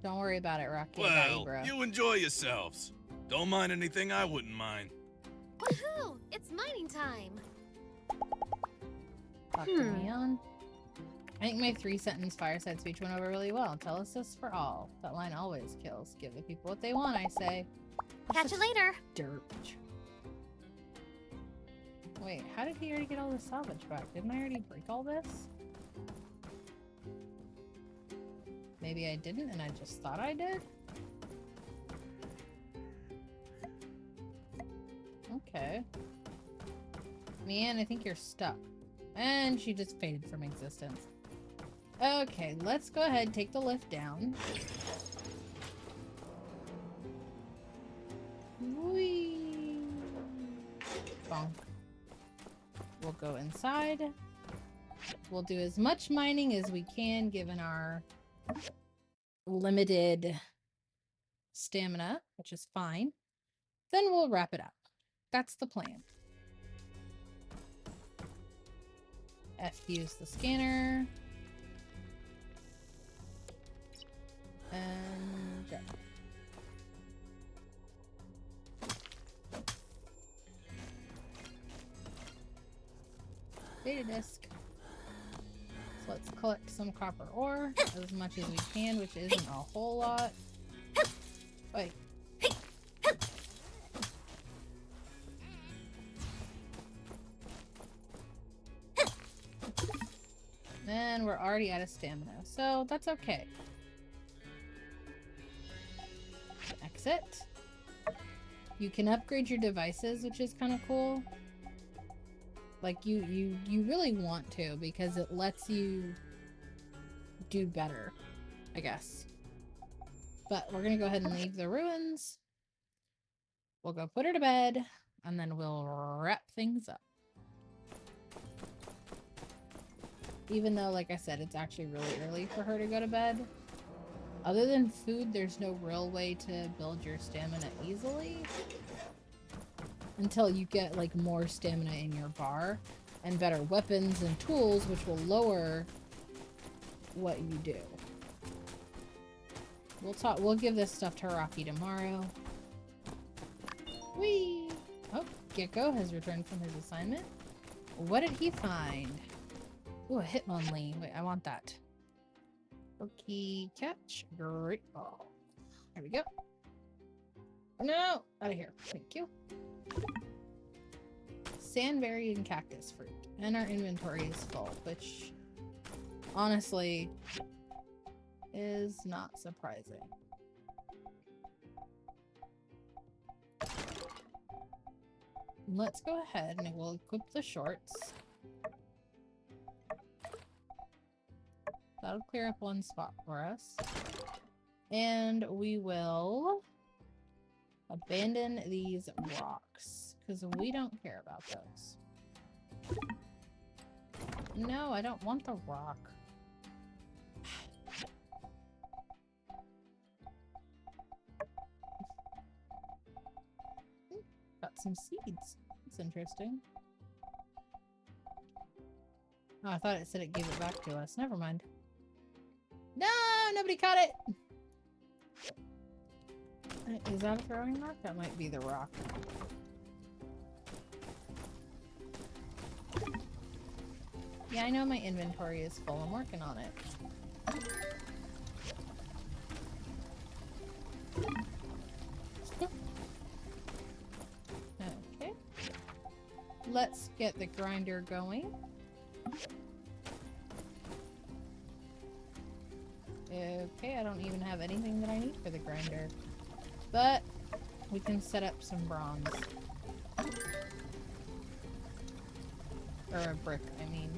Don't worry about it, Rocky. I got you, Well, bro. you enjoy yourselves. Don't mind anything I wouldn't mind. Woohoo! It's mining time. Talk to me on. I think my 3-sentence fireside speech went over really well. Tell us this for all. That line always kills. Give the people what they want, I say. Catch you later. Dirt. Wait, how did he already get all this salvage back? Didn't I already break all this? Maybe I didn't and I just thought I did? Okay. Man, I think you're stuck. And she just faded from existence. Okay, let's go ahead and take the lift down. Whee! Bonk. We'll go inside. We'll do as much mining as we can given our limited stamina, which is fine. Then we'll wrap it up. That's the plan. Use the scanner. And go. Data disk. So let's collect some copper ore, as much as we can, which isn't a whole lot. Wait. And we're already out of stamina, so that's okay. Exit. You can upgrade your devices, which is kind of cool. Like you really want to, because it lets you do better, I guess. But we're gonna go ahead and leave the ruins. We'll go put her to bed, and then we'll wrap things up. Even though, like I said, it's actually really early for her to go to bed. Other than food, there's no real way to build your stamina easily. Until you get, like, more stamina in your bar. And better weapons and tools, which will lower what you do. We'll give this stuff to Rocky tomorrow. Whee! Oh, Gecko has returned from his assignment. What did he find? Ooh, a Hitmonlee. Wait, I want that. Okay, catch. Great ball. There we go. No! Out of here. Thank you. Sandberry and cactus fruit. And our inventory is full, which honestly is not surprising. Let's go ahead and we'll equip the shorts. That'll clear up one spot for us. And we will abandon these rocks because we don't care about those. No, I don't want the rock. Got some seeds. That's interesting. Oh, I thought it said it gave it back to us. Never mind. No, nobody caught it. Is that a throwing rock? That might be the rock. Yeah, I know my inventory is full. I'm working on it. Okay. Let's get the grinder going. Okay, I don't even have anything that I need for the grinder. But we can set up some bronze. Or a brick, I mean.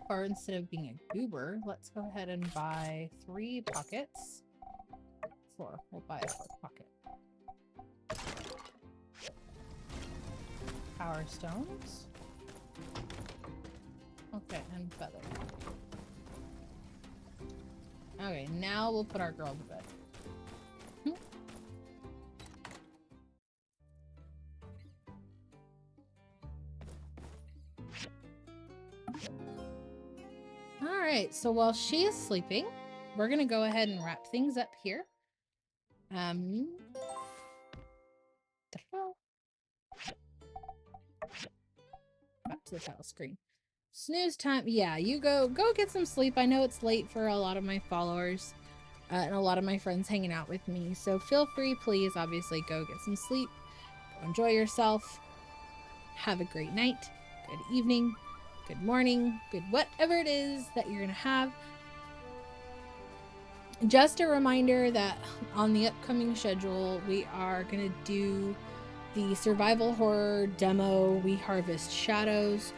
Or instead of being a goober, let's go ahead and buy 3 pockets. 4. We'll buy a 4th pocket. Power stones. Okay, and feather. Okay, now we'll put our girl to bed. Alright, so while she is sleeping, we're gonna go ahead and wrap things up here. Back to the title screen. Snooze time. Yeah, you go get some sleep. I know it's late for a lot of my followers and a lot of my friends hanging out with me. So feel free, please, obviously, go get some sleep. Go enjoy yourself. Have a great night. Good evening. Good morning. Good whatever it is that you're going to have. Just a reminder that on the upcoming schedule, we are going to do the survival horror demo We Harvest Shadows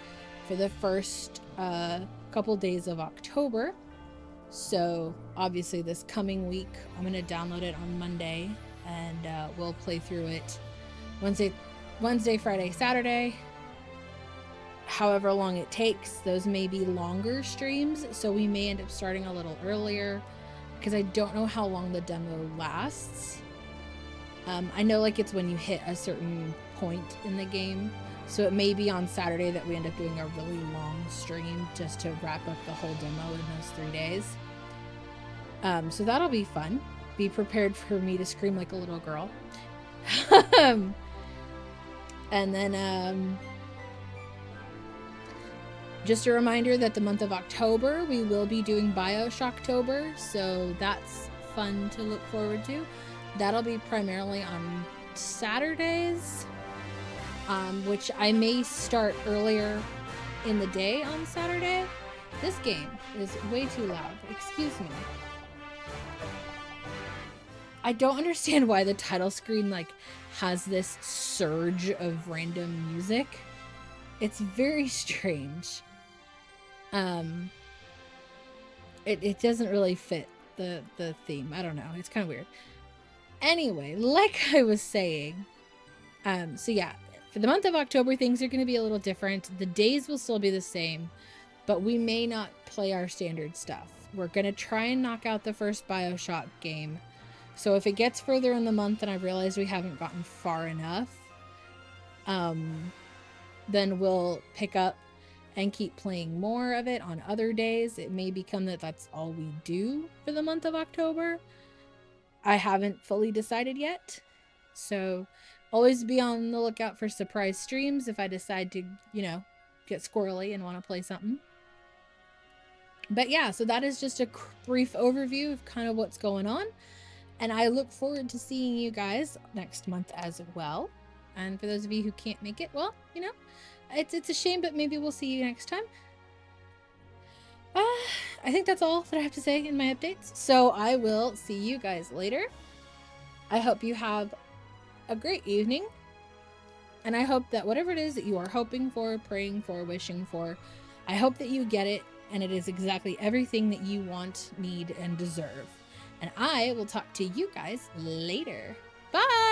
for the first couple days of October. So obviously this coming week I'm going to download it on Monday and we'll play through it Wednesday, Friday, Saturday, however long it takes. Those may be longer streams, so we may end up starting a little earlier because I don't know how long the demo lasts. I know like it's when you hit a certain point in the game. So it may be on Saturday that we end up doing a really long stream just to wrap up the whole demo in those 3 days. So that'll be fun. Be prepared for me to scream like a little girl. And then just a reminder that the month of October we will be doing Bioshocktober, so that's fun to look forward to. That'll be primarily on Saturdays. Which I may start earlier in the day on Saturday. This game is way too loud. Excuse me. I don't understand why the title screen like has this surge of random music. It's very strange. It doesn't really fit the theme. I don't know. It's kind of weird. Anyway, like I was saying, so yeah. For the month of October, things are going to be a little different. The days will still be the same, but we may not play our standard stuff. We're going to try and knock out the first Bioshock game. So if it gets further in the month and I realize we haven't gotten far enough, then we'll pick up and keep playing more of it on other days. It may become that that's all we do for the month of October. I haven't fully decided yet. So always be on the lookout for surprise streams if I decide to, get squirrely and want to play something. But yeah, so that is just a brief overview of kind of what's going on. And I look forward to seeing you guys next month as well. And for those of you who can't make it, well, it's a shame, but maybe we'll see you next time. I think that's all that I have to say in my updates. So I will see you guys later. I hope you have a great evening, and I hope that whatever it is that you are hoping for, praying for, wishing for, I hope that you get it, and it is exactly everything that you want, need, and deserve. And I will talk to you guys later. Bye!